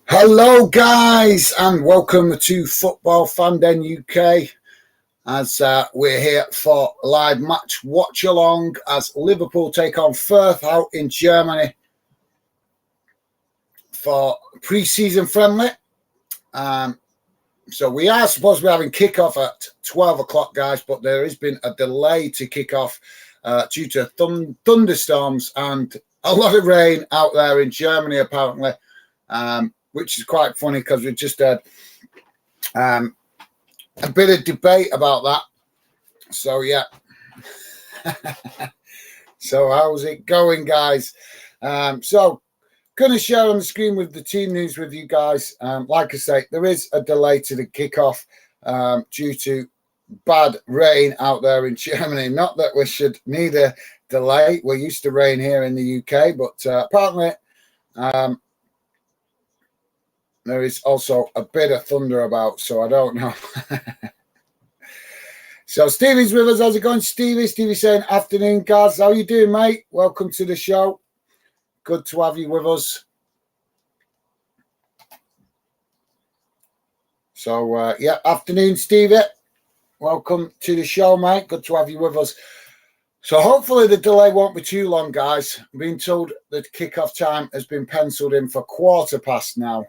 Hello, guys, and welcome to Football Fandom UK. As we're here for live match watch along as Liverpool take on Furth out in Germany for pre-season friendly. So we are supposed to be having kickoff at 12 o'clock, guys, but there has been a delay to kickoff due to thunderstorms and a lot of rain out there in Germany, apparently. Which is quite funny because we just had a bit of debate about that. So, yeah. So, how's it going, guys? So, going to share on the screen with the team news with you guys. Like I say, there is a delay to the kickoff due to bad rain out there in Germany. Not that we should need a delay. We're used to rain here in the UK, but apparently there is also a bit of thunder about, so I don't know. So Stevie's with us. How's it going, Stevie? Stevie saying, afternoon, guys. How you doing, mate? Welcome to the show. Good to have you with us. So, yeah, afternoon, Stevie. Welcome to the show, mate. Good to have you with us. So hopefully the delay won't be too long, guys. I'm being told that kickoff time has been penciled in for 1:15 now.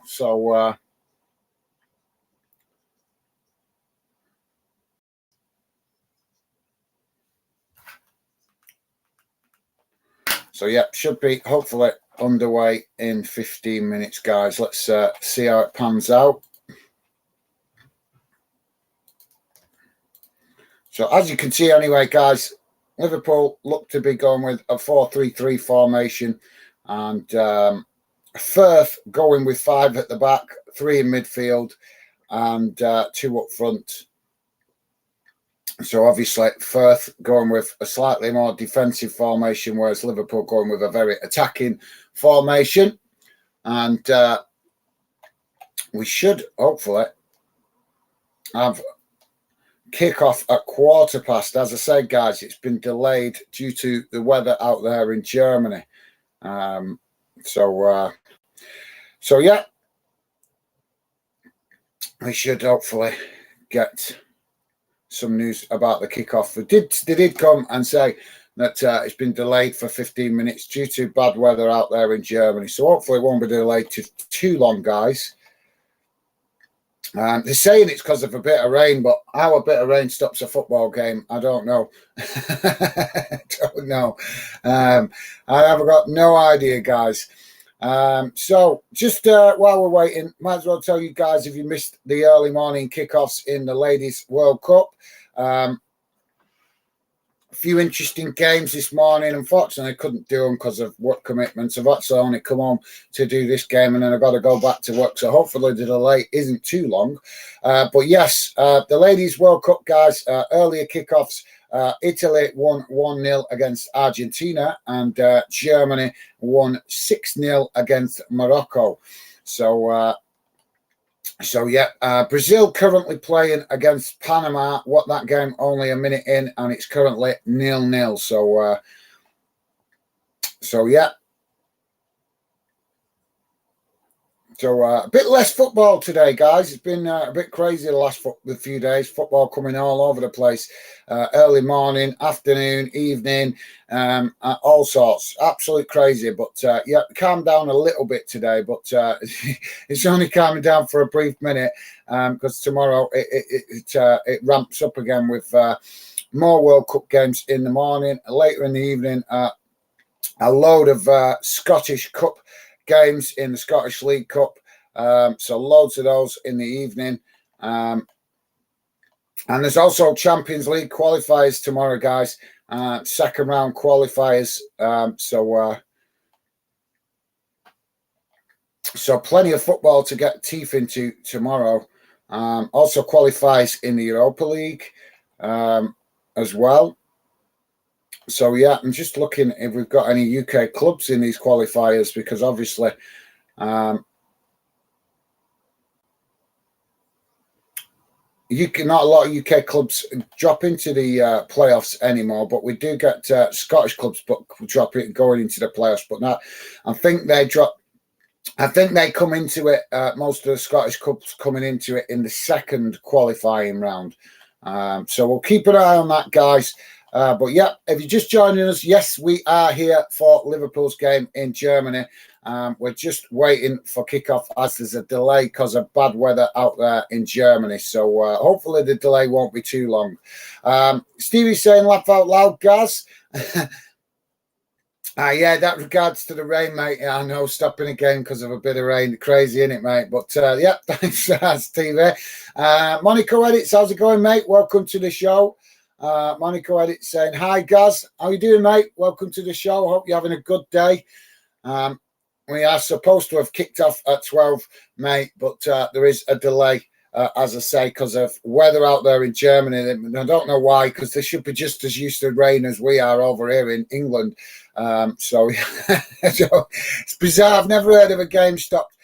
So yeah, should be hopefully underway in 15 minutes, guys. Let's see how it pans out. So as you can see anyway, guys, Liverpool look to be going with a 4-3-3 formation, and Furth going with 5 at the back, 3 in midfield, and 2 up front. So obviously Furth going with a slightly more defensive formation, whereas Liverpool going with a very attacking formation. And we should hopefully have kickoff at 1:15. As I say, guys, it's been delayed due to the weather out there in Germany. So yeah, we should hopefully get some news about the kickoff. They did come and say that it's been delayed for 15 minutes due to bad weather out there in Germany. So hopefully it won't be delayed too long, guys. They're saying it's because of a bit of rain, but how a bit of rain stops a football game, I don't know. Don't know. I have got no idea, guys. So just while we're waiting, might as well tell you guys, if you missed the early morning kickoffs in the Ladies World Cup, a few interesting games this morning. Unfortunately, I couldn't do them because of work commitments. I've actually only come home to do this game, and then I've got to go back to work. So hopefully the delay isn't too long. But yes, the Ladies World Cup, guys, earlier kickoffs. Italy won 1-0 against Argentina, and Germany won 6-0 against Morocco. So yeah, Brazil currently playing against Panama. What that game only a minute in, and it's currently 0-0. So yeah. So a bit less football today, guys. It's been a bit crazy the last few days. Football coming all over the place. Early morning, afternoon, evening, all sorts. Absolute crazy. But yeah, calmed down a little bit today. But it's only calming down for a brief minute because tomorrow it ramps up again with more World Cup games in the morning. Later in the evening, a load of Scottish Cup games in the Scottish League Cup. So loads of those in the evening. And there's also Champions League qualifiers tomorrow, guys. Second round qualifiers. So plenty of football to get teeth into tomorrow. Also qualifies in the Europa League as well. So yeah, I'm just looking if we've got any UK clubs in these qualifiers, because obviously not a lot of UK clubs drop into the playoffs anymore, but we do get Scottish clubs going into the playoffs. But not, I think they drop I think they come into it, most of the Scottish Cups coming into it in the second qualifying round. So we'll keep an eye on that, guys. But yeah, if you're just joining us, yes, we are here for Liverpool's game in Germany. We're just waiting for kickoff as there's a delay because of bad weather out there in Germany. So hopefully the delay won't be too long. Stevie's saying laugh out loud, Gaz. Yeah, that regards to the rain, mate. Yeah, I know, stopping again because of a bit of rain. Crazy, isn't it, mate? But yeah, thanks for that, Steve. Monaco Edits, how's it going, mate? Welcome to the show. Monaco Edits saying, hi, Gaz. How you doing, mate? Welcome to the show. Hope you're having a good day. We are supposed to have kicked off at 12, mate, but there is a delay. As I say, because of weather out there in Germany. I don't know why, because they should be just as used to rain as we are over here in England. So it's bizarre. I've never heard of a game stopped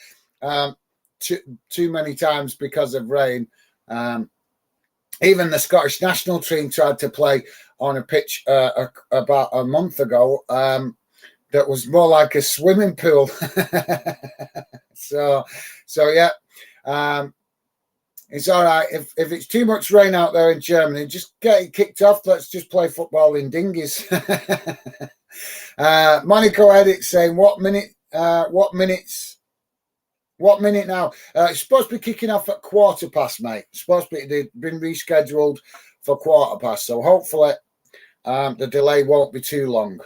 too many times because of rain. Even the Scottish national team tried to play on a pitch about a month ago that was more like a swimming pool. So yeah. It's all right. If it's too much rain out there in Germany, just get it kicked off. Let's just play football in dinghies. Monaco Edit saying, what minute now? It's supposed to be kicking off at past, mate. It's supposed to be, they've been rescheduled for past. So hopefully the delay won't be too long.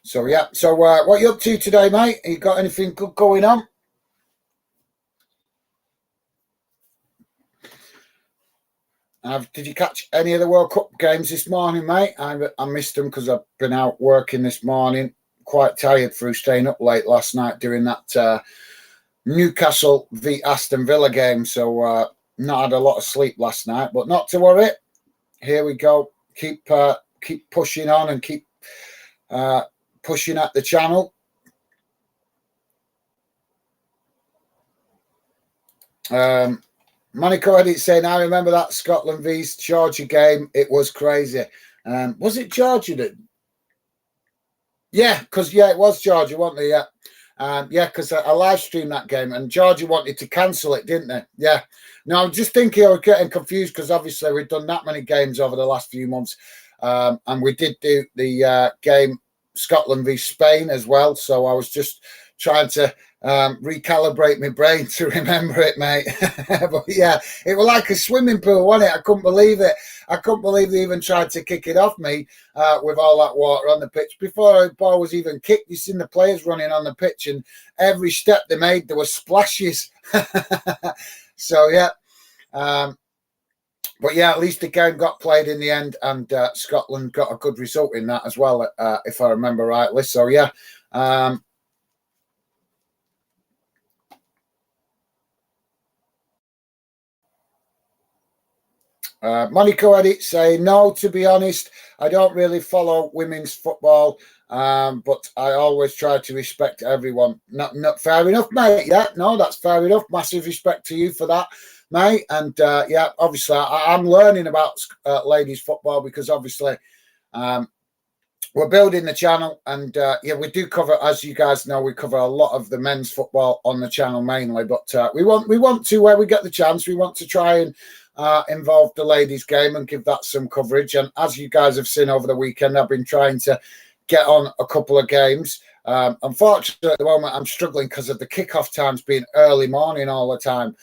So, yeah. So, what are you up to today, mate? You got anything good going on? Did you catch any of the World Cup games this morning, mate? I missed them because I've been out working this morning. Quite tired through staying up late last night doing that Newcastle v Aston Villa game. So, not had a lot of sleep last night, but not to worry. Here we go. Keep pushing on and keep pushing at the channel. Monaco Edit saying, I remember that Scotland v Georgia game. It was crazy. Was it Georgia that? Yeah, because it was Georgia, wasn't it? Yeah. Because I live streamed that game and Georgia wanted to cancel it, didn't they? Yeah. No, I'm just thinking I was getting confused because obviously we've done that many games over the last few months. And we did do the game Scotland v Spain as well. So I was just trying to recalibrate my brain to remember it, mate. But yeah, it was like a swimming pool, wasn't it? I couldn't believe it. I couldn't believe they even tried to kick it off me with all that water on the pitch. Before the ball was even kicked, you seen the players running on the pitch, and every step they made, there were splashes. So yeah. But yeah, at least the game got played in the end, and Scotland got a good result in that as well, if I remember rightly. So yeah. Monaco Edit saying, no, to be honest, I don't really follow women's football, but I always try to respect everyone. Not fair enough, mate. Yeah, no, that's fair enough. Massive respect to you for that, mate. And yeah, obviously, I'm learning about ladies football because obviously we're building the channel, and yeah, we do cover, as you guys know, we cover a lot of the men's football on the channel mainly. But we want to, where we get the chance, we want to try and involve the ladies' game and give that some coverage. And as you guys have seen over the weekend, I've been trying to get on a couple of games. Unfortunately, at the moment, I'm struggling because of the kickoff times being early morning all the time.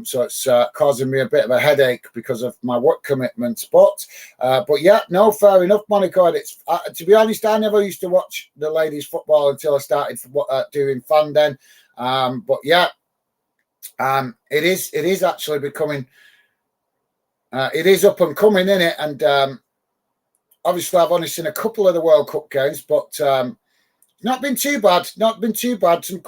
So it's causing me a bit of a headache because of my work commitments. But yeah, no, fair enough, Monaco. It's to be honest, I never used to watch the ladies' football until I started doing fan den. But yeah, it is actually becoming. It is up and coming, isn't it? And obviously, I've only seen a couple of the World Cup games, but not been too bad. Not been too bad. Some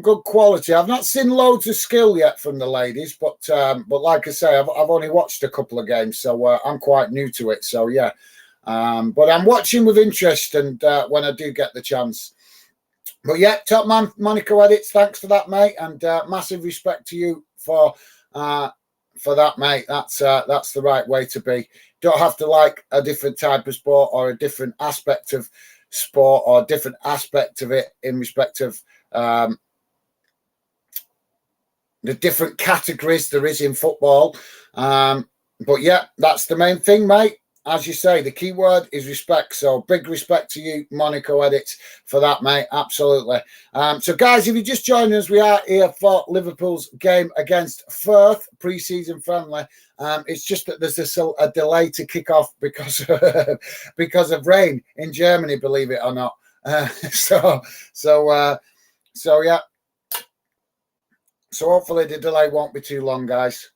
good quality. I've not seen loads of skill yet from the ladies, but like I say, I've only watched a couple of games, so I'm quite new to it. So yeah, but I'm watching with interest, and when I do get the chance. But yeah, top man, Monaco Edits, thanks for that, mate, and massive respect to you for for that, mate. That's the right way to be. Don't have to like a different type of sport or a different aspect of sport or a different aspect of it in respect of the different categories there is in football. But yeah, that's the main thing, mate. As you say, the key word is respect. So big respect to you, Monaco Edits, for that, mate. Absolutely. So, guys, if you just joined us, we are here for Liverpool's game against Furth, pre-season friendly. It's just that there's a delay to kick off because of rain in Germany, believe it or not. So yeah. So hopefully the delay won't be too long, guys.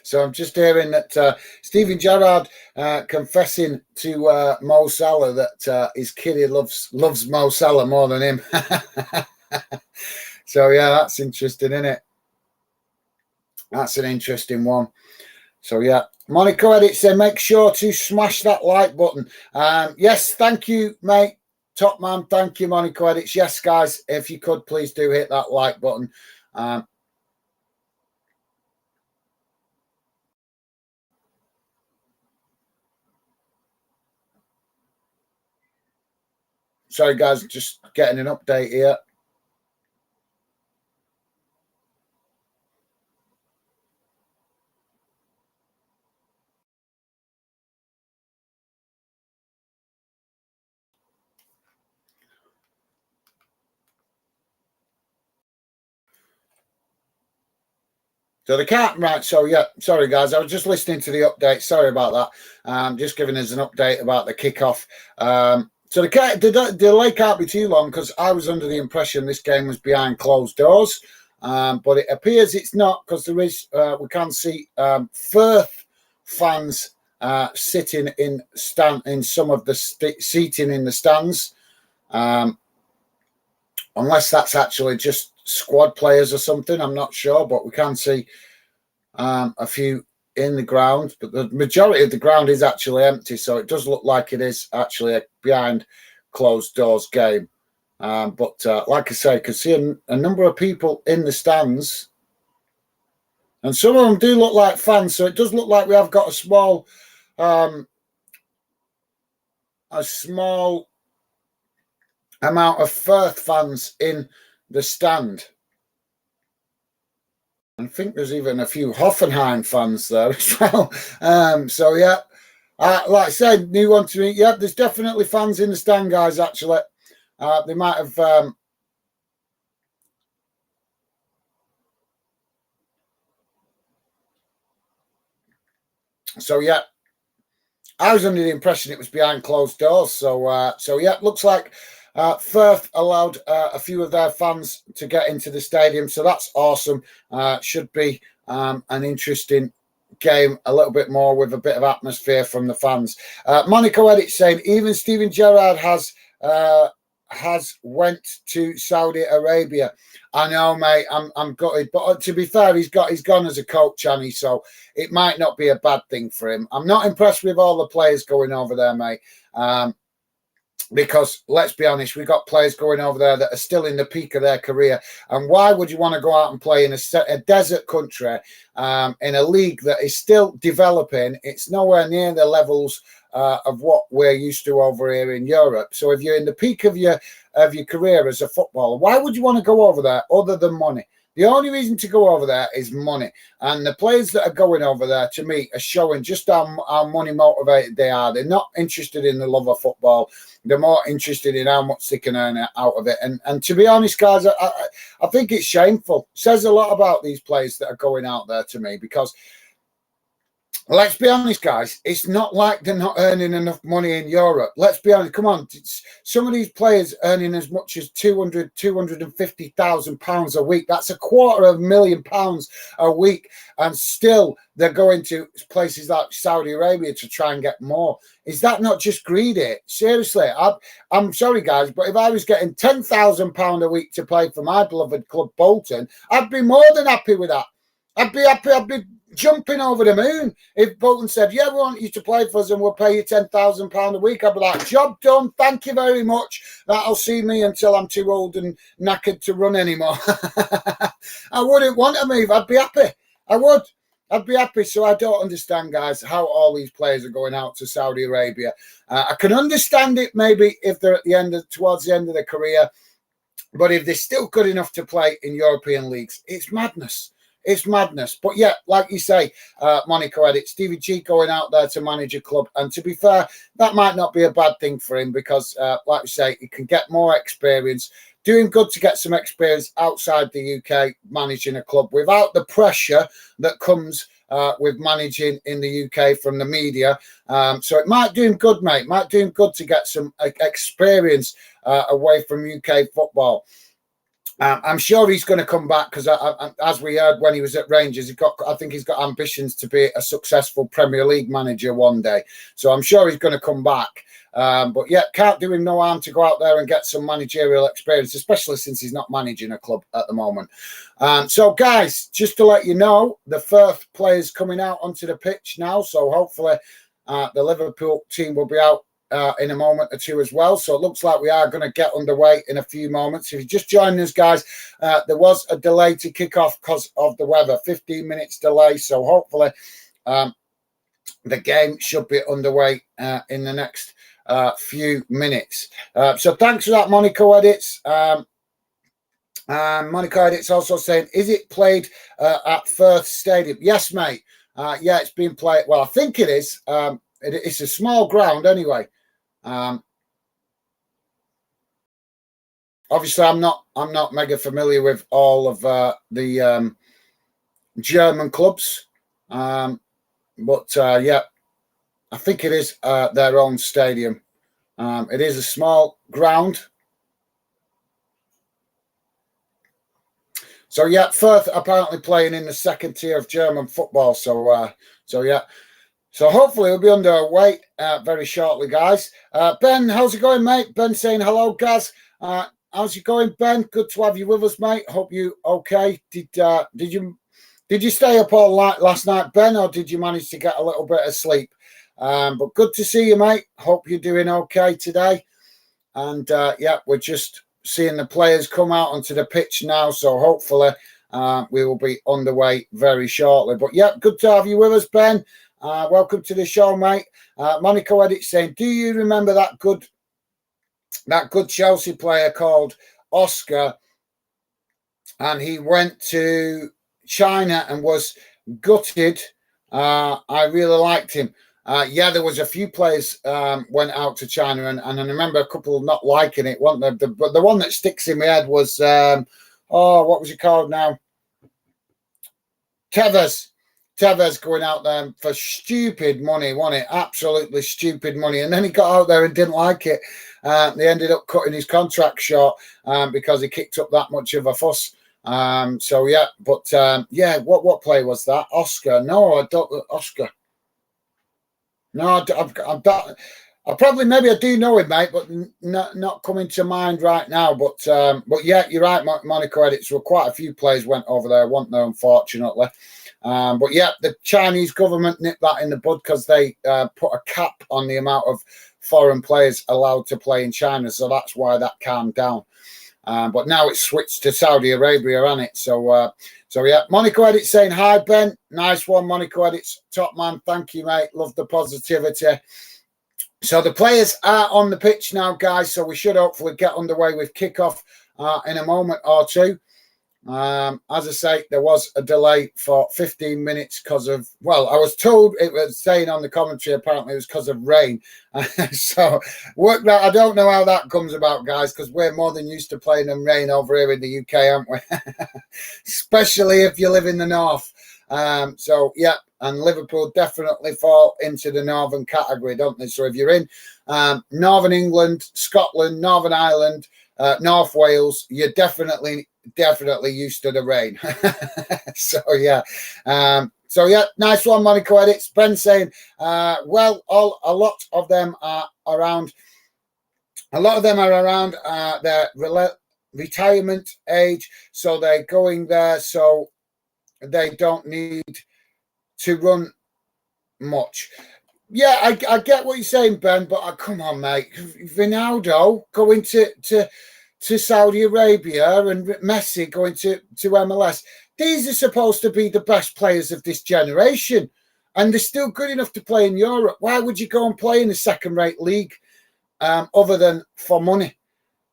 So I'm just hearing that Steven Gerrard confessing to Mo Salah that his kiddie loves Mo Salah more than him. So yeah, that's interesting, isn't it? That's an interesting one. So yeah, Monaco Edit say make sure to smash that like button. Yes, thank you, mate. Top man, thank you, Monaco Edits. Yes, guys, if you could please do hit that like button. Sorry, guys, just getting an update here. So the cat, right? So yeah, sorry guys, I was just listening to the update. Sorry about that. Just giving us an update about the kickoff. So the delay can't be too long because I was under the impression this game was behind closed doors, but it appears it's not because there is. We can see Furth fans sitting in some of the seating in the stands, unless that's actually just squad players or something. I'm not sure, but we can see a few in the ground, but the majority of the ground is actually empty, so it does look like it is actually a behind closed doors game. But like I say, I can see a number of people in the stands, and some of them do look like fans, so it does look like we have got a small amount of Firth fans in the stand. I think there's even a few Hoffenheim fans there as well. So yeah, like I said, new one to me. Yeah, there's definitely fans in the stand, guys. Actually, they might have. So yeah, I was under the impression it was behind closed doors. So yeah, looks like Firth allowed a few of their fans to get into the stadium, so that's awesome. Should be an interesting game, a little bit more with a bit of atmosphere from the fans. Monaco Edit saying even Steven Gerrard has went to Saudi Arabia. I know, mate. I'm gutted, but to be fair, he's gone as a coach, Annie. So it might not be a bad thing for him. I'm not impressed with all the players going over there, mate. Because let's be honest, we've got players going over there that are still in the peak of their career. And why would you want to go out and play in a desert country, in a league that is still developing? It's nowhere near the levels of what we're used to over here in Europe. So if you're in the peak of your career as a footballer, why would you want to go over there other than money? The only reason to go over there is money. And the players that are going over there, to me, are showing just how money motivated they are. They're not interested in the love of football. They're more interested in how much they can earn out of it. And to be honest, guys, I think it's shameful. It says a lot about these players that are going out there to me because let's be honest, guys. It's not like they're not earning enough money in Europe. Let's be honest. Come on. Some of these players earning as much as £250,000 a week. That's £250,000 a week. And still they're going to places like Saudi Arabia to try and get more. Is that not just greedy? Seriously, I'm sorry, guys, but if I was getting £10,000 a week to play for my beloved club, Bolton, I'd be more than happy with that. I'd be happy. I'd be jumping over the moon if Bolton said, "Yeah, we want you to play for us, and we'll pay you £10,000 a week." I'd be like, "Job done. Thank you very much. That'll see me until I'm too old and knackered to run anymore." I wouldn't want to move. I'd be happy. I would. I'd be happy. So I don't understand, guys, how all these players are going out to Saudi Arabia. I can understand it maybe if they're at the end towards the end of their career, but if they're still good enough to play in European leagues, it's madness. It's madness. But yeah, like you say, Monaco Edit, Stevie G going out there to manage a club. And to be fair, that might not be a bad thing for him because, like you say, he can get more experience. Doing good to get some experience outside the UK managing a club without the pressure that comes with managing in the UK from the media. So it might do him good, mate. Might do him good to get some experience away from UK football. I'm sure he's going to come back because, as we heard when he was at Rangers, I think he's got ambitions to be a successful Premier League manager one day. So I'm sure he's going to come back. But yeah, can't do him no harm to go out there and get some managerial experience, especially since he's not managing a club at the moment. So, guys, just to let you know, the Furth players coming out onto the pitch now. So hopefully the Liverpool team will be out in a moment or two as well. So it looks like we are going to get underway in a few moments. If you're just joining us, guys, there was a delay to kick off because of the weather, 15 minutes delay. So hopefully the game should be underway in the next few minutes. So thanks for that, Monaco Edits. Monaco Edits also saying, is it played at Firth Stadium? Yes, mate. Yeah, it's been played. Well, I think it is. It's a small ground anyway. Obviously, I'm not mega familiar with all of the German clubs, but yeah, I think it is their own stadium. It is a small ground. So yeah, Firth apparently playing in the second tier of German football. So yeah. So hopefully we'll be underway very shortly, guys. Ben, how's it going, mate? Ben saying hello, Gaz. How's it going, Ben? Good to have you with us, mate. Hope you okay. Did you stay up all night last night, Ben, or did you manage to get a little bit of sleep? But good to see you, mate. Hope you're doing okay today. And yeah, we're just seeing the players come out onto the pitch now. So hopefully we will be underway very shortly. But yeah, good to have you with us, Ben. Welcome to the show, mate. Monaco Edit saying, do you remember that good Chelsea player called Oscar? And he went to China and was gutted. I really liked him. Yeah, there was a few players went out to China, and I remember a couple not liking it. But the one that sticks in my head was, what was he called now? Tevez going out there for stupid money, wasn't it? Absolutely stupid money. And then he got out there and didn't like it. They ended up cutting his contract short because he kicked up that much of a fuss. So yeah, but yeah, what play was that? Oscar? No, I don't. Oscar? No, I probably maybe I do know him, mate, but not coming to mind right now. But yeah, you're right, Monaco Edits. Well, quite a few players went over there, weren't there? Unfortunately. But yeah, the Chinese government nipped that in the bud because they put a cap on the amount of foreign players allowed to play in China. So that's why that calmed down. But now it's switched to Saudi Arabia, hasn't it? So yeah, Monaco Edits saying, hi, Ben. Nice one, Monaco Edits. Top man. Thank you, mate. Love the positivity. So the players are on the pitch now, guys. So we should hopefully get underway with kickoff in a moment or two. As I say, there was a delay for 15 minutes because of, well, I was told it was saying on the commentary, apparently it was because of rain. So work that. I don't know how that comes about, guys, because we're more than used to playing in rain over here in the UK, aren't we? Especially if you live in the north. So yeah, and Liverpool definitely fall into the northern category, don't they? So if you're in Northern England, Scotland, Northern Ireland, North Wales, you're definitely used to the rain. So yeah, nice one, Monaco Edits. Ben saying, well, a lot of them are around their retirement age, so they're going there. So they don't need to run much. Yeah, I get what you're saying, Ben, but come on, mate. Ronaldo going to Saudi Arabia and Messi going to MLS. These are supposed to be the best players of this generation, and they're still good enough to play in Europe. Why would you go and play in a second-rate league other than for money?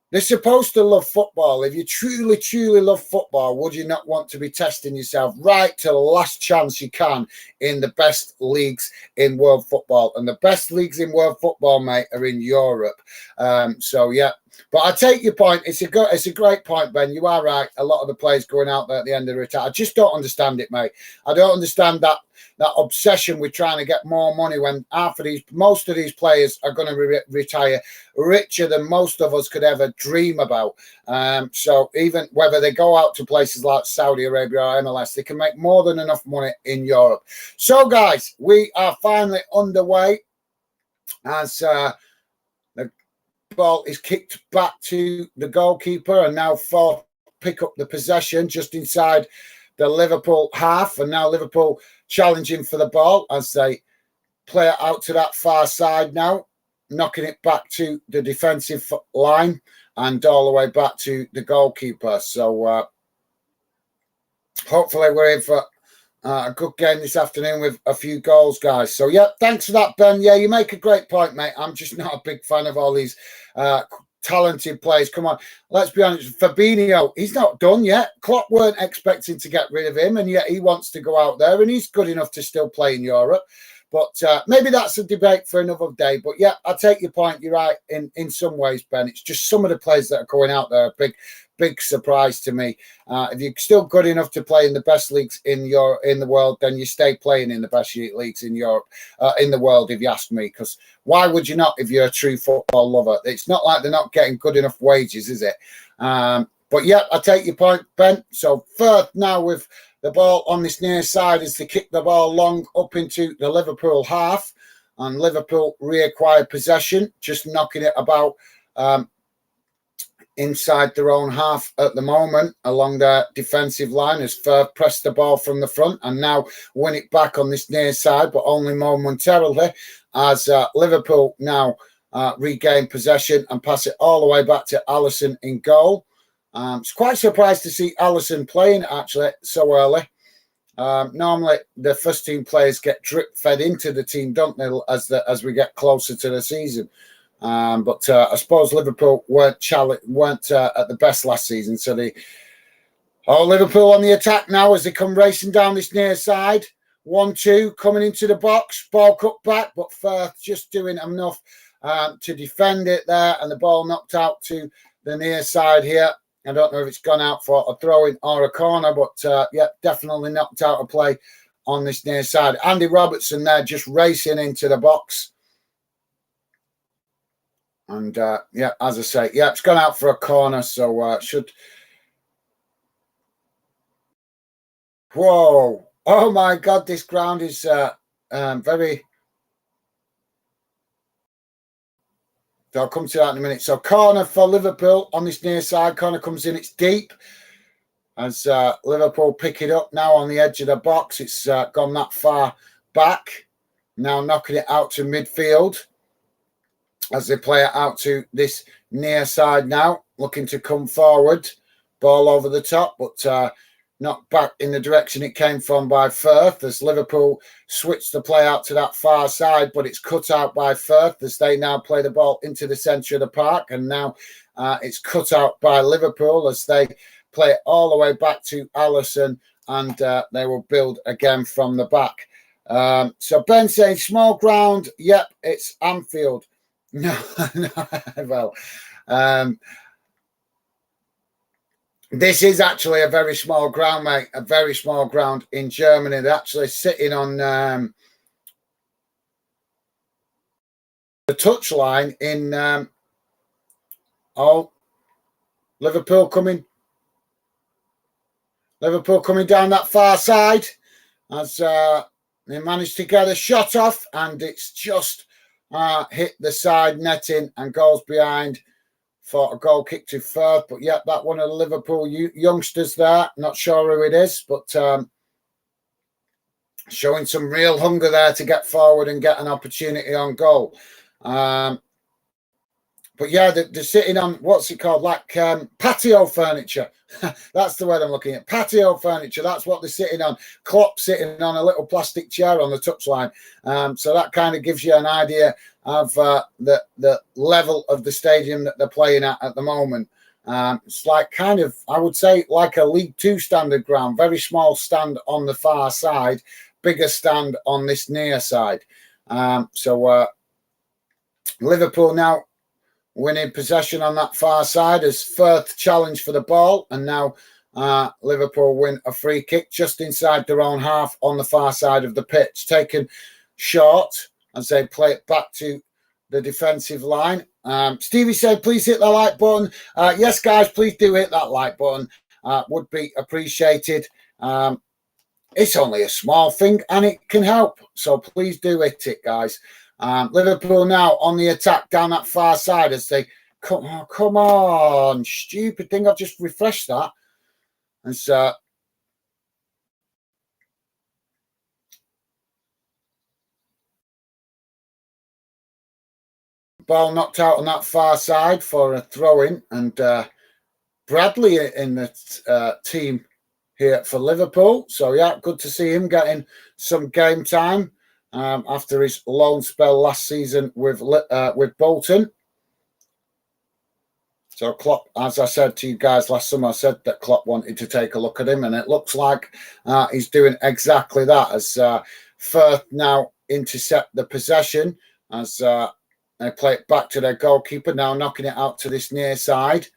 They're supposed to love football. If you truly, truly love football, would you not want to be testing yourself right to the last chance you can in the best leagues in world football? And the best leagues in world football, mate, are in Europe. So, yeah. But I take your point. It's a great point, Ben. You are right. A lot of the players going out there at the end of the retire. I just don't understand it, mate. I don't understand that obsession with trying to get more money when most of these players are going to retire richer than most of us could ever dream about. So even whether they go out to places like Saudi Arabia or MLS, they can make more than enough money in Europe. So, guys, we are finally underway as the ball is kicked back to the goalkeeper, and now Furth pick up the possession just inside the Liverpool half, and now Liverpool challenging for the ball as they play it out to that far side now, knocking it back to the defensive line and all the way back to the goalkeeper. So hopefully we're in for a good game this afternoon with a few goals, guys. So, yeah, thanks for that, Ben. Yeah, you make a great point, mate. I'm just not a big fan of all these talented players. Come on, let's be honest. Fabinho, he's not done yet. Klopp weren't expecting to get rid of him, and yet he wants to go out there, and he's good enough to still play in Europe. But maybe that's a debate for another day. But, yeah, I take your point. You're right in some ways, Ben. It's just some of the players that are going out there are big surprise to me. If you're still good enough to play in the best leagues in the world, then you stay playing in the best leagues in Europe, in the world, if you ask me. Because why would you not if you're a true football lover? It's not like they're not getting good enough wages, is it? But, yeah, I take your point, Ben. So, Furth now with the ball on this near side as they kick the ball long up into the Liverpool half. And Liverpool reacquired possession, just knocking it about inside their own half at the moment along their defensive line as Furth pressed the ball from the front and now win it back on this near side, but only momentarily as Liverpool now regain possession and pass it all the way back to Alisson in goal. It's quite surprised to see Alisson playing actually so early. Normally the first team players get drip fed into the team, don't they, as we get closer to the season. But I suppose Liverpool weren't at the best last season. So Liverpool on the attack now as they come racing down this near side. 1-2 coming into the box, ball cut back, but Furth just doing enough to defend it there, and the ball knocked out to the near side here. I don't know if it's gone out for a throw-in or a corner, but yeah, definitely knocked out a play on this near side. Andy Robertson there just racing into the box. And, yeah, as I say, yeah, it's gone out for a corner, so should... Whoa. Oh, my God, this ground is very... So I'll come to that in a minute. So corner for Liverpool on this near side. Corner comes in, it's deep. As Liverpool pick it up now on the edge of the box. It's gone that far back. Now knocking it out to midfield. As they play it out to this near side now, looking to come forward. Ball over the top, but not back in the direction it came from by Furth as Liverpool switch the play out to that far side, but it's cut out by Furth as they now play the ball into the centre of the park. And now it's cut out by Liverpool as they play it all the way back to Alisson, and they will build again from the back. So Ben saying small ground. Yep, it's Anfield. No, well, this is actually a very small ground, mate. A very small ground in Germany. They're actually sitting on the touchline in Liverpool coming down that far side as they managed to get a shot off, and it's just hit the side netting and goes behind for a goal kick to Furth. But yeah, that one of the Liverpool youngsters there. Not sure who it is, but showing some real hunger there to get forward and get an opportunity on goal. But yeah, they're sitting on, what's it called, like patio furniture. That's the word I'm looking at. Patio furniture. That's what they're sitting on. Klopp sitting on a little plastic chair on the touchline. So that kind of gives you an idea of the level of the stadium that they're playing at the moment. It's like kind of, I would say, like a League Two standard ground. Very small stand on the far side, bigger stand on this near side. So Liverpool now winning possession on that far side as Furth challenged for the ball, and now Liverpool win a free kick just inside their own half on the far side of the pitch, taken short as they play it back to the defensive line. Stevie said, please hit the like button. Yes, guys, please do hit that like button. Would be appreciated. It's only a small thing and it can help, so please do hit it, guys. Liverpool now on the attack down that far side as they come on, stupid thing. I've just refreshed that. And so ball knocked out on that far side for a throw-in, and Bradley in the team here for Liverpool. So yeah, good to see him getting some game time after his loan spell last season with Bolton. So Klopp, as I said to you guys last summer, I said that Klopp wanted to take a look at him, and it looks like he's doing exactly that as Furth now intercept the possession as they play it back to their goalkeeper, now knocking it out to this near side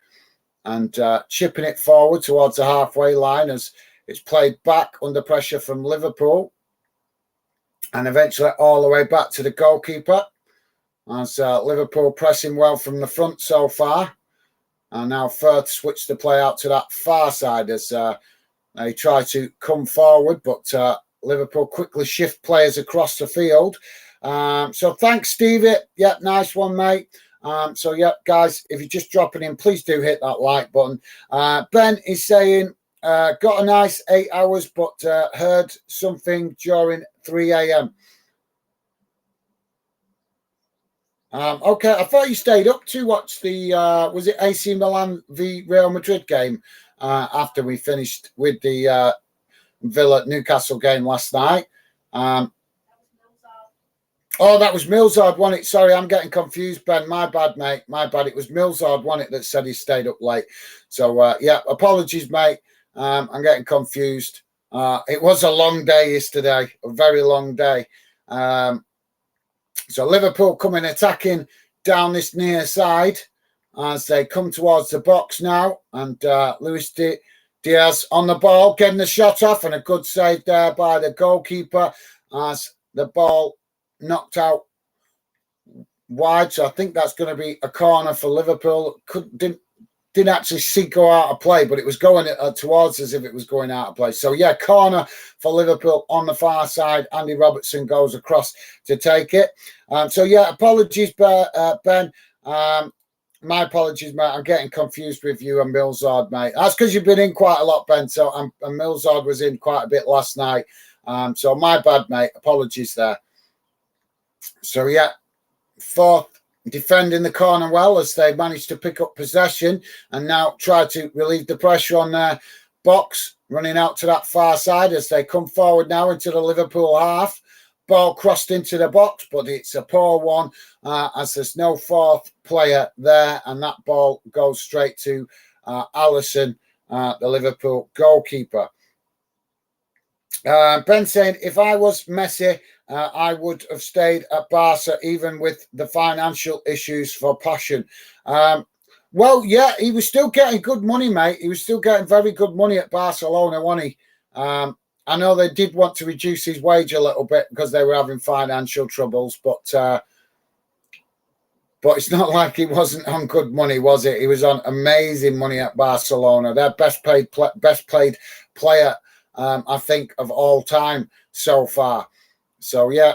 and chipping it forward towards the halfway line as it's played back under pressure from Liverpool and eventually all the way back to the goalkeeper as Liverpool pressing well from the front so far. And now Furth switched the play out to that far side as they try to come forward, but Liverpool quickly shift players across the field. So thanks, Stevie. Yeah, nice one, mate. So yeah, guys, if you're just dropping in, please do hit that like button. Ben is saying, got a nice 8 hours, but heard something during 3 a.m. Okay, I thought you stayed up to watch the, was it AC Milan v Real Madrid game after we finished with the Villa Newcastle game last night. Oh, that was Millsard, wasn't it? Sorry, I'm getting confused, Ben. My bad, mate. My bad. It was Millsard, wasn't it, that said he stayed up late. So, yeah, apologies, mate. I'm getting confused. It was a long day yesterday, a very long day. So Liverpool coming attacking down this near side as they come towards the box now. And Luis Diaz on the ball, getting the shot off, and a good save there by the goalkeeper as the ball knocked out wide. So I think that's going to be a corner for Liverpool. Didn't actually see go out of play, but it was going towards as if it was going out of play. So yeah, corner for Liverpool on the far side. Andy Robertson goes across to take it. So yeah, apologies, Ben. My apologies, mate. I'm getting confused with you and Millsard, mate. That's because you've been in quite a lot, Ben. So and Millsard was in quite a bit last night. So my bad, mate. Apologies there. So yeah, Furth defending the corner well as they managed to pick up possession and now try to relieve the pressure on their box, running out to that far side as they come forward now into the Liverpool half. Ball crossed into the box, but it's a poor one as there's no fourth player there, and that ball goes straight to Alisson, the Liverpool goalkeeper. Ben saying, if I was Messi, I would have stayed at Barca even with the financial issues for passion. Well, yeah, he was still getting good money, mate. He was still getting very good money at Barcelona, wasn't he? I know they did want to reduce his wage a little bit because they were having financial troubles, but it's not like he wasn't on good money, was it? He was on amazing money at Barcelona. Their best paid player, I think, of all time so far. So, yeah.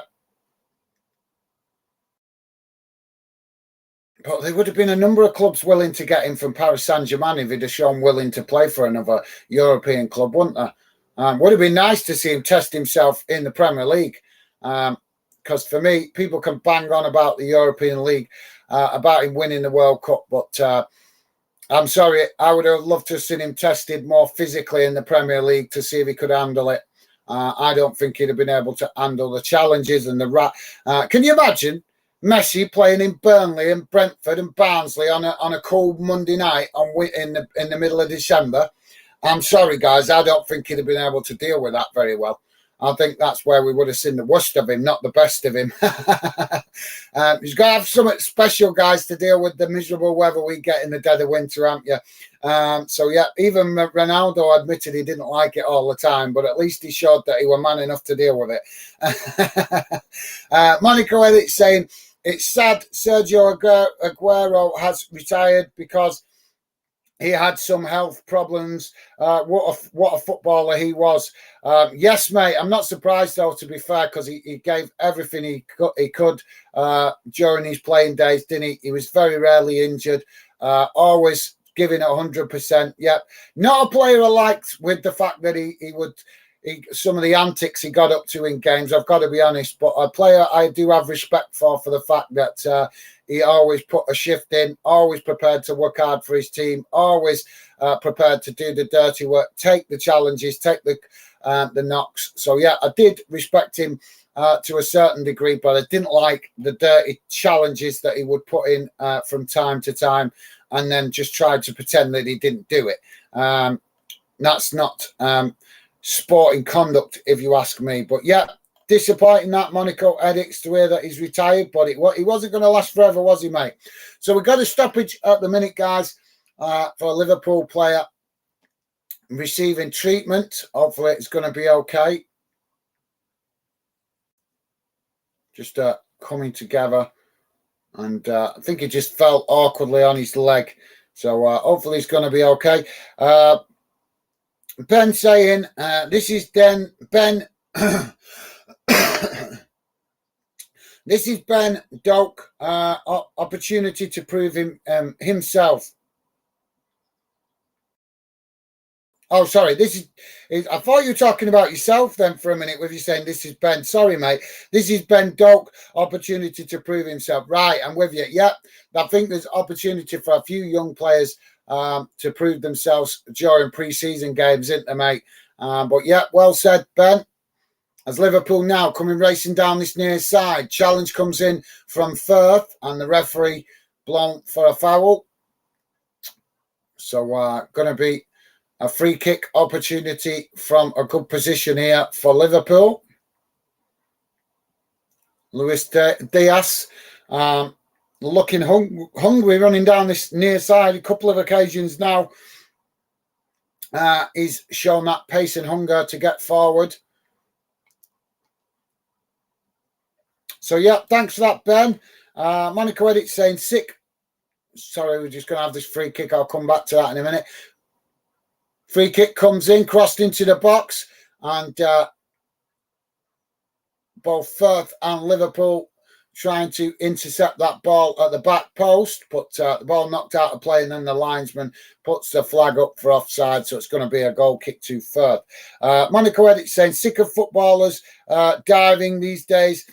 But there would have been a number of clubs willing to get him from Paris Saint-Germain if he'd have shown willing to play for another European club, wouldn't there? Would have been nice to see him test himself in the Premier League. Because for me, people can bang on about the European League, about him winning the World Cup, but I'm sorry, I would have loved to have seen him tested more physically in the Premier League to see if he could handle it. I don't think he'd have been able to handle the challenges and the can you imagine Messi playing in Burnley and Brentford and Barnsley on a cold Monday night in the middle of December? I'm sorry, guys, I don't think he'd have been able to deal with that very well. I think that's where we would have seen the worst of him, not the best of him. He's got to have something special, guys, to deal with the miserable weather we get in the dead of winter, haven't you? So, yeah, even Ronaldo admitted he didn't like it all the time, but at least he showed that he was man enough to deal with it. Monica Edit saying, it's sad Sergio Aguero has retired because he had some health problems. What a footballer he was. Yes, mate. I'm not surprised, though, to be fair, because he gave everything he could during his playing days, didn't he? He was very rarely injured, always giving it 100%. Yep. Not a player I liked with the fact that some of the antics he got up to in games, I've got to be honest, but a player I do have respect for the fact that he always put a shift in, always prepared to work hard for his team, always prepared to do the dirty work, take the challenges, take the knocks. So, yeah, I did respect him to a certain degree, but I didn't like the dirty challenges that he would put in from time to time and then just tried to pretend that he didn't do it. That's not sporting conduct, if you ask me. But, yeah, disappointing that Monaco edits to hear that he's retired, but he wasn't going to last forever, was he, mate? So we've got a stoppage at the minute, guys, for a Liverpool player receiving treatment. Hopefully it's going to be okay. Just coming together. And I think he just fell awkwardly on his leg. So hopefully it's going to be okay. Ben saying, this is Ben. This is Ben Doak, opportunity to prove himself. Oh, sorry. I thought you were talking about yourself then for a minute with you saying this is Ben. Sorry, mate. This is Ben Doak, opportunity to prove himself. Right, I'm with you. Yep. I think there's opportunity for a few young players to prove themselves during pre-season games, isn't there, mate? But, yeah, well said, Ben. As Liverpool now coming racing down this near side. Challenge comes in from Furth and the referee blown for a foul. So going to be a free kick opportunity from a good position here for Liverpool. Luis Diaz looking hungry, running down this near side. A couple of occasions now. He's shown that pace and hunger to get forward. So, yeah, thanks for that, Ben. Monaco Edit saying sick. Sorry, we're just going to have this free kick. I'll come back to that in a minute. Free kick comes in, crossed into the box. And both Furth and Liverpool trying to intercept that ball at the back post. But the ball knocked out of play and then the linesman puts the flag up for offside. So it's going to be a goal kick to Furth. Monaco Edit saying sick of footballers diving these days.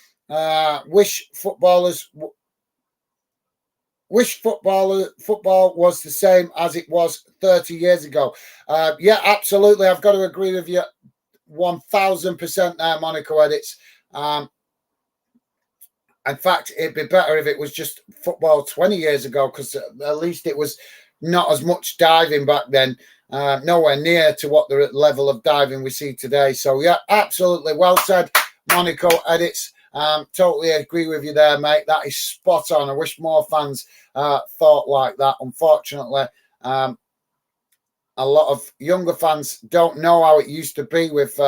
Wish football was the same as it was 30 years ago. Yeah, absolutely. I've got to agree with you 1000% there, Monaco Edits. In fact, it'd be better if it was just football 20 years ago because at least it was not as much diving back then. Nowhere near to what the level of diving we see today. So, yeah, absolutely. Well said, Monaco Edits. Totally agree with you there, mate. That is spot on. I wish more fans thought like that. Unfortunately, a lot of younger fans don't know how it used to be with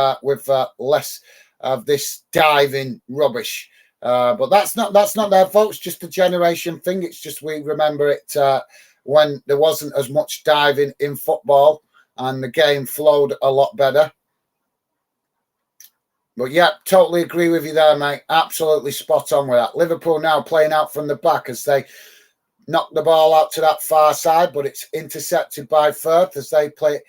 less of this diving rubbish. But that's not their fault. It's just a generation thing. It's just we remember it when there wasn't as much diving in football and the game flowed a lot better. But, yeah, totally agree with you there, mate. Absolutely spot on with that. Liverpool now playing out from the back as they knock the ball out to that far side, but it's intercepted by Furth as they play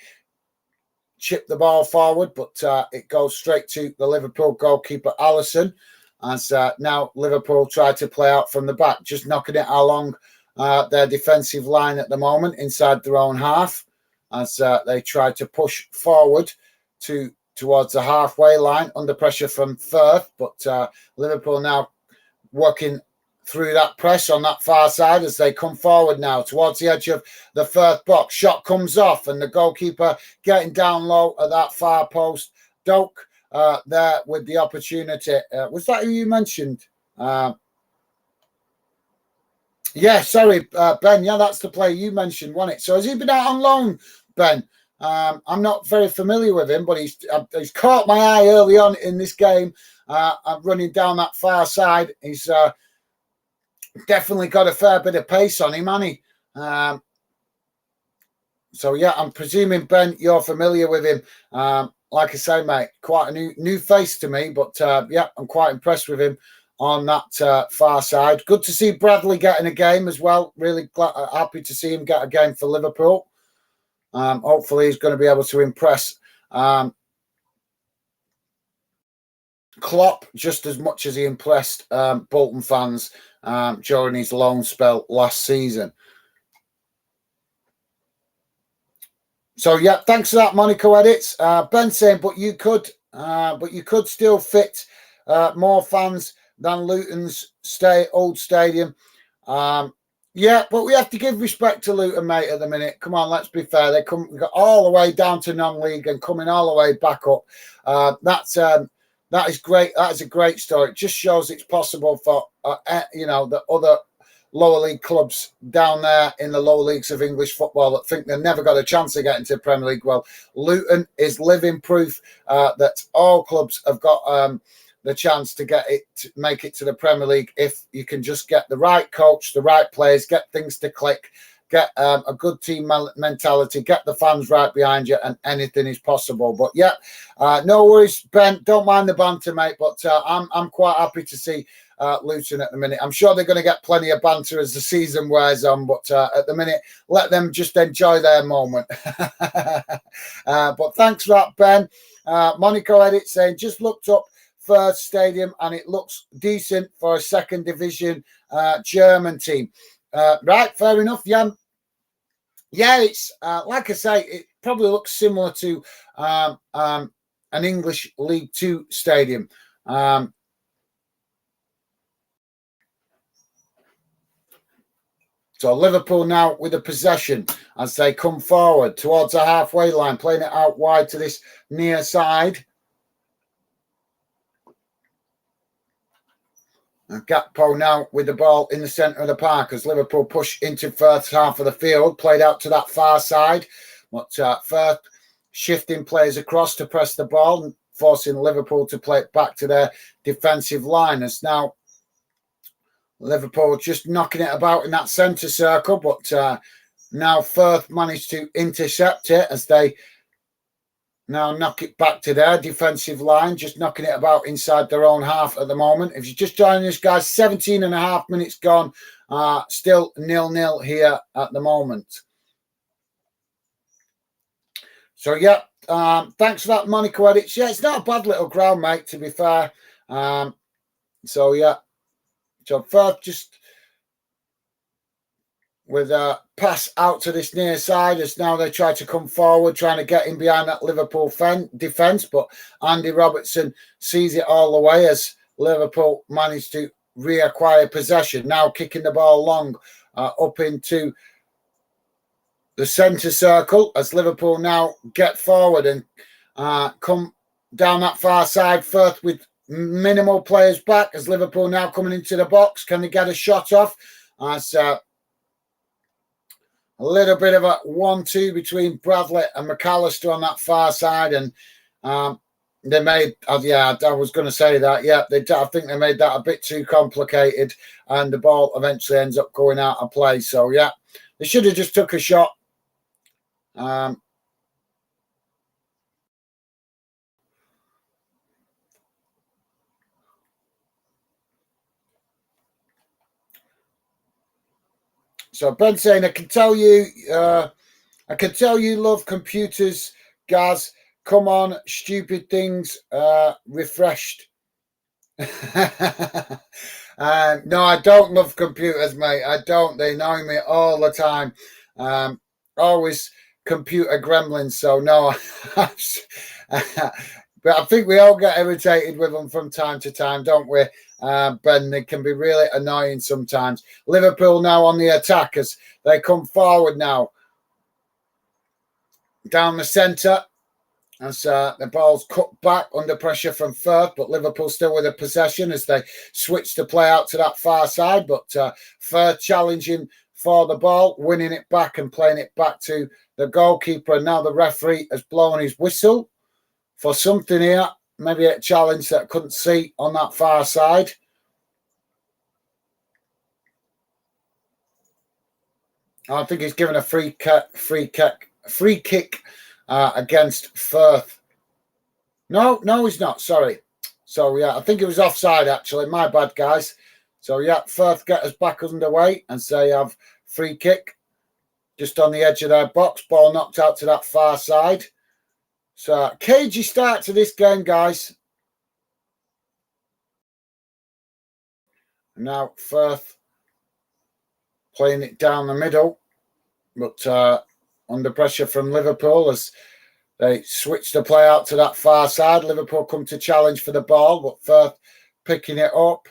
chip the ball forward, but it goes straight to the Liverpool goalkeeper, Alisson, as now Liverpool try to play out from the back, just knocking it along their defensive line at the moment inside their own half, as they try to push forward towards the halfway line under pressure from Furth, but Liverpool now working through that press on that far side as they come forward now towards the edge of the Furth box. Shot comes off and the goalkeeper getting down low at that far post. Doak there with the opportunity. Was that who you mentioned? Yeah, sorry, Ben. Yeah, that's the player you mentioned, wasn't it? So has he been out on loan, Ben? I'm not very familiar with him, but he's caught my eye early on in this game. Running down that far side. He's definitely got a fair bit of pace on him, hasn't he? So yeah, I'm presuming, Ben, you're familiar with him. Like I say, mate, quite a new face to me, but yeah, I'm quite impressed with him on that far side. Good to see Bradley getting a game as well. Really happy to see him get a game for Liverpool. Hopefully he's going to be able to impress Klopp just as much as he impressed Bolton fans during his loan spell last season. So yeah, thanks for that, Monaco edits. Ben saying, but you could still fit more fans than Luton's old stadium. Yeah, but we have to give respect to Luton, mate, at the minute. Come on, let's be fair. They got all the way down to non-league and coming all the way back up. That is great. That is a great story. It just shows it's possible for the other lower league clubs down there in the lower leagues of English football that think they've never got a chance of getting to the Premier League. Well, Luton is living proof that all clubs have got the chance to make it to the Premier League if you can just get the right coach, the right players, get things to click, get a good team mentality, get the fans right behind you, and anything is possible. But yeah, no worries, Ben. Don't mind the banter, mate. But I'm quite happy to see Luton at the minute. I'm sure they're going to get plenty of banter as the season wears on, but at the minute, let them just enjoy their moment. But thanks for that, Ben. Monaco edit saying, just looked up First Stadium and it looks decent for a second division German team. Right, fair enough. Yeah, it's like I say, it probably looks similar to an English League Two stadium. So Liverpool now with the possession as they come forward towards the halfway line, playing it out wide to this near side. And Gakpo now with the ball in the centre of the park as Liverpool push into first half of the field, played out to that far side. But Furth shifting players across to press the ball and forcing Liverpool to play it back to their defensive line. As now Liverpool just knocking it about in that centre circle, but now Furth managed to intercept it as they now knock it back to their defensive line, just knocking it about inside their own half at the moment. If you're just joining us, guys, 17 and a half minutes gone. Still 0-0 here at the moment. So, yeah, thanks for that, Monaco edits. Yeah, it's not a bad little ground, mate, to be fair. So, yeah. So, Firth just with a pass out to this near side as now they try to come forward, trying to get in behind that Liverpool defence. But Andy Robertson sees it all the way as Liverpool managed to reacquire possession. Now kicking the ball long up into the centre circle as Liverpool now get forward and come down that far side. Firth with minimal players back as Liverpool now coming into the box. Can they get a shot off? As a little bit of a 1-2 between Bradley and McAllister on that far side. And they made, I was going to say that. Yeah, I think they made that a bit too complicated. And the ball eventually ends up going out of play. So, yeah, they should have just took a shot. So Ben saying, I can tell you love computers, Gaz. Come on, stupid things. Refreshed. No, I don't love computers, mate. I don't. They annoy me all the time. Always computer gremlins. So no, but I think we all get irritated with them from time to time, don't we? Ben, they can be really annoying sometimes. Liverpool now on the attack as they come forward now down the centre. As the ball's cut back under pressure from Furth, but Liverpool still with a possession as they switch the play out to that far side. But Furth challenging for the ball, winning it back and playing it back to the goalkeeper. And now the referee has blown his whistle for something here. Maybe a challenge that I couldn't see on that far side. I think he's given a free kick against Furth. No, he's not. Sorry. So, yeah, I think it was offside, actually. My bad, guys. So, yeah, Furth get us back underway and say have free kick just on the edge of their box. Ball knocked out to that far side. So, cagey start to this game, guys. Now, Furth playing it down the middle. But under pressure from Liverpool as they switch the play out to that far side. Liverpool come to challenge for the ball, but Furth picking it up.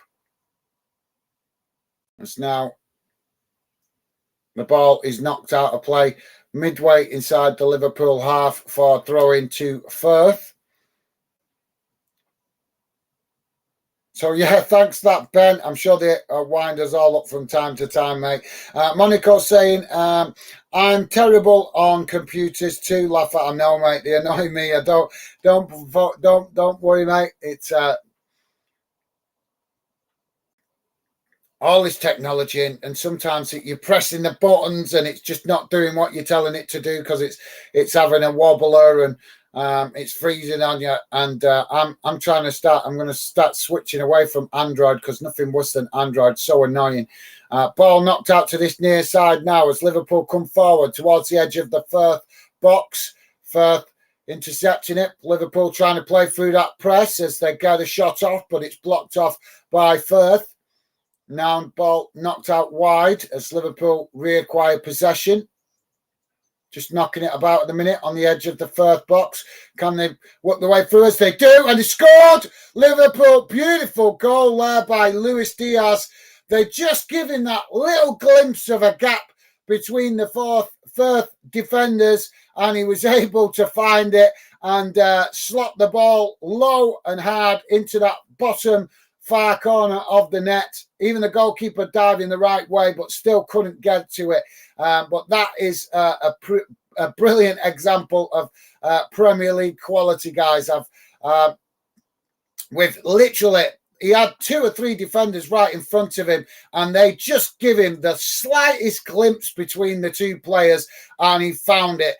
As now the ball is knocked out of play midway inside the Liverpool half for throwing to Furth. So, yeah, thanks for that, Ben. I'm sure they wind us all up from time to time, mate. Monaco saying, I'm terrible on computers too. Laugh at them. No, mate, they annoy me. I don't worry, mate. It's all this technology, and sometimes you're pressing the buttons and it's just not doing what you're telling it to do because it's having a wobbler and it's freezing on you. And I'm going to start switching away from Android because nothing worse than Android. So annoying. Ball knocked out to this near side now as Liverpool come forward towards the edge of the Furth box. Furth intercepting it. Liverpool trying to play through that press as they get a shot off, but it's blocked off by Furth. Now ball knocked out wide as Liverpool reacquire possession. Just knocking it about at the minute on the edge of the Furth box. Can they work the way through as they do? And they scored! Liverpool, beautiful goal there by Luis Diaz. They just given that little glimpse of a gap between the Furth defenders, and he was able to find it and slot the ball low and hard into that bottom far corner of the net. Even the goalkeeper diving the right way, but still couldn't get to it. But that is a brilliant example of Premier League quality, guys. With literally, he had 2 or 3 defenders right in front of him, and they just give him the slightest glimpse between the 2 players, and he found it.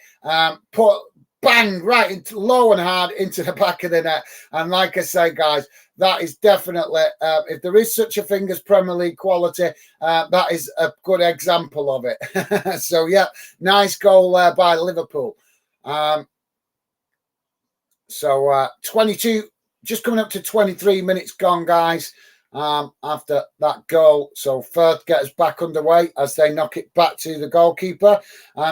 Put bang right into low and hard into the back of the net. And like I say, guys, that is definitely, if there is such a thing as Premier League quality, that is a good example of it. So, yeah, nice goal there by Liverpool. 22, just coming up to 23 minutes gone, guys, after that goal. So Furth gets back underway as they knock it back to the goalkeeper.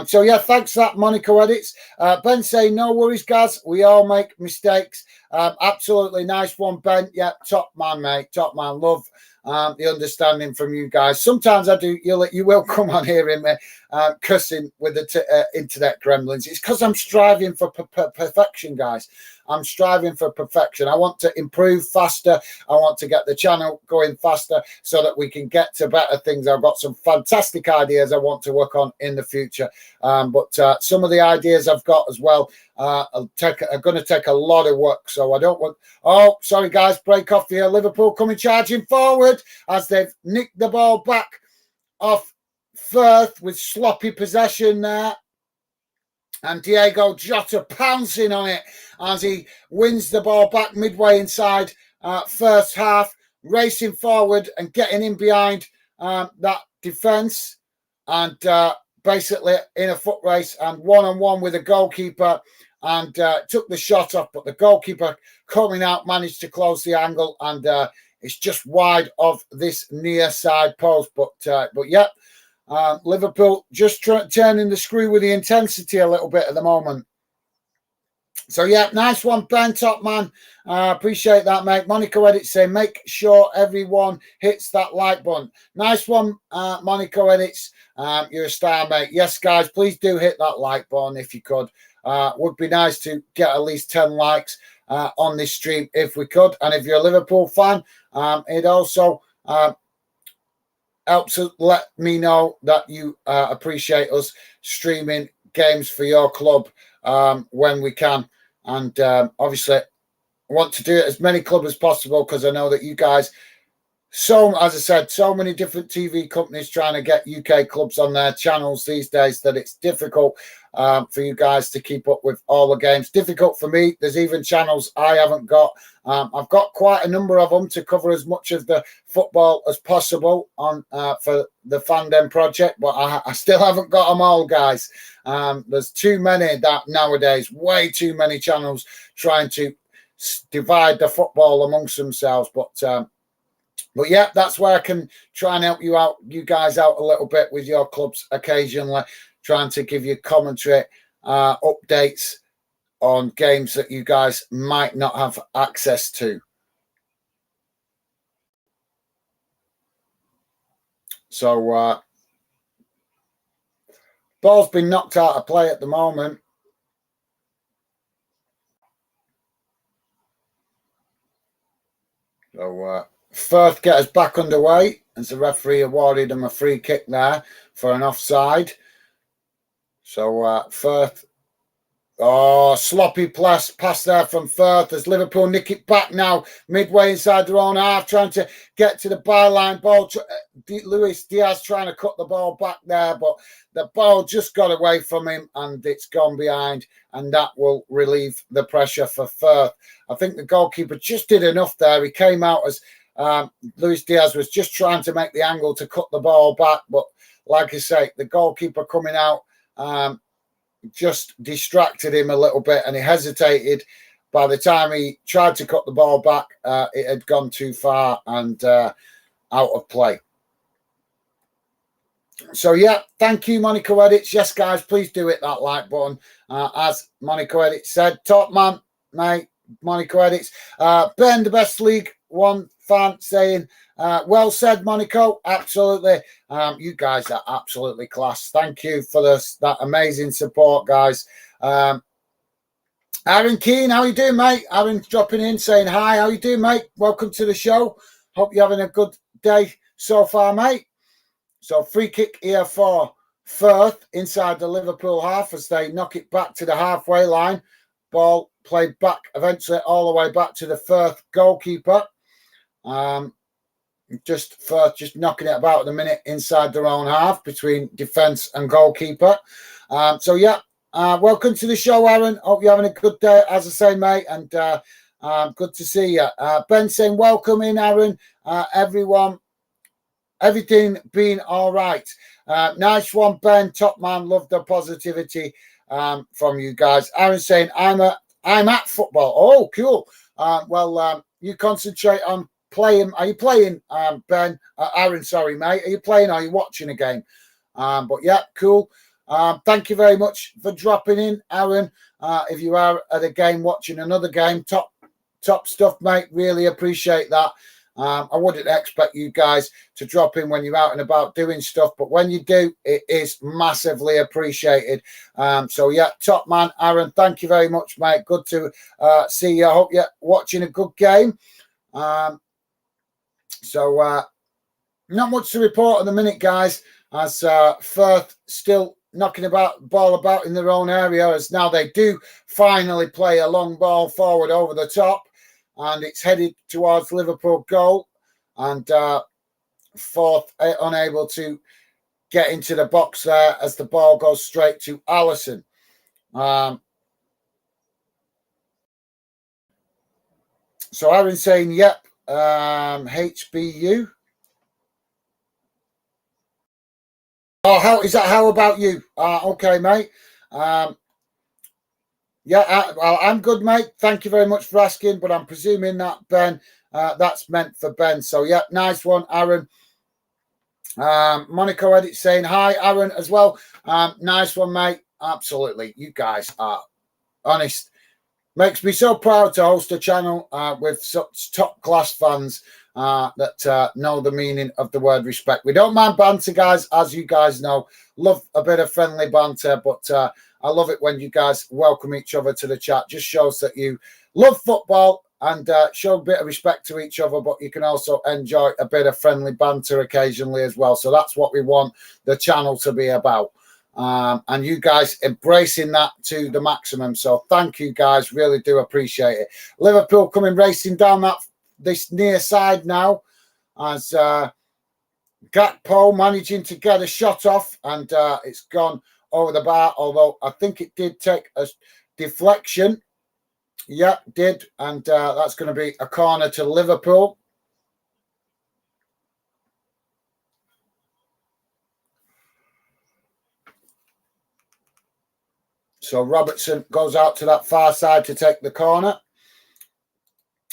So, yeah, thanks for that, Monaco Edits. Ben saying, no worries, guys. We all make mistakes. Absolutely nice one, Ben. Yeah, top man, mate. Top man. Love the understanding from you guys. Sometimes I do. You will come on here in me cussing with the internet gremlins. It's because I'm striving for perfection, guys. I'm striving for perfection. I want to improve faster. I want to get the channel going faster so that we can get to better things. I've got some fantastic ideas I want to work on in the future. But some of the ideas I've got as well are going to take a lot of work. So I don't want... Oh, sorry, guys. Break off here. Liverpool coming charging forward as they've nicked the ball back off Furth with sloppy possession there. And Diego Jota pouncing on it as he wins the ball back midway inside first half, racing forward and getting in behind that defence. And basically in a foot race and one-on-one with a goalkeeper and took the shot off, but the goalkeeper coming out managed to close the angle, and it's just wide of this near side post. But yeah, Liverpool just turning the screw with the intensity a little bit at the moment. So yeah, nice one, Ben, top man. Appreciate that, mate. Monaco Edits saying, make sure everyone hits that like button. Nice one, Monaco Edits. You're a star, mate. Yes, guys, please do hit that like button if you could. Would be nice to get at least 10 likes on this stream if we could. And if you're a Liverpool fan, it also helps let me know that you appreciate us streaming games for your club when we can. And obviously, I want to do it as many clubs as possible, because I know that you guys, as I said, so many different TV companies trying to get UK clubs on their channels these days that it's difficult for you guys to keep up with all the games. Difficult for me. There's even channels I haven't got. I've got quite a number of them to cover as much of the football as possible on for the Fandom project, but I still haven't got them all, guys. There's too many that nowadays, way too many channels trying to divide the football amongst themselves. But yeah, that's where I can try and help you guys out a little bit with your clubs occasionally, trying to give you commentary, updates on games that you guys might not have access to. So ball's been knocked out of play at the moment. So Furth get us back underway as the referee awarded him a free kick there for an offside. So Furth, sloppy pass there from Furth as Liverpool nick it back now midway inside their own half, trying to get to the byline. Ball, Luis Diaz trying to cut the ball back there, but the ball just got away from him and it's gone behind, and that will relieve the pressure for Furth. I think the goalkeeper just did enough there. He came out as Luis Diaz was just trying to make the angle to cut the ball back, but like I say, the goalkeeper coming out just distracted him a little bit, and he hesitated. By the time he tried to cut the ball back, it had gone too far and out of play. So yeah, thank you, Monaco Edits. Yes, guys, please do hit that like button. As Monaco Edits said, top man, mate, Monaco Edits. Ben, the best League One fan, saying, well said, Monaco. Absolutely. You guys are absolutely class. Thank you for that amazing support, guys. Aaron Keane, how you doing, mate? Aaron's dropping in saying hi. How you doing, mate? Welcome to the show. Hope you're having a good day so far, mate. So free kick here for Furth inside the Liverpool half as they knock it back to the halfway line. Ball played back eventually all the way back to the Furth goalkeeper. Furth just knocking it about at the minute inside their own half between defence and goalkeeper. So yeah, welcome to the show, Aaron. Hope you're having a good day, as I say, mate, and good to see you. Ben saying welcome in, Aaron. Everyone, everything been all right. Nice one, Ben. Top man. Love the positivity from you guys. Aaron saying I'm at football. Oh, cool. You concentrate on playing. Are you playing, Ben? Aaron, sorry, mate. Are you playing? Or are you watching a game? But yeah, cool. Thank you very much for dropping in, Aaron. If you are at a game, watching another game, top stuff, mate. Really appreciate that. I wouldn't expect you guys to drop in when you're out and about doing stuff, but when you do, it is massively appreciated. So yeah, top man, Aaron, thank you very much, mate. Good to see you. I hope you're watching a good game. So not much to report at the minute, guys, as Furth still knocking the ball about in their own area, as now they do finally play a long ball forward over the top, and it's headed towards Liverpool goal, and Furth unable to get into the box there as the ball goes straight to Alisson. So Aaron saying, yep, HBU. Oh, how about you? Okay, mate. Yeah, well, I'm good, mate. Thank you very much for asking, but I'm presuming that Ben, that's meant for Ben. So, yeah, nice one, Aaron. Monaco Edit saying hi, Aaron, as well. Nice one, mate. Absolutely. You guys are honest. Makes me so proud to host a channel with such top class fans that know the meaning of the word respect. We don't mind banter, guys, as you guys know. Love a bit of friendly banter, but I love it when you guys welcome each other to the chat. Just shows that you love football and show a bit of respect to each other, but you can also enjoy a bit of friendly banter occasionally as well. So that's what we want the channel to be about. And you guys embracing that to the maximum. So thank you guys, really do appreciate it. Liverpool coming racing down this near side now as Gakpo managing to get a shot off, and it's gone over the bar, although I think it did take a deflection. Yeah, did, and that's going to be a corner to Liverpool. So Robertson goes out to that far side to take the corner.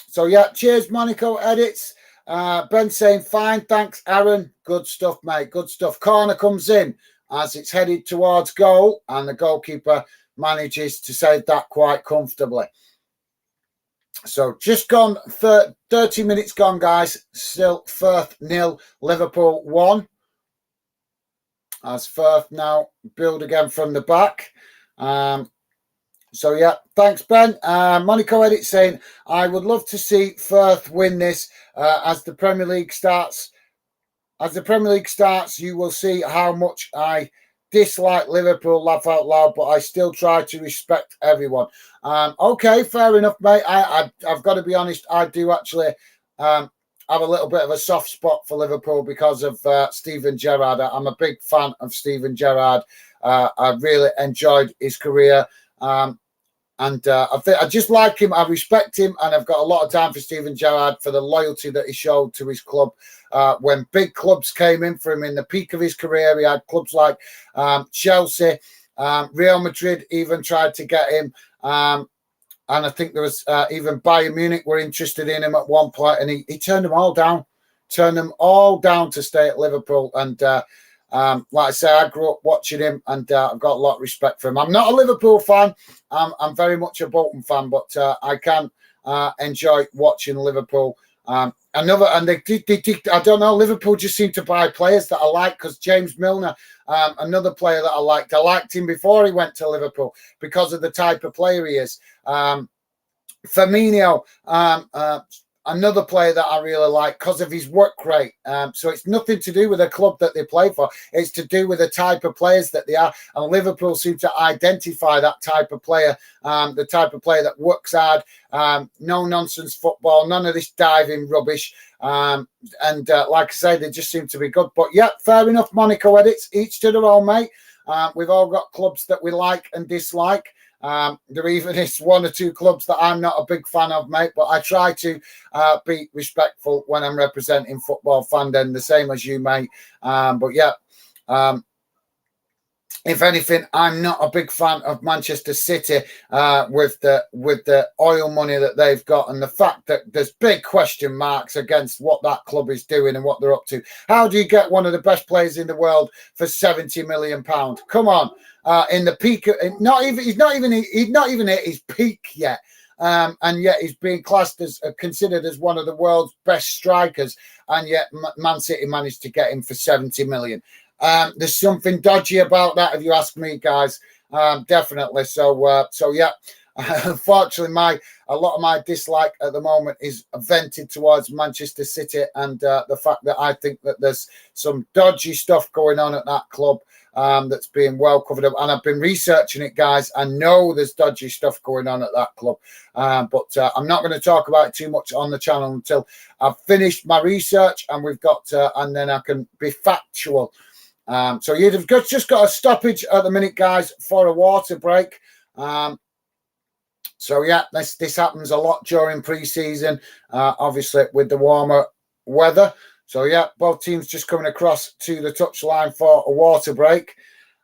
So, yeah, cheers, Monaco Edits. Ben saying, fine, thanks, Aaron. Good stuff, mate, good stuff. Corner comes in as it's headed towards goal, and the goalkeeper manages to save that quite comfortably. So, just gone, 30 minutes gone, guys. Still Furth 0, Liverpool 1. As Furth now build again from the back. So, yeah, thanks, Ben. Monaco Edit saying, I would love to see Furth win this as the Premier League starts. As the Premier League starts, you will see how much I dislike Liverpool, laugh out loud, but I still try to respect everyone. Okay, fair enough, mate. I've got to be honest, I do actually have a little bit of a soft spot for Liverpool because of Steven Gerrard. I'm a big fan of Steven Gerrard. I really enjoyed his career. And I just like him. I respect him, and I've got a lot of time for Steven Gerrard for the loyalty that he showed to his club. When big clubs came in for him in the peak of his career, he had clubs like Chelsea, Real Madrid even tried to get him. And I think there was even Bayern Munich were interested in him at one point, and he turned them all down. Turned them all down to stay at Liverpool. And like I say, I grew up watching him, and I've got a lot of respect for him. I'm not a Liverpool fan. I'm very much a Bolton fan, but I can enjoy watching Liverpool. I don't know, Liverpool just seem to buy players that I like, because James Milner, another player that I liked him before he went to Liverpool because of the type of player he is. Firmino, another player that I really like because of his work rate. So it's nothing to do with the club that they play for. It's to do with the type of players that they are. And Liverpool seem to identify that type of player, the type of player that works hard, no nonsense football, none of this diving rubbish. And like I say, they just seem to be good. But yeah, fair enough, Monaco Edits, each to their own, mate. We've all got clubs that we like and dislike. There even is one or two clubs that I'm not a big fan of, mate, but I try to be respectful when I'm representing football fandom, the same as you, mate. But yeah, if anything, I'm not a big fan of Manchester City with the oil money that they've got, and the fact that there's big question marks against what that club is doing and what they're up to. How do you get one of the best players in the world for £70 million? Come on. In the peak, he's not even at his peak yet, and yet he's being classed as considered as one of the world's best strikers, and yet Man City managed to get him for 70 million. There's something dodgy about that, if you ask me, guys. Definitely. So yeah. Unfortunately, a lot of my dislike at the moment is vented towards Manchester City, and the fact that I think that there's some dodgy stuff going on at that club that's being well covered up. And I've been researching it, guys. I know there's dodgy stuff going on at that club, but I'm not going to talk about it too much on the channel until I've finished my research and we've got, and then I can be factual. So you've just got a stoppage at the minute, guys, for a water break. So yeah, this happens a lot during pre-season, obviously with the warmer weather. So yeah, both teams just coming across to the touchline for a water break.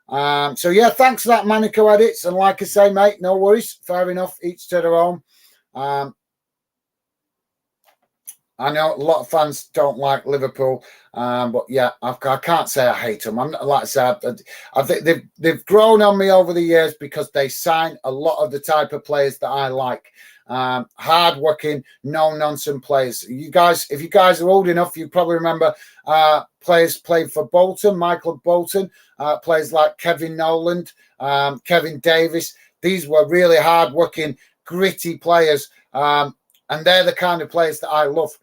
So yeah, thanks for that, Manico Edits. And like I say, mate, no worries. Fair enough. Each to their own. I know a lot of fans don't like Liverpool, but yeah, I can't say I hate them. I'm not, like I said, I think they've grown on me over the years because they sign a lot of the type of players that I like. Hard-working, no-nonsense players. You guys, if you guys are old enough, you probably remember players played for Bolton, Michael Bolton, players like Kevin Noland, Kevin Davis. These were really hard-working, gritty players, and they're the kind of players that I love.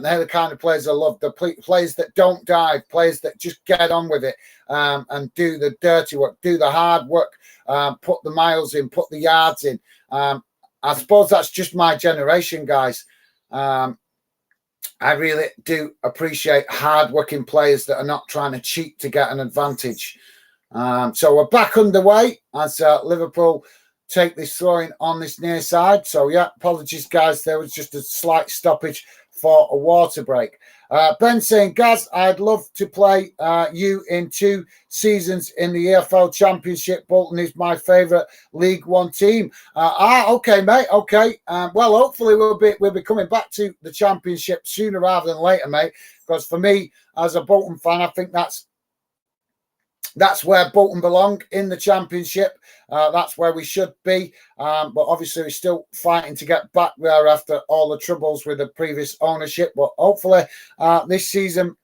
They're the kind of players I love. The players that don't dive, players that just get on with it and do the dirty work, do the hard work, put the miles in, put the yards in. I suppose that's just my generation, guys. I really do appreciate hard-working players that are not trying to cheat to get an advantage. So we're back underway as Liverpool take this throwing on this near side. So, yeah, apologies, guys. There was just a slight stoppage for a water break. Ben saying, Gaz, I'd love to play you in 2 seasons in the EFL Championship. Bolton is my favourite League One team. Okay, mate. Okay. Well, hopefully we'll be coming back to the Championship sooner rather than later, mate. Because for me, as a Bolton fan, I think that's where Bolton belong in the Championship. That's where we should be. But obviously, we're still fighting to get back there after all the troubles with the previous ownership. But hopefully, this season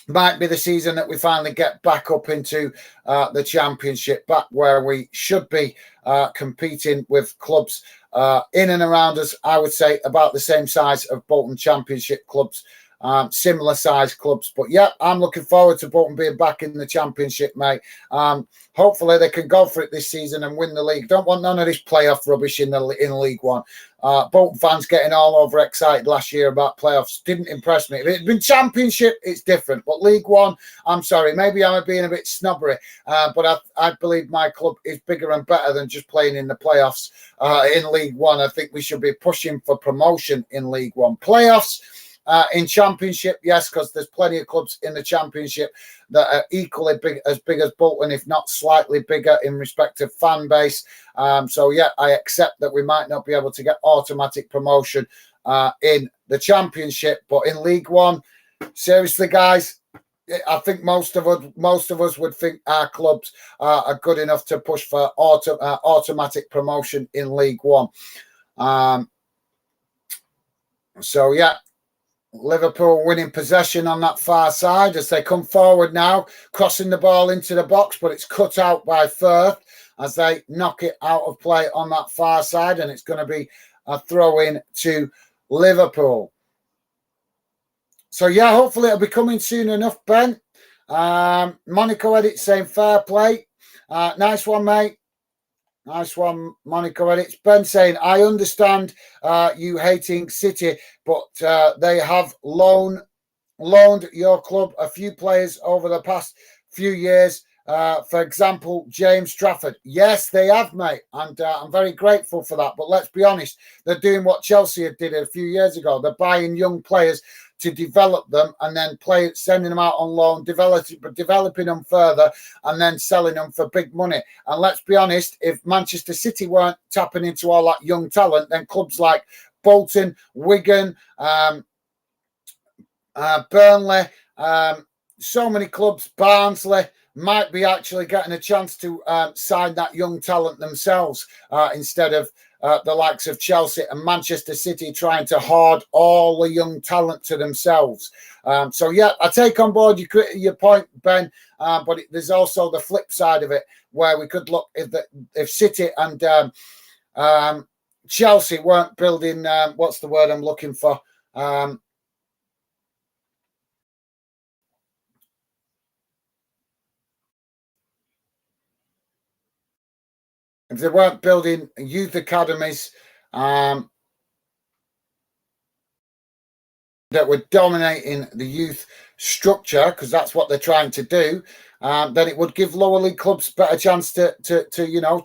might be the season that we finally get back up into the Championship, back where we should be competing with clubs in and around us. I would say about the same size of Bolton Championship clubs. Similar size clubs, but yeah, I'm looking forward to Bolton being back in the Championship, mate. Hopefully they can go for it this season and win the league. Don't want none of this playoff rubbish in League One. Bolton fans getting all over excited last year about playoffs didn't impress me. If it had been Championship, it's different, but League One, I'm sorry, maybe I'm being a bit snobbery, but I believe my club is bigger and better than just playing in the playoffs in League One. I think we should be pushing for promotion in League One. Playoffs. In Championship, yes, because there's plenty of clubs in the Championship that are equally big as Bolton, if not slightly bigger in respect of fan base. So, yeah, I accept that we might not be able to get automatic promotion in the Championship. But in League One, seriously, guys, I think most of us would think our clubs are good enough to push for automatic promotion in League One. So, yeah. Liverpool winning possession on that far side as they come forward now, crossing the ball into the box, but it's cut out by Furth as they knock it out of play on that far side, and it's going to be a throw-in to Liverpool. So, yeah, hopefully it'll be coming soon enough, Ben. Monaco Edit saying fair play. Nice one, mate. Nice one, Monaco Edits. Ben saying, I understand you hating City, but they have loaned your club a few players over the past few years. For example, James Trafford. Yes, they have, mate. And I'm very grateful for that. But let's be honest, they're doing what Chelsea did a few years ago. They're buying young players to develop them and then sending them out on loan, developing them further and then selling them for big money. And let's be honest, if Manchester City weren't tapping into all that young talent, then clubs like Bolton, Wigan, Burnley, so many clubs, Barnsley, might be actually getting a chance to sign that young talent themselves instead of the likes of Chelsea and Manchester City trying to hoard all the young talent to themselves. So, yeah, I take on board your point, Ben, but there's also the flip side of it where we could look if City and Chelsea weren't building, what's the word I'm looking for? If they weren't building youth academies that were dominating the youth structure, because that's what they're trying to do, then it would give lower league clubs better chance to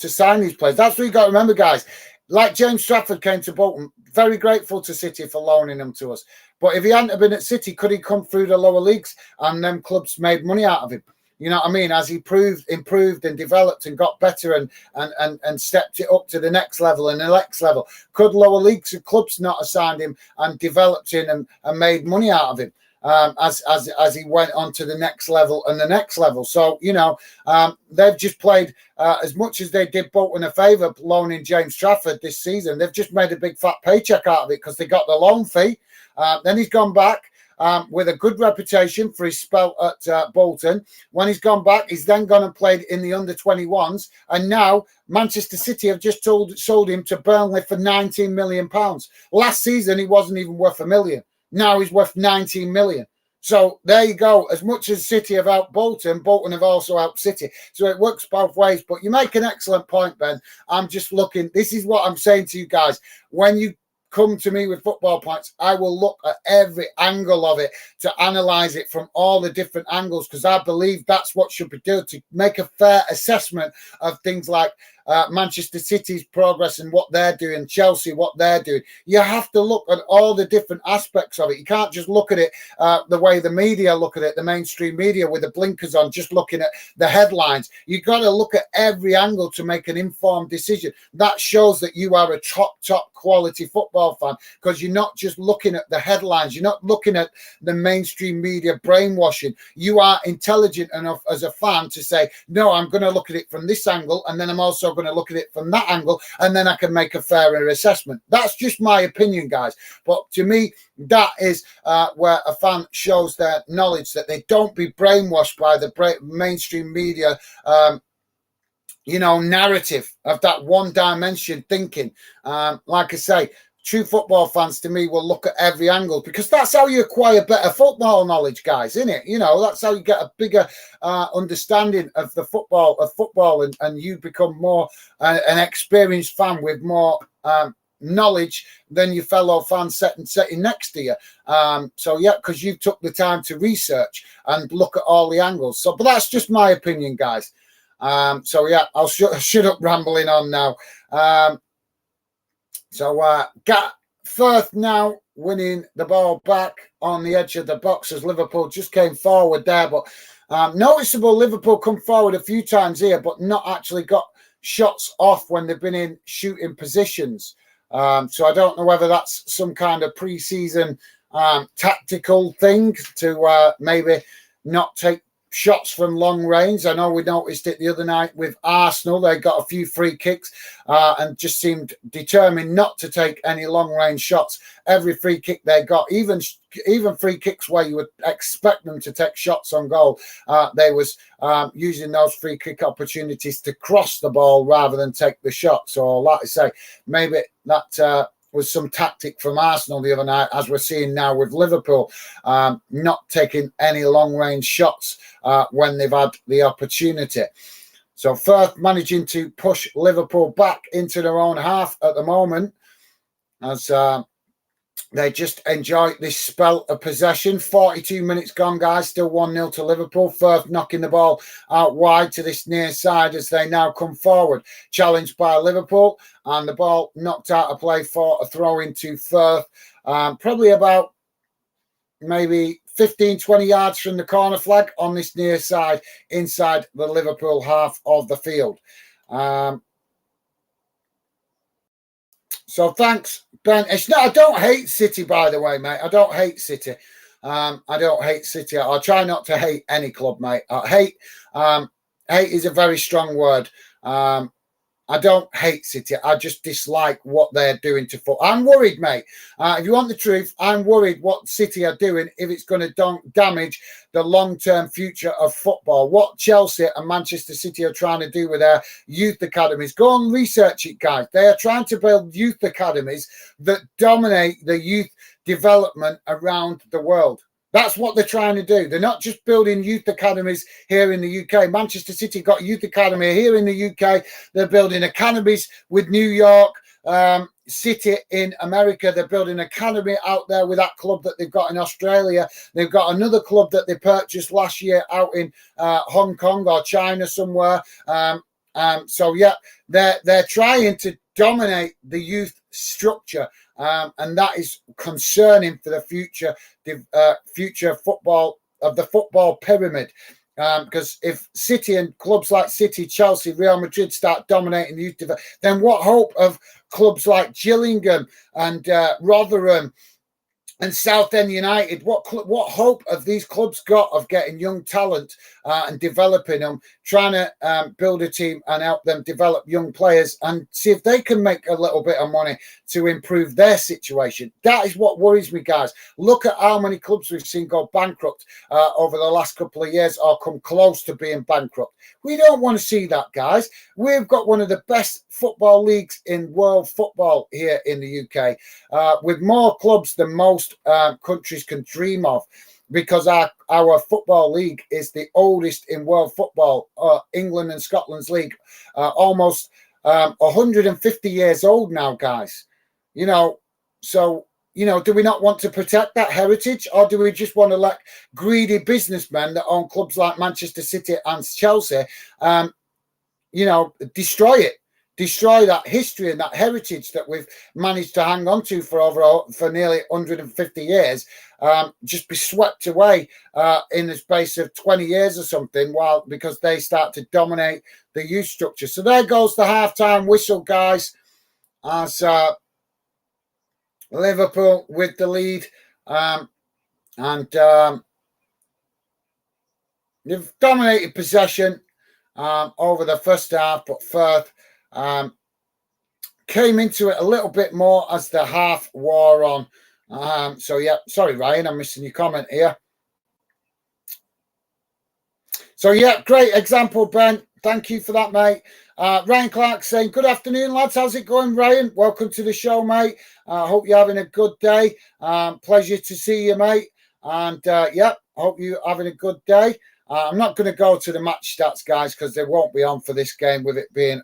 sign these players. That's what you got to remember, guys. Like James Trafford came to Bolton, very grateful to City for loaning him to us. But if he hadn't been at City, could he come through the lower leagues and them clubs made money out of him? You know what I mean? As he improved and developed and got better and stepped it up to the next level and the next level. Could lower leagues and clubs not have signed him and developed him and made money out of him? As he went on to the next level and the next level. So, you know, they've just played as much as they did Bolton a favour loaning James Trafford this season. They've just made a big fat paycheck out of it because they got the loan fee. Then he's gone back with a good reputation for his spell at Bolton. When he's gone back, he's then gone and played in the under-21s. And now Manchester City have just sold him to Burnley for £19 million. Last season, he wasn't even worth £1 million. Now he's worth 19 million. So there you go. As much as City have helped Bolton, Bolton have also helped City. So it works both ways. But you make an excellent point, Ben. I'm just looking. This is what I'm saying to you guys. When you come to me with football points, I will look at every angle of it to analyse it from all the different angles, because I believe that's what should be done, to make a fair assessment of things like Manchester City's progress and what they're doing, Chelsea, what they're doing. You have to look at all the different aspects of it. You can't just look at it the way the media look at it, the mainstream media with the blinkers on, just looking at the headlines. You've got to look at every angle to make an informed decision. That shows that you are a top quality football fan, because you're not just looking at the headlines. You're not looking at the mainstream media brainwashing. You are intelligent enough as a fan to say, no, I'm going to look at it from this angle, and then I'm also going to look at it from that angle, and then I can make a fairer assessment. That's just my opinion, guys. But to me, that is where a fan shows their knowledge, that they don't be brainwashed by the mainstream media narrative of that one dimension thinking. Like I say, true football fans to me will look at every angle, because that's how you acquire better football knowledge, guys, isn't it? You know, that's how you get a bigger understanding of the football, and you become more an experienced fan with more knowledge than your fellow fans sitting next to you. So yeah, because you took the time to research and look at all the angles. So, but that's just my opinion, guys. So yeah, I'll shut up rambling on now. Got Furth now winning the ball back on the edge of the box as Liverpool just came forward there. But noticeable, Liverpool come forward a few times here, but not actually got shots off when they've been in shooting positions. So I don't know whether that's some kind of pre-season tactical thing to maybe not take shots from long range. I know we noticed it the other night with Arsenal. They got a few free kicks and just seemed determined not to take any long range shots. Every free kick they got, even free kicks where you would expect them to take shots on goal, they was using those free kick opportunities to cross the ball rather than take the shot. So like I say, maybe that was some tactic from Arsenal the other night, as we're seeing now with Liverpool, not taking any long-range shots when they've had the opportunity. So Furth managing to push Liverpool back into their own half at the moment, as they just enjoy this spell of possession. 42 minutes gone, guys. Still 1-0 to Liverpool. Furth knocking the ball out wide to this near side as they now come forward. Challenged by Liverpool, and the ball knocked out of play for a throw into Furth. Probably about maybe 15, 20 yards from the corner flag on this near side inside the Liverpool half of the field. So thanks, Ben. I don't hate City, by the way, mate. I don't hate City. I don't hate City. I'll try not to hate any club, mate. Hate is a very strong word. I don't hate City. I just dislike what they're doing to football. I'm worried, mate. If you want the truth, I'm worried what City are doing, if it's going to damage the long-term future of football. What Chelsea and Manchester City are trying to do with their youth academies. Go and research it, guys. They are trying to build youth academies that dominate the youth development around the world. That's what they're trying to do. They're not just building youth academies here in the UK. Manchester City got youth academy here in the UK. They're building academies with New York City in America. They're building an academy out there with that club that they've got in Australia. They've got another club that they purchased last year out in Hong Kong or China somewhere. So yeah, they're trying to dominate the youth structure. And that is concerning for the future football of the football pyramid. Because if City and clubs like City, Chelsea, Real Madrid start dominating the youth, then what hope of clubs like Gillingham and Rotherham and Southend United? What hope have these clubs got of getting young talent and developing them, trying to build a team and help them develop young players and see if they can make a little bit of money to improve their situation? That is what worries me, guys. Look at how many clubs we've seen go bankrupt over the last couple of years or come close to being bankrupt. We don't want to see that, guys. We've got one of the best football leagues in world football here in the UK, with more clubs than most countries can dream of, because our football league is the oldest in world football. England and Scotland's league, almost 150 years old now, guys. So do we not want to protect that heritage, or do we just want to let greedy businessmen that own clubs like Manchester City and Chelsea, destroy that history and that heritage that we've managed to hang on to for nearly 150 years, just be swept away in the space of 20 years or something, because they start to dominate the youth structure. So there goes the halftime whistle, guys, as Liverpool with the lead, and they've dominated possession over the first half, but Furth came into it a little bit more as the half wore on. So yeah, sorry Ryan, I'm missing your comment here. So yeah, great example, Ben. Thank you for that, mate. Ryan Clark saying, good afternoon, lads. How's it going, Ryan? Welcome to the show, mate. Hope you're having a good day. Pleasure to see you, mate. And hope you're having a good day. I'm not going to go to the match stats, guys, because they won't be on for this game with it being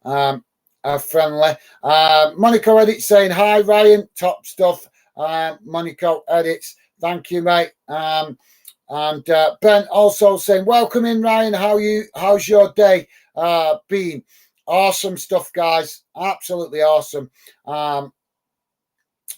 friendly. Monaco Edits saying, hi, Ryan. Top stuff. Monaco Edits. Thank you, mate. And Ben also saying, welcome in, Ryan. How's your day been? Awesome stuff, guys. Absolutely awesome. And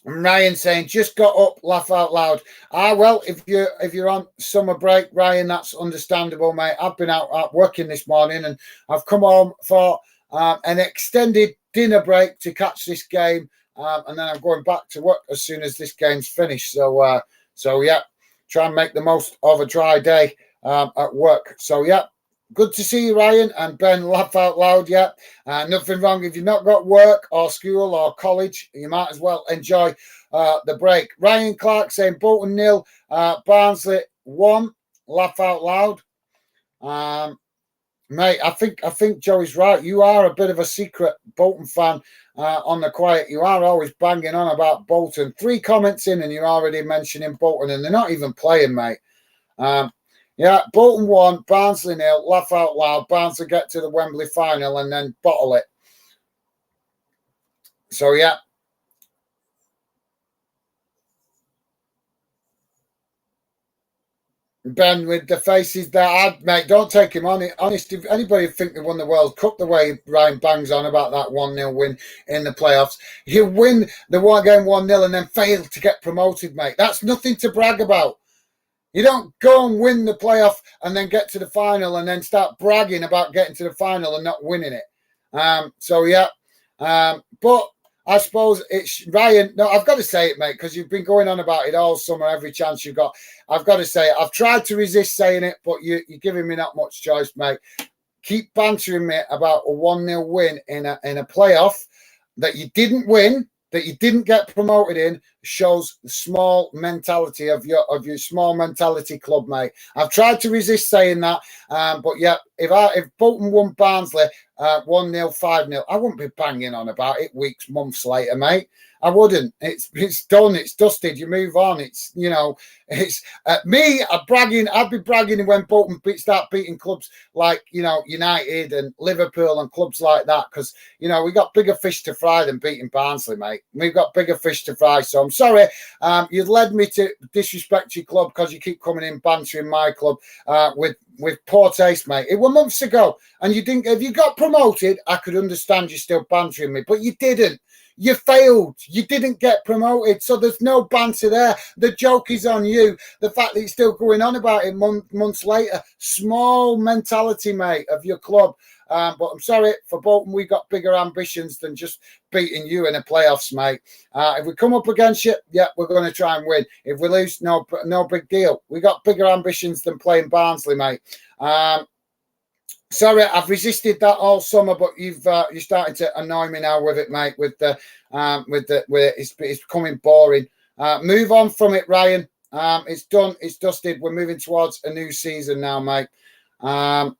Ryan saying, just got up, laugh out loud. Well, if you're on summer break, Ryan, that's understandable, mate. I've been out working this morning, and I've come home for an extended dinner break to catch this game, and then I'm going back to work as soon as this game's finished. So yeah, try and make the most of a dry day at work. So yeah, good to see you, Ryan. And Ben, laugh out loud. Yeah, nothing wrong if you've not got work or school or college. You might as well enjoy the break. Ryan Clark saying Bolton 0, Barnsley 1. Laugh out loud. Mate, I think Joey's right. You are a bit of a secret Bolton fan on the quiet. You are always banging on about Bolton. 3 comments in and you're already mentioning Bolton, and they're not even playing, mate. Yeah, Bolton 1, Barnsley 0. Laugh out loud. Barnsley get to the Wembley final and then bottle it. So yeah. Ben with the faces there, mate, don't take him on it. Honest, if anybody think they won the World Cup the way Ryan bangs on about that 1-0 win in the playoffs, you win the one game 1-0 and then fail to get promoted, mate. That's nothing to brag about. You don't go and win the playoff and then get to the final and then start bragging about getting to the final and not winning it. So yeah, but I suppose it's Ryan. No, I've got to say it, mate, because you've been going on about it all summer, every chance you've got. I've got to say it. I've tried to resist saying it, but you're giving me not much choice, mate. Keep bantering me about a 1-0 win in a playoff that you didn't win, that you didn't get promoted in, shows the small mentality of your small mentality club, mate. I've tried to resist saying that, but yeah, if Bolton won Barnsley 1-0, 5-0, I wouldn't be banging on about it weeks, months later, mate. I wouldn't. It's done. It's dusted. You move on. It's it's me. I'd be bragging when Bolton start beating clubs like United and Liverpool and clubs like that, because we got bigger fish to fry than beating Barnsley, mate. We've got bigger fish to fry, so I'm sorry, you've led me to disrespect your club because you keep coming in bantering my club with poor taste, mate. It was months ago, and you didn't. If you got promoted, I could understand you still bantering me, but you didn't. You failed. You didn't get promoted, so there's no banter there. The joke is on you. The fact that you're still going on about it months later. Small mentality, mate, of your club. But I'm sorry, for Bolton, we got bigger ambitions than just beating you in the playoffs, mate. If we come up against you, yeah, we're going to try and win. If we lose, no big deal. We got bigger ambitions than playing Barnsley, mate. Sorry, I've resisted that all summer, but you're starting to annoy me now with it, mate. With it's becoming boring. Move on from it, Ryan. It's done. It's dusted. We're moving towards a new season now, mate. I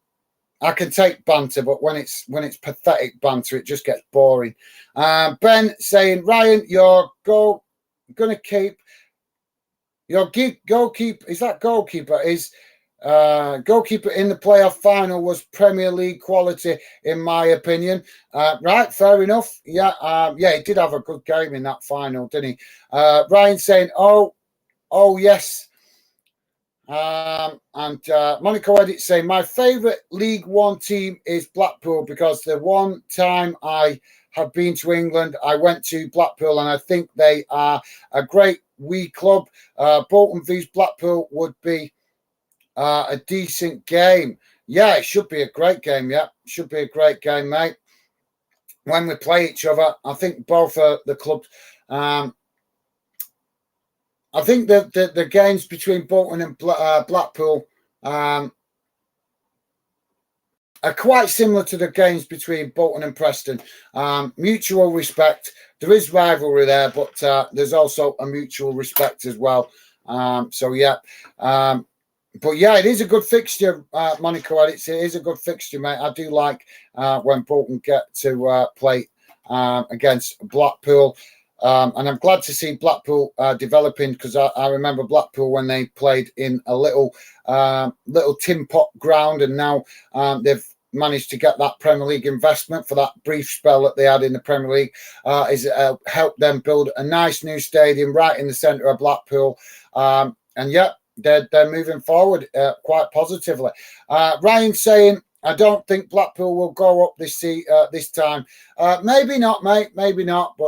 can take banter, but when it's pathetic banter, it just gets boring. Ben saying, Ryan, your gonna keep your goalkeeper. Is that goalkeeper? Goalkeeper in the playoff final was Premier League quality, in my opinion. Right, fair enough. Yeah, he did have a good game in that final, didn't he? Ryan saying, oh yes. Monaco Edit saying, my favourite League One team is Blackpool because the one time I have been to England, I went to Blackpool and I think they are a great wee club. Bolton vs Blackpool would be a decent game. Yeah, it should be a great game. Yeah, should be a great game, mate. When we play each other, I think both the clubs. I think the games between Bolton and Blackpool are quite similar to the games between Bolton and Preston. Mutual respect. There is rivalry there, but there's also a mutual respect as well. So yeah. But yeah, it is a good fixture, Monaco. It is a good fixture, mate. I do like when Bolton get to play against Blackpool. And I'm glad to see Blackpool developing because I remember Blackpool when they played in a little tin pot ground, and now they've managed to get that Premier League investment for that brief spell that they had in the Premier League. Is helped them build a nice new stadium right in the centre of Blackpool. And yeah, they're moving forward quite positively. Ryan saying, I don't think Blackpool will go up this time. Maybe not, mate. Maybe not.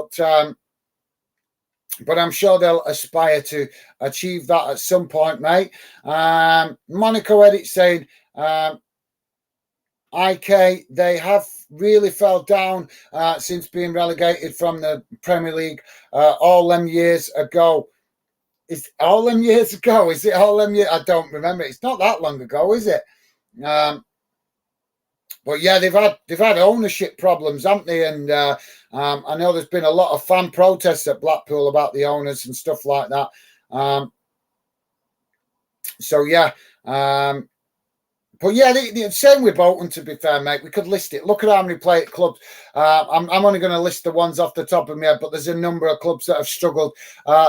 But I'm sure they'll aspire to achieve that at some point, mate. Monaco Edit saying, IK, they have really fell down since being relegated from the Premier League all them years ago. Is all them years ago? Is it all them years? I don't remember. It's not that long ago, is it? But yeah, they've had ownership problems, haven't they? And I know there's been a lot of fan protests at Blackpool about the owners and stuff like that. So yeah, but yeah, the same with Bolton. To be fair, mate, we could list it. Look at how many play at clubs. I'm only going to list the ones off the top of my head, but there's a number of clubs that have struggled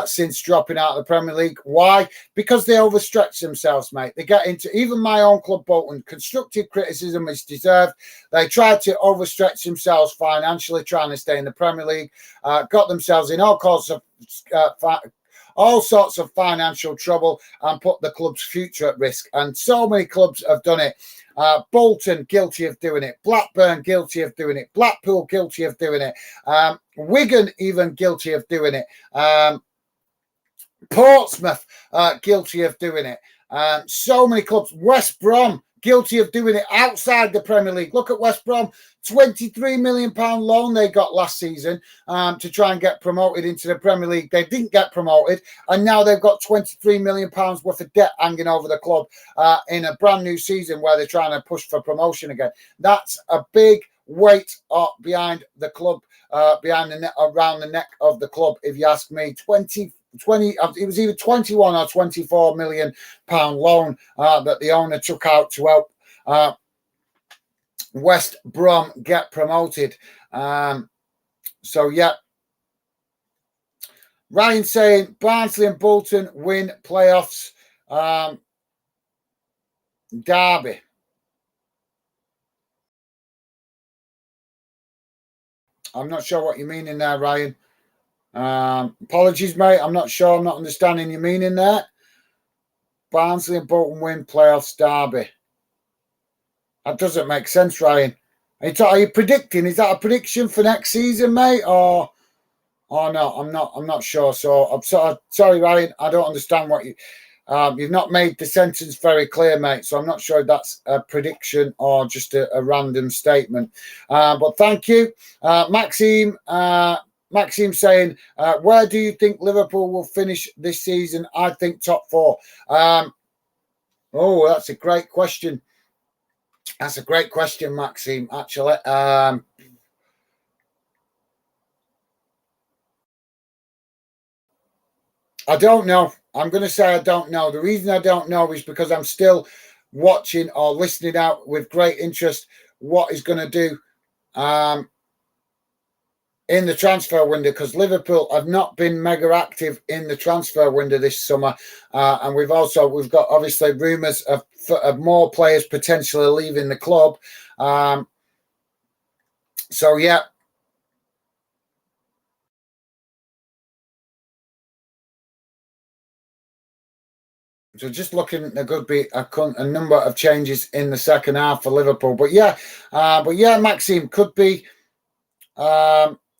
since dropping out of the Premier League. Why? Because they overstretch themselves, mate. They get into, even my own club, Bolton. Constructive criticism is deserved. They tried to overstretch themselves financially, trying to stay in the Premier League. Got themselves in all sorts of financial trouble and put the club's future at risk. And so many clubs have done it. Bolton, guilty of doing it. Blackburn, guilty of doing it. Blackpool, guilty of doing it. Wigan, even guilty of doing it. Portsmouth, guilty of doing it. So many clubs. West Brom, guilty of doing it outside the Premier League. Look at West Brom. £23 million loan they got last season to try and get promoted into the Premier League. They didn't get promoted, and now they've got £23 million worth of debt hanging over the club in a brand new season where they're trying to push for promotion again. That's a big weight behind the club, around the neck of the club, if you ask me. 20, it was either 21 or 24 million pound loan that the owner took out to help West Brom get promoted. So yeah, Ryan saying Barnsley and Bolton win playoffs. Derby. I'm not sure what you mean in there, Ryan. Apologies, mate. I'm not sure. I'm not understanding your meaning there. Barnsley and Bolton win playoffs derby. That doesn't make sense, Ryan. Are you predicting? Is that a prediction for next season, mate, or no? I'm not sure. So I'm sorry, Ryan. I don't understand what you. You've not made the sentence very clear, mate. So I'm not sure if that's a prediction or just a random statement. But thank you, Maxime. Maxime saying, where do you think Liverpool will finish this season? I think top four. Oh, that's a great question. That's a great question, Maxime, actually. I don't know. I'm going to say I don't know. The reason I don't know is because I'm still watching or listening out with great interest what he's going to do in the transfer window, because Liverpool have not been mega active in the transfer window this summer, and we've got obviously rumours of more players potentially leaving the club. So yeah. So just looking, there could be a number of changes in the second half for Liverpool, but yeah, Maxime could be.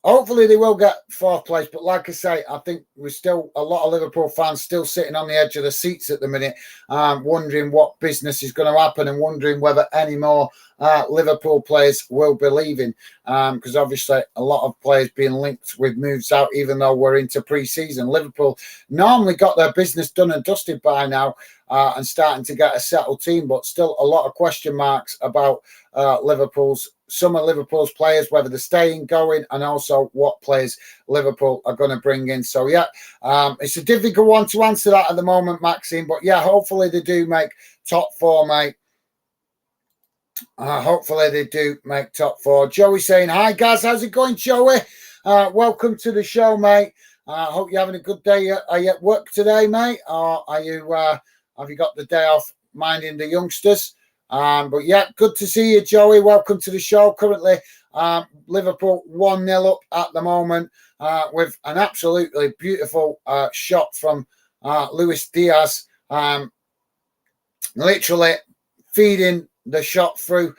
Hopefully they will get fourth place, but like I say, I think we're still a lot of Liverpool fans still sitting on the edge of the seats at the minute, wondering what business is going to happen and wondering whether any more Liverpool players will be leaving, because obviously a lot of players being linked with moves out, even though we're into pre-season. Liverpool normally got their business done and dusted by now, and starting to get a settled team, but still a lot of question marks about some of Liverpool's players, whether they're staying, going, and also what players Liverpool are going to bring in. So, yeah, it's a difficult one to answer that at the moment, Maxime. But, yeah, hopefully they do make top four, mate. Hopefully they do make top four. Joey saying, hi, guys. How's it going, Joey? Welcome to the show, mate. Hope you're having a good day. Are you at work today, mate? Or are you? Have you got the day off minding the youngsters? But yeah, good to see you, Joey. Welcome to the show. Currently, Liverpool 1-0 up at the moment, with an absolutely beautiful shot from Luis Diaz, literally feeding the shot through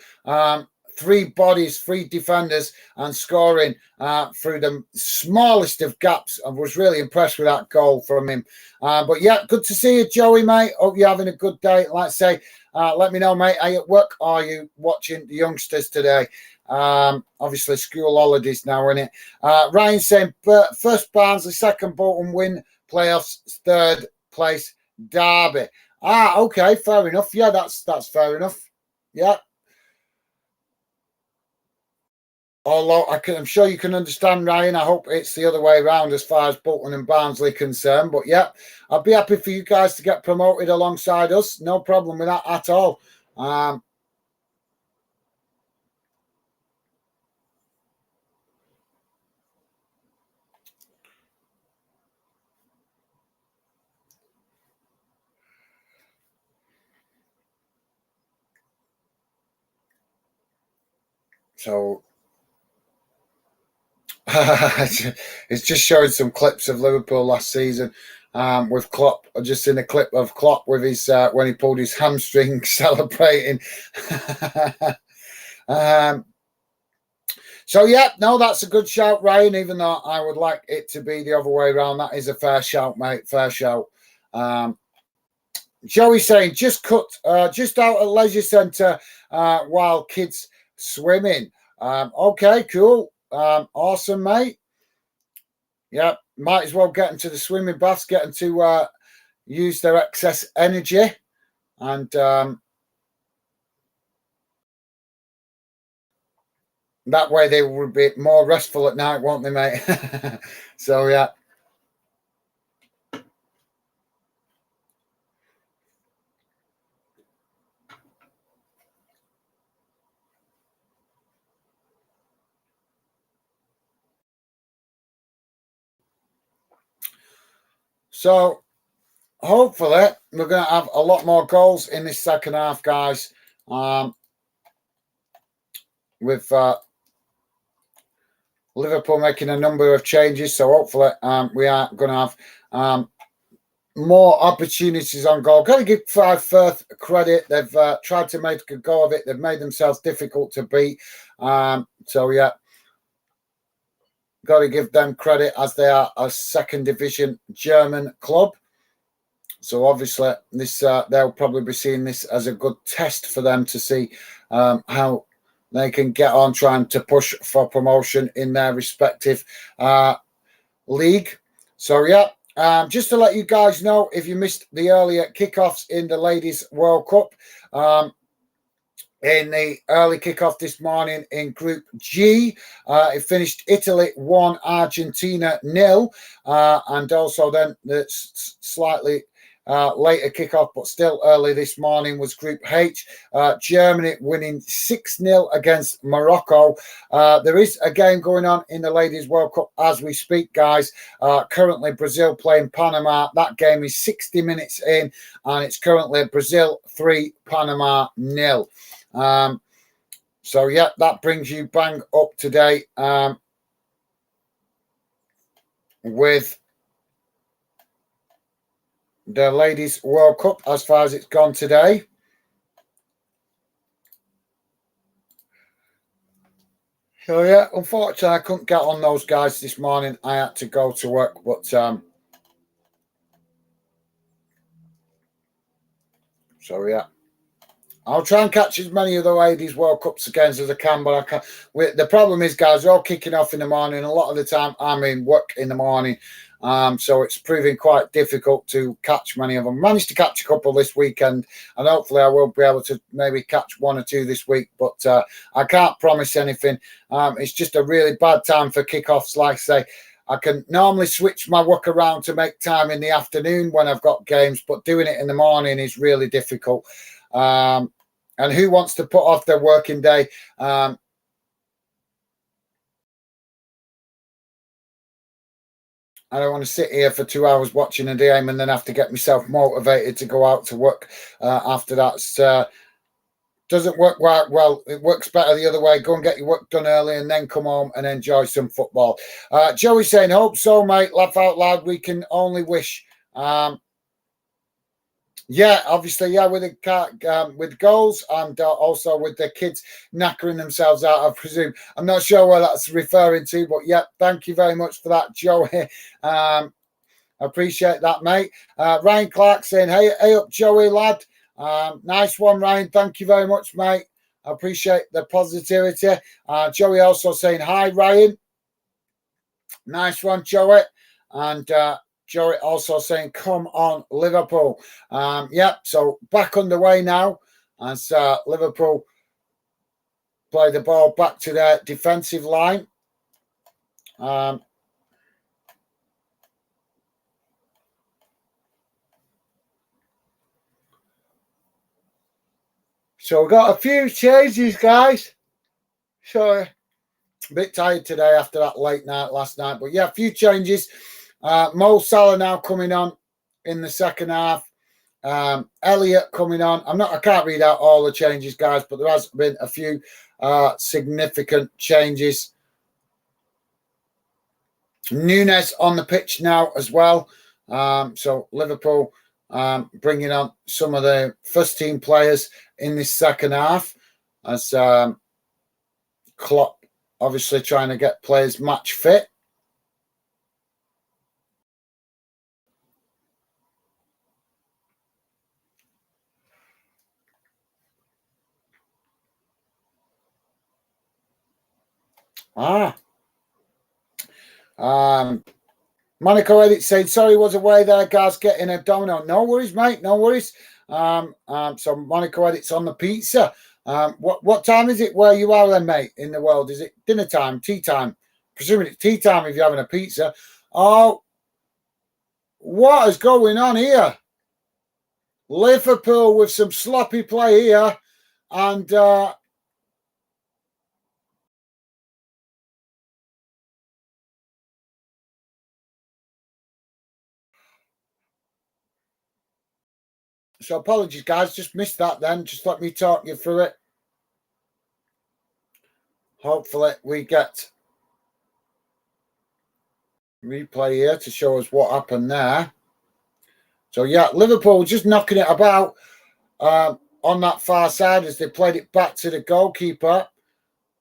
three bodies, three defenders, and scoring through the smallest of gaps. I was really impressed with that goal from him. But yeah, good to see you, Joey, mate. Hope you're having a good day. Like I say, let me know, mate. Are you at work or are you watching the youngsters today? Obviously, school holidays now, innit? Ryan saying, first Barnsley, second Bolton win, playoffs, third place, Derby. Okay, fair enough. Yeah, that's fair enough. Yeah. Although I'm sure you can understand, Ryan. I hope it's the other way around as far as Bolton and Barnsley concerned. But yeah, I'd be happy for you guys to get promoted alongside us. No problem with that at all. So it's just showing some clips of Liverpool last season with Klopp. I just seen a clip of Klopp with his when he pulled his hamstring celebrating. So yeah, no, that's a good shout, Ryan. Even though I would like it to be the other way around, that is a fair shout, mate. Fair shout. Joey saying just out at leisure centre while kids swimming. Okay, cool. Awesome, mate. Yeah, might as well get into the swimming baths, get them to use their excess energy, and that way they will be more restful at night, won't they, mate? So yeah. So hopefully we're going to have a lot more goals in this second half, guys. With Liverpool making a number of changes, so hopefully we are going to have more opportunities on goal. Got to give Furth credit. They've tried to make a go of it. They've made themselves difficult to beat. So yeah, got to give them credit as they are a second division German club. So obviously, this they'll probably be seeing this as a good test for them to see how they can get on trying to push for promotion in their respective league. So yeah. Just to let you guys know, if you missed the earlier kickoffs in the Ladies World Cup, in the early kickoff this morning in Group G, it finished Italy 1, Argentina 0, and also then the slightly later kickoff, but still early this morning, was Group H. Germany winning 6-0 against Morocco. There is a game going on in the Ladies World Cup as we speak, guys. Currently, Brazil playing Panama. That game is 60 minutes in, and it's currently Brazil 3, Panama 0. So, yeah, that brings you bang up to date with the Ladies World Cup as far as it's gone today. So yeah, unfortunately I couldn't get on those guys this morning. I had to go to work, but so yeah, I'll try and catch as many of the Ladies World Cups games as I can, but I can't. The problem is, guys, they're all kicking off in the morning. A lot of the time I'm in work in the morning. So it's proving quite difficult to catch many of them. Managed to catch a couple this weekend, and hopefully I will be able to maybe catch 1 or 2 this week, but I can't promise anything. It's just a really bad time for kickoffs. Like I say, I can normally switch my work around to make time in the afternoon when I've got games, but doing it in the morning is really difficult. And who wants to put off their working day? I don't want to sit here for 2 hours watching a game and then have to get myself motivated to go out to work after that. Doesn't work quite well. It works better the other way. Go and get your work done early and then come home and enjoy some football. Joey saying, hope so, mate. Laugh out loud. We can only wish. Yeah, obviously, yeah, with goals and also with the kids knackering themselves out, I presume. I'm not sure what that's referring to, but yeah, thank you very much for that, Joey. I appreciate that, mate. Ryan Clark saying, hey up, Joey, lad. Nice one, Ryan. Thank you very much, mate. I appreciate the positivity. Joey also saying, hi, Ryan. Nice one, Joey. And Joey also saying, come on, Liverpool. So back underway now as Liverpool play the ball back to their defensive line. So we've got a few changes, guys. So a bit tired today after that late night last night. But yeah, a few changes. Mo Salah now coming on in the second half. Elliott coming on. I can't read out all the changes, guys, but there has been a few significant changes. Nunes on the pitch now as well. So Liverpool bringing on some of the first team players in this second half as Klopp obviously trying to get players match fit. Monaco Edit said, sorry, was away there, guys, getting a domino. No worries, mate, no worries. So Monaco Edit's on the pizza. What time is it where you are then, mate, in the world? Is it dinner time, tea time? Presuming it's tea time if you're having a pizza. Oh, what is going on here? Liverpool with some sloppy play here. And so apologies, guys. Just missed that then. Just let me talk you through it. Hopefully we get replay here to show us what happened there. So yeah, Liverpool just knocking it about on that far side as they played it back to the goalkeeper.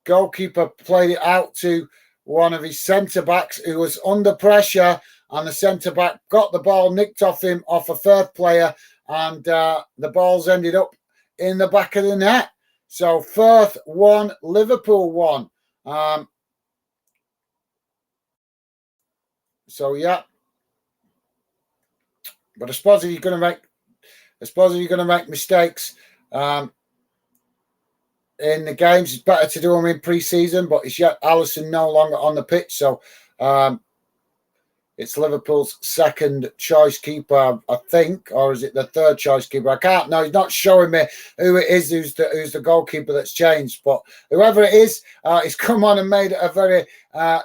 Goalkeeper played it out to one of his centre-backs who was under pressure, and the centre-back got the ball nicked off him, off a Furth player, and the ball's ended up in the back of the net. So Furth won, Liverpool won. So yeah. But I suppose if you're going to make mistakes in the games, it's better to do them in pre-season. But it's yet Alisson no longer on the pitch, so it's Liverpool's second choice keeper, I think, or is it the third choice keeper? I can't know. He's not showing me who it is who's the goalkeeper that's changed. But whoever it is, he's come on and made a very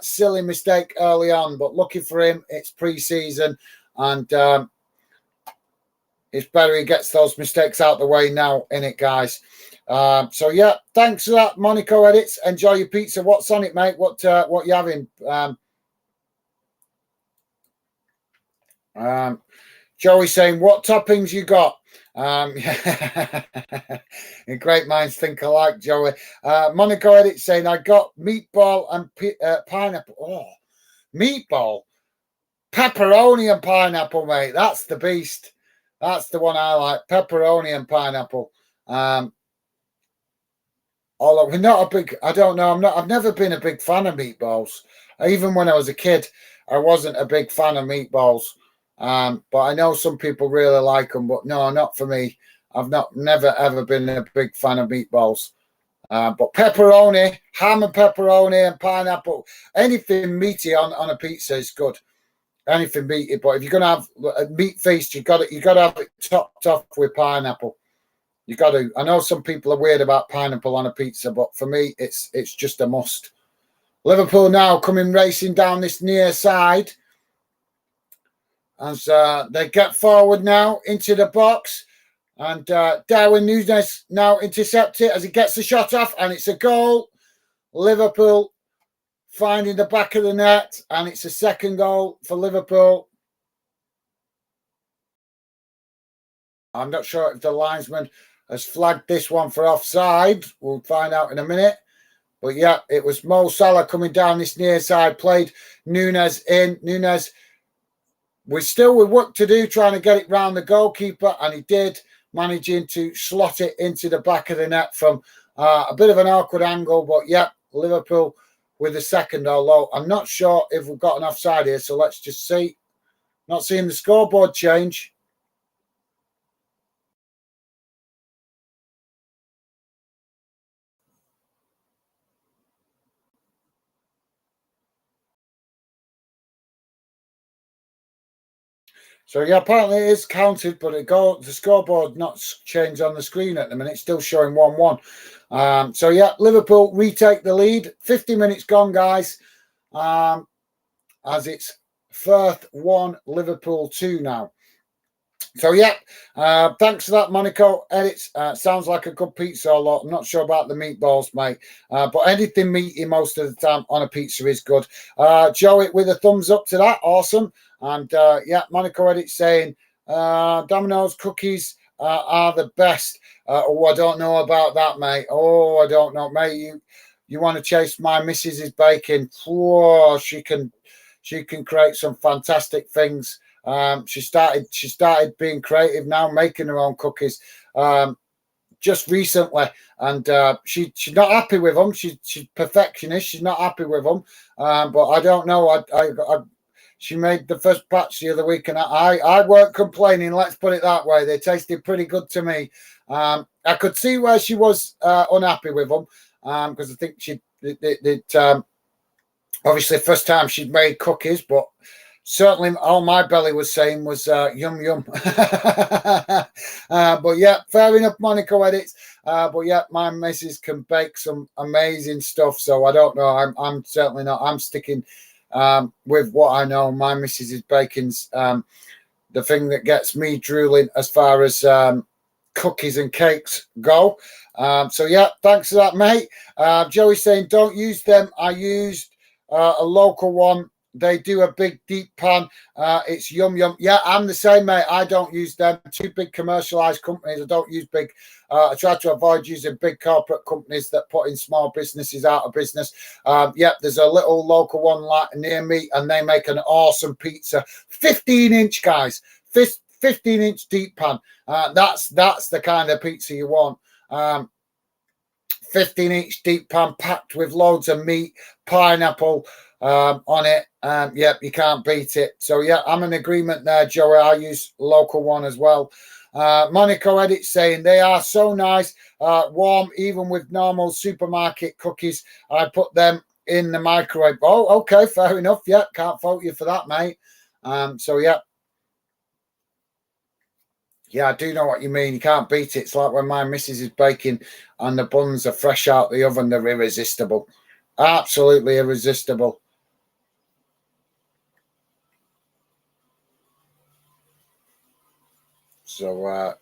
silly mistake early on. But lucky for him, it's pre-season, and it's better he gets those mistakes out the way now, innit, guys? So yeah, thanks for that, Monaco Edits. Enjoy your pizza. What's on it, mate? What you having? Joey saying, what toppings you got? Great minds think alike, Joey. Monaco Edit saying, I got meatball and pineapple. Oh, meatball, pepperoni and pineapple, mate. That's the beast. That's the one I like. Pepperoni and pineapple. Although we're not a big, I don't know. I've never been a big fan of meatballs. Even when I was a kid, I wasn't a big fan of meatballs. But I know some people really like them, but no, not for me. I've never ever been a big fan of meatballs. But pepperoni, ham and pepperoni and pineapple, anything meaty on a pizza is good. Anything meaty, but if you're gonna have a meat feast, you got to have it topped off with pineapple. You got to. I know some people are weird about pineapple on a pizza, but for me, it's just a must. Liverpool now coming racing down this near side as they get forward now into the box, and Darwin Núñez now intercepts it as he gets the shot off, and it's a goal. Liverpool finding the back of the net, and it's a second goal for Liverpool. I'm not sure if the linesman has flagged this one for offside. We'll find out in a minute. But yeah, it was Mo Salah coming down this near side, played Núñez in. Núñez, we're still with work to do trying to get it round the goalkeeper, and he did, managing to slot it into the back of the net from a bit of an awkward angle. But yeah, Liverpool with the second, although I'm not sure if we've got an offside here, so let's just see. Not seeing the scoreboard change. So yeah, apparently it is counted, but the scoreboard not changed on the screen at the minute. It's still showing 1-1. So yeah, Liverpool retake the lead. 50 minutes gone, guys. As it's Furth 1, Liverpool 2 now. So yeah, thanks for that, Monaco Edits. Sounds like a good pizza a lot. I'm not sure about the meatballs, mate. But anything meaty most of the time on a pizza is good. Joey with a thumbs up to that. Awesome. And yeah, Monaco Edits saying Domino's cookies are the best. Oh, I don't know about that, mate. Oh, I don't know, mate. You want to chase my missus's baking? Oh, she can create some fantastic things. She started being creative now, making her own cookies just recently, and she's not happy with them. She's perfectionist. She's not happy with them, but I don't know. She made the first batch the other week, and I weren't complaining. Let's put it that way. They tasted pretty good to me. I could see where she was unhappy with them because I think obviously first time she'd made cookies, but certainly all my belly was saying was yum yum. But yeah, fair enough, Monaco Edits. But yeah, my missus can bake some amazing stuff, so I don't know. I'm certainly not. I'm sticking with what I know. My missus is baking's the thing that gets me drooling as far as cookies and cakes go. So yeah, thanks for that, mate. Joey's saying don't use them. I used a local one they do a big deep pan. It's yum yum. Yeah, I'm the same, mate. I don't use them. Two big commercialized companies. I don't use big. I try to avoid using big corporate companies that put in small businesses out of business. Yep, there's a little local one near me, and they make an awesome pizza. 15-inch, guys. 15-inch deep pan. That's the kind of pizza you want. 15-inch deep pan packed with loads of meat, pineapple on it. Yep, you can't beat it. So, yeah, I'm in agreement there, Joey. I use local one as well. Monaco Edit saying they are so nice, warm, even with normal supermarket cookies. I put them in the microwave. Oh, okay, fair enough. Yeah, can't fault you for that, mate. So, yeah. Yeah, I do know what you mean. You can't beat it. It's like when my missus is baking and the buns are fresh out the oven. They're irresistible. Absolutely irresistible. So,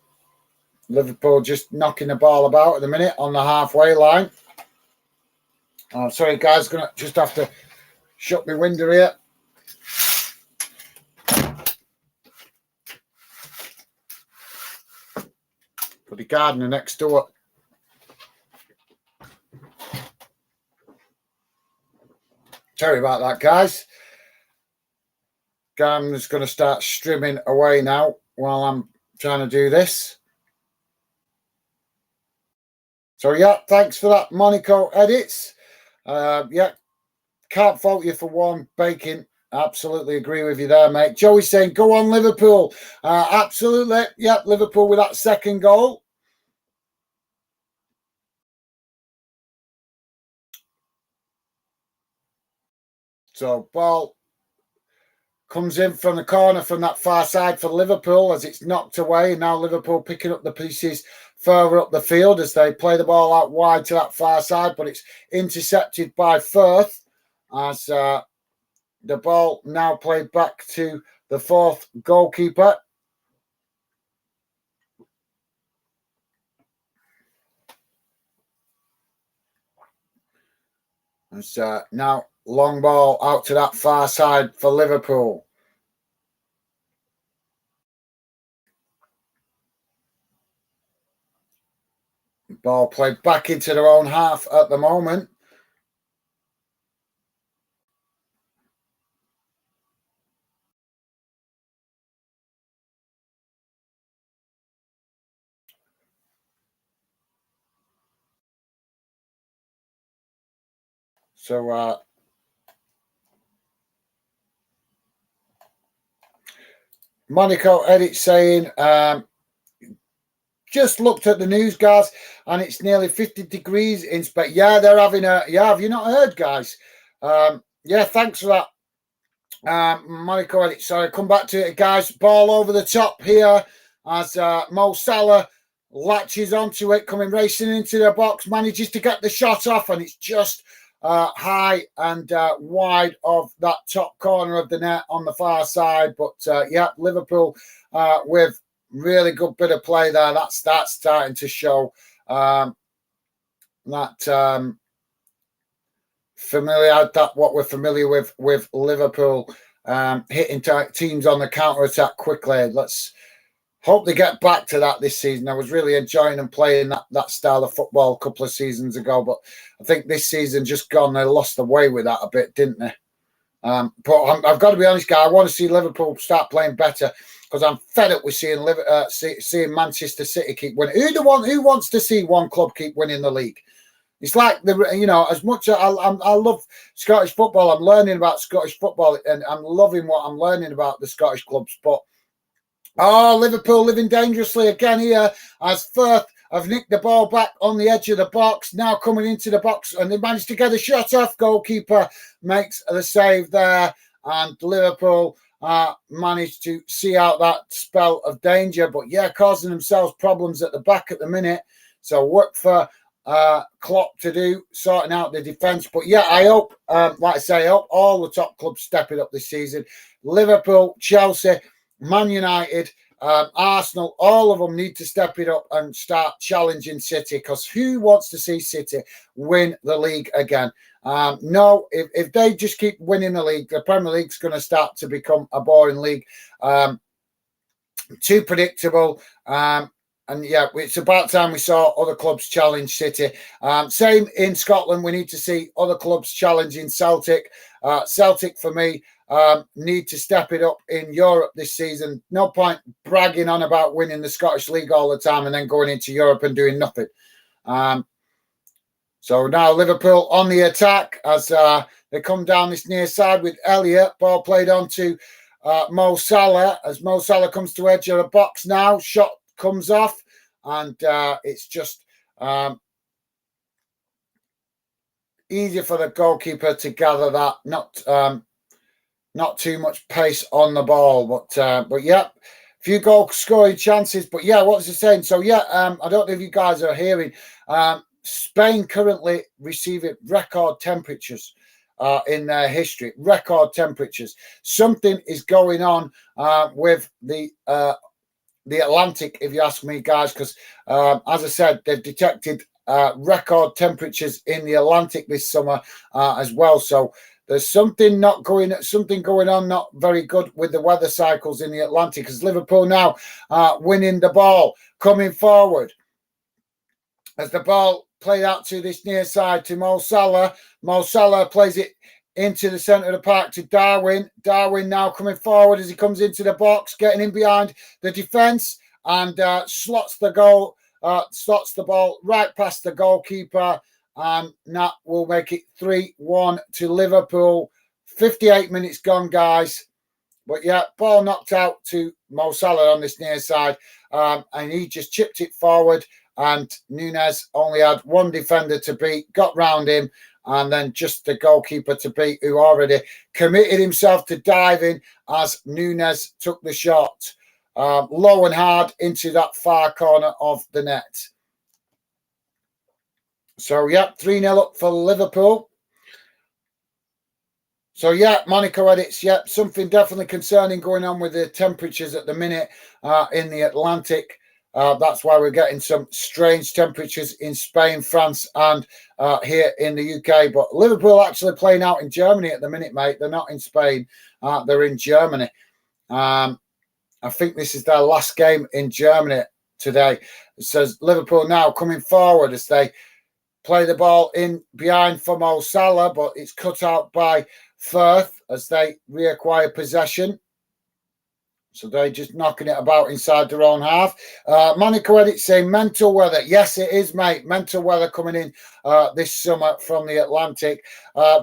Liverpool just knocking the ball about at the minute on the halfway line. Oh, sorry, guys. Going to just have to shut my window here. For the gardener next door. Sorry about that, guys. Gardener's going to start streaming away now while I'm trying to do this. So, yeah, thanks for that, Monaco Edits. Yeah, can't fault you for warm baking. Absolutely agree with you there, mate. Joey's saying, go on, Liverpool. Absolutely. Yep, Liverpool with that second goal. So, ball comes in from the corner from that far side for Liverpool as it's knocked away. Now Liverpool picking up the pieces further up the field as they play the ball out wide to that far side, but it's intercepted by Furth as the ball now played back to the fourth goalkeeper. It's now long ball out to that far side for Liverpool. Ball played back into their own half at the moment. So, Monaco Edit saying, just looked at the news, guys, and it's nearly 50 degrees in Spain. Yeah, they're having a. Yeah, have you not heard, guys? Yeah, thanks for that, Monaco Edit. Sorry, come back to it, guys. Ball over the top here as Mo Salah latches onto it, coming racing into the box, manages to get the shot off, and it's just high and wide of that top corner of the net on the far side. But yeah, Liverpool with really good bit of play there. That's starting to show that familiar, that what we're familiar with Liverpool hitting teams on the counter attack quickly. Let's hope they get back to that this season. I was really enjoying them playing that style of football a couple of seasons ago, but I think this season just gone, they lost the way with that a bit, didn't they? But I've got to be honest, guy. I want to see Liverpool start playing better because I'm fed up with seeing Manchester City keep winning. Who wants to see one club keep winning the league? It's like as much as I love Scottish football, I'm learning about Scottish football and I'm loving what I'm learning about the Scottish clubs. But Liverpool living dangerously again here as Furth have nicked the ball back on the edge of the box, now coming into the box, and they managed to get a shot off. Goalkeeper makes the save there, and Liverpool managed to see out that spell of danger. But yeah, causing themselves problems at the back at the minute. So work for Klopp to do, sorting out the defence. But yeah, I hope, like I say, I hope all the top clubs step it up this season. Liverpool, Chelsea, Man United, Arsenal, all of them need to step it up and start challenging City, because who wants to see City win the league again? No, if they just keep winning the league, the Premier League's going to start to become a boring league. Too predictable. And yeah, it's about time we saw other clubs challenge City. Same in Scotland. We need to see other clubs challenging Celtic. Celtic, for me, need to step it up in Europe this season. No point bragging on about winning the Scottish League all the time and then going into Europe and doing nothing. So now Liverpool on the attack as they come down this near side with Elliott. Ball played on to Mo Salah, as Mo Salah comes to edge of the box now. Shot comes off, and it's just easier for the goalkeeper to gather that. Not too much pace on the ball, but yeah, few goal scoring chances. But yeah, what was I saying? So yeah, I don't know if you guys are hearing. Spain currently receiving record temperatures in their history. Record temperatures. Something is going on with the Atlantic, if you ask me, guys, because as I said, they've detected record temperatures in the Atlantic this summer as well. So there's something going on not very good with the weather cycles in the Atlantic, because Liverpool now winning the ball, coming forward as the ball played out to this near side to Mo Salah. Mo Salah plays it into the centre of the park to Darwin. Darwin now coming forward as he comes into the box, getting in behind the defence, and slots the ball right past the goalkeeper, and that will make it 3-1 to Liverpool. 58 minutes gone, guys. But yeah, ball knocked out to Mo Salah on this near side, and he just chipped it forward, and Núñez only had one defender to beat, got round him, and then just the goalkeeper to beat, who already committed himself to diving as Núñez took the shot low and hard into that far corner of the net. So, yeah, 3-0 up for Liverpool. So, yeah, Monaco edits, yeah, something definitely concerning going on with the temperatures at the minute in the Atlantic. That's why we're getting some strange temperatures in Spain, France, and here in the UK. But Liverpool actually playing out in Germany at the minute, mate. They're not in Spain. They're in Germany. I think this is their last game in Germany today. It says Liverpool now coming forward as they play the ball in behind for Mo Salah, but it's cut out by Furth as they reacquire possession. So they're just knocking it about inside their own half. Monaco edit saying mental weather. Yes, it is, mate. Mental weather coming in this summer from the Atlantic.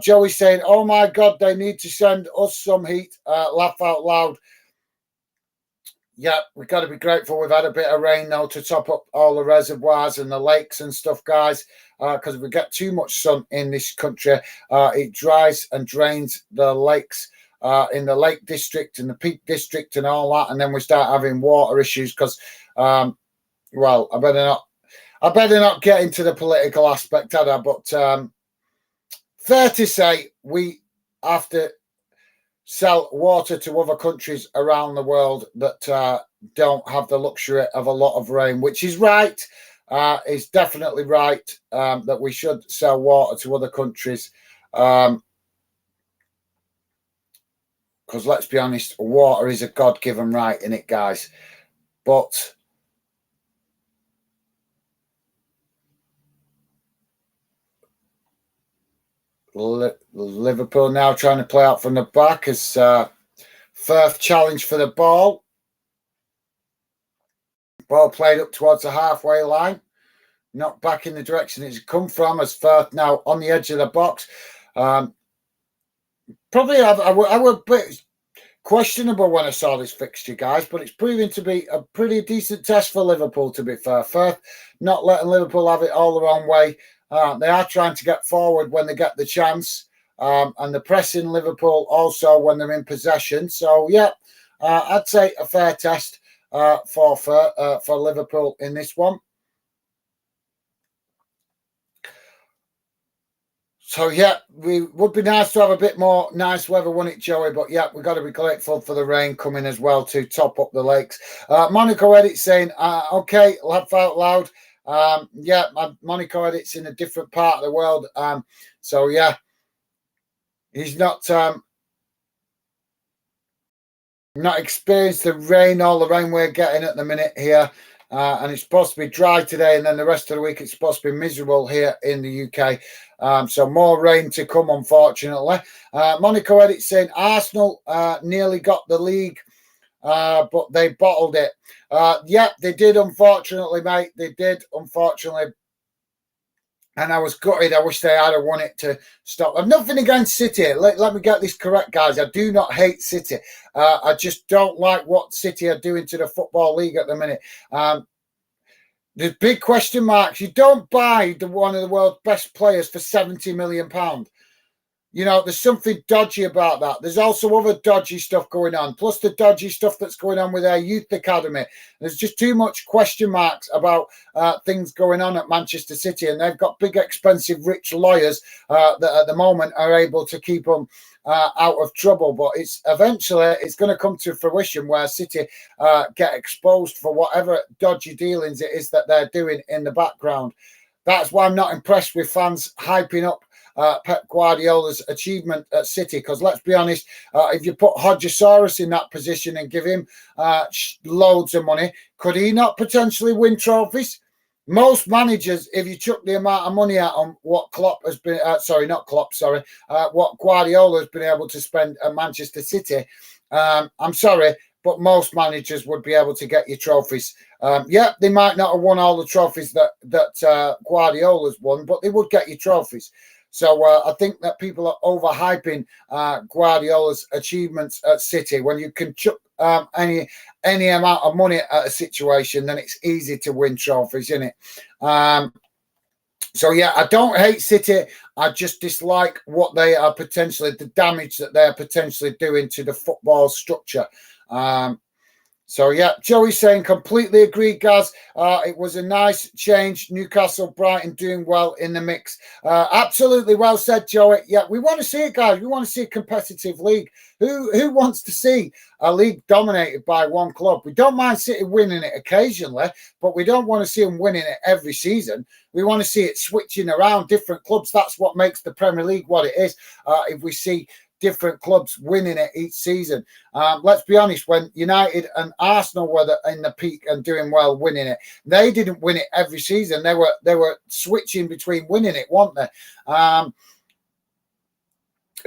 Joey saying, oh my God, they need to send us some heat. Laugh out loud. Yeah, we've got to be grateful we've had a bit of rain, though, to top up all the reservoirs and the lakes and stuff, guys, because if we get too much sun in this country, it dries and drains the lakes in the Lake District and the Peak District and all that, and then we start having water issues because, well, I better not get into the political aspect of that, but fair to say we have to sell water to other countries around the world that don't have the luxury of a lot of rain, which is right. It's definitely right that we should sell water to other countries. Because let's be honest, water is a God-given right, in it, guys. But Liverpool now trying to play out from the back as Furth challenge for the ball. Ball played up towards the halfway line. Not back in the direction it's come from as Furth now on the edge of the box. Probably I were a bit questionable when I saw this fixture, guys, but it's proving to be a pretty decent test for Liverpool, to be fair. Furth not letting Liverpool have it all their own way. They are trying to get forward when they get the chance, and they're pressing Liverpool also when they're in possession. So, yeah, I'd say a fair test for Liverpool in this one. So yeah, we would be nice to have a bit more nice weather, wouldn't it, Joey? But yeah, we've got to be grateful for the rain coming as well to top up the lakes. Monaco Edit saying, okay, laugh out loud. Yeah, Monaco Edit's in a different part of the world. So yeah, he's not experienced the rain, all the rain we're getting at the minute here. And it's supposed to be dry today, and then the rest of the week it's supposed to be miserable here in the UK. So more rain to come, unfortunately. Monaco Edit saying Arsenal nearly got the league, but they bottled it. Yeah, they did, unfortunately, mate. They did, unfortunately. And I was gutted. I wish they had won it to stop. I've nothing against City. Let me get this correct, guys. I do not hate City. I just don't like what City are doing to the Football League at the minute. There's big question marks. You don't buy one of the world's best players for £70 million. You know, there's something dodgy about that. There's also other dodgy stuff going on, plus the dodgy stuff that's going on with their youth academy. There's just too much question marks about things going on at Manchester City, and they've got big, expensive, rich lawyers that at the moment are able to keep them out of trouble. But it's eventually going to come to fruition where City get exposed for whatever dodgy dealings it is that they're doing in the background. That's why I'm not impressed with fans hyping up Pep Guardiola's achievement at City, because let's be honest, if you put Hodgesaurus in that position and give him loads of money, could he not potentially win trophies? Most managers, if you chuck the amount of money out on what Klopp has been, what Guardiola has been able to spend at Manchester City, I'm sorry, but most managers would be able to get you trophies. Yeah, they might not have won all the trophies that Guardiola's won, but they would get you trophies. So I think that people are overhyping Guardiola's achievements at City. When you can chuck any amount of money at a situation, then it's easy to win trophies, isn't it? So yeah, I don't hate City. I just dislike what they are potentially, the damage that they're potentially doing to the football structure. So yeah, Joey's saying completely agree, Gaz. It was a nice change. Newcastle, Brighton doing well in the mix. Absolutely well said, Joey. Yeah, we want to see it, guys. We want to see a competitive league. Who wants to see a league dominated by one club? We don't mind City winning it occasionally, but we don't want to see them winning it every season. We want to see it switching around different clubs. That's what makes the Premier League what it is. If we see different clubs winning it each season. Let's be honest, when United and Arsenal were in the peak and doing well winning it, they didn't win it every season. They were switching between winning it, weren't they?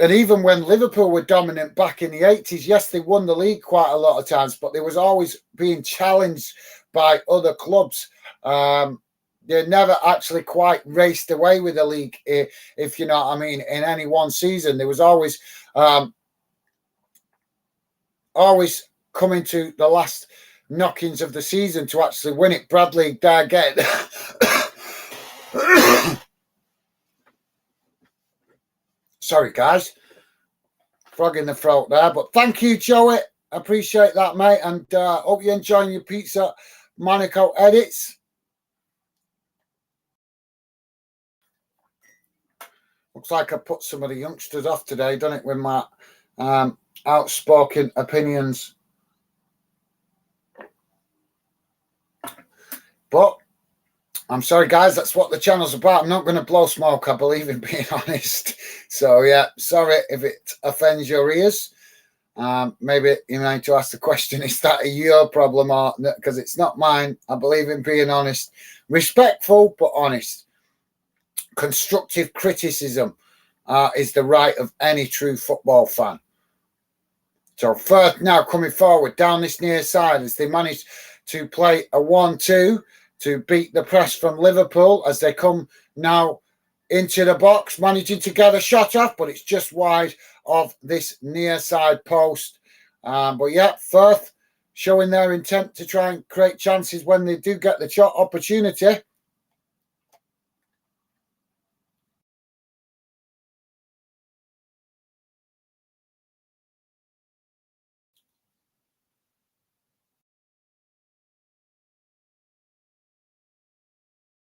And even when Liverpool were dominant back in the 80s, yes, they won the league quite a lot of times, but they was always being challenged by other clubs. They never actually quite raced away with the league, if you know what I mean, in any one season. There was always coming to the last knockings of the season to actually win it. Bradley Dargett. Sorry, guys. Frog in the throat there. But thank you, Joey. Appreciate that, mate. And hope you're enjoying your pizza. Monaco Edits. Looks like I put some of the youngsters off today, doesn't it, with my outspoken opinions. But I'm sorry, guys, that's what the channel's about. I'm not going to blow smoke, I believe in being honest. So, yeah, sorry if it offends your ears. Maybe you need to ask the question, is that your problem? Or because it's not mine. I believe in being honest. Respectful, but honest. Constructive criticism is the right of any true football fan. So Furth now coming forward down this near side as they managed to play a 1-2 to beat the press from Liverpool as they come now into the box, managing to get a shot off, but it's just wide of this near side post. But yeah, Furth showing their intent to try and create chances when they do get the shot opportunity.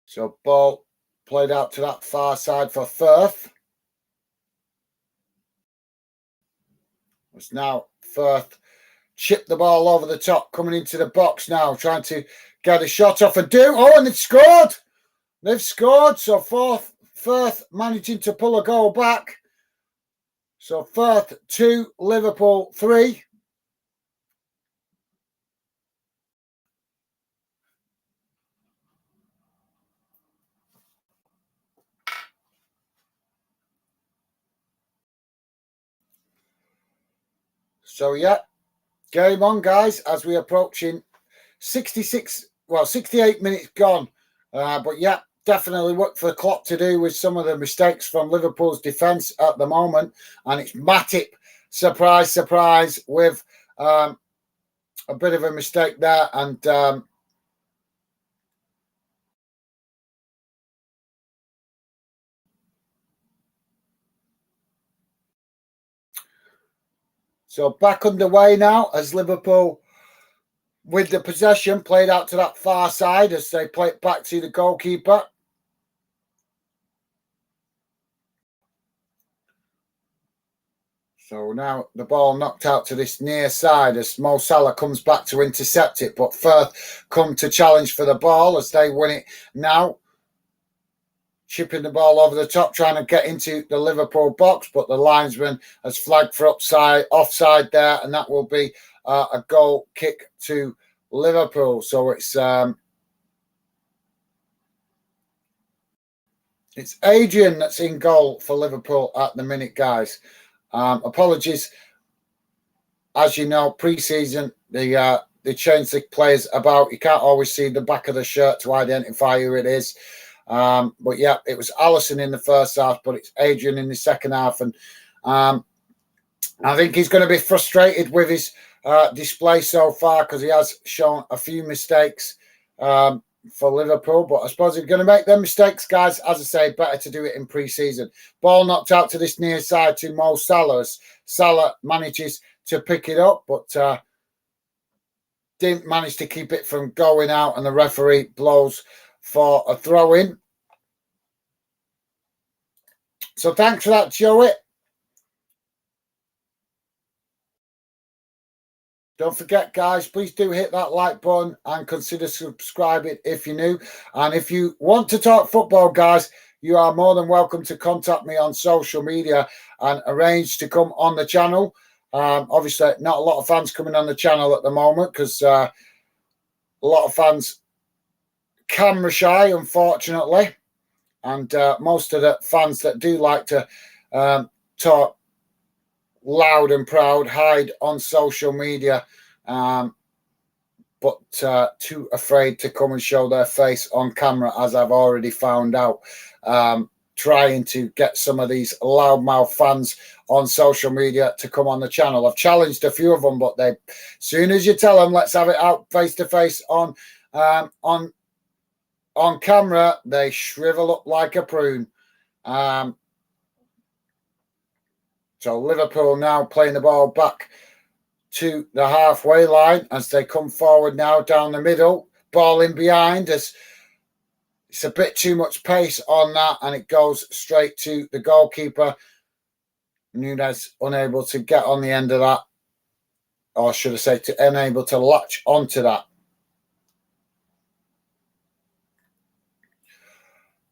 So ball played out to that far side for Furth. It's now Furth chipped the ball over the top, coming into the box now, trying to get a shot off and do. Oh, and they've scored. They've scored. So Furth managing to pull a goal back. So Furth 2, Liverpool 3. So yeah, game on, guys, as we're approaching 68 minutes gone. But yeah, definitely work for the clock to do with some of the mistakes from Liverpool's defence at the moment. And it's Matip, surprise, surprise, with a bit of a mistake there. And so back underway now as Liverpool, with the possession, played out to that far side as they play it back to the goalkeeper. So now the ball knocked out to this near side as Mo Salah comes back to intercept it, but Furth come to challenge for the ball as they win it now. Chipping the ball over the top, trying to get into the Liverpool box, but the linesman has flagged for offside there, and that will be a goal kick to Liverpool. So it's Adrian that's in goal for Liverpool at the minute, guys. Apologies. As you know, pre-season, they change the players about. You can't always see the back of the shirt to identify who it is. But yeah, it was Alisson in the first half, but it's Adrian in the second half. And I think he's going to be frustrated with his display so far because he has shown a few mistakes for Liverpool. But I suppose if you're going to make them mistakes, guys, as I say, better to do it in pre-season. Ball knocked out to this near side to Mo Salah. Salah manages to pick it up, but didn't manage to keep it from going out, and the referee blows for a throw-in. So thanks for that, Joey. Don't forget, guys, please do hit that like button and consider subscribing if you're new. And if you want to talk football, guys, you are more than welcome to contact me on social media and arrange to come on the channel. Obviously, not a lot of fans coming on the channel at the moment because a lot of fans camera shy, unfortunately. And most of the fans that do like to talk loud and proud hide on social media, but too afraid to come and show their face on camera, as I've already found out. Trying to get some of these loudmouth fans on social media to come on the channel. I've challenged a few of them, but as soon as you tell them let's have it out face to face on camera, they shrivel up like a prune. So Liverpool now playing the ball back to the halfway line as they come forward now down the middle. Ball in behind as it's a bit too much pace on that, and it goes straight to the goalkeeper. Nunez unable to get on the end of that, or should I say unable to latch onto that.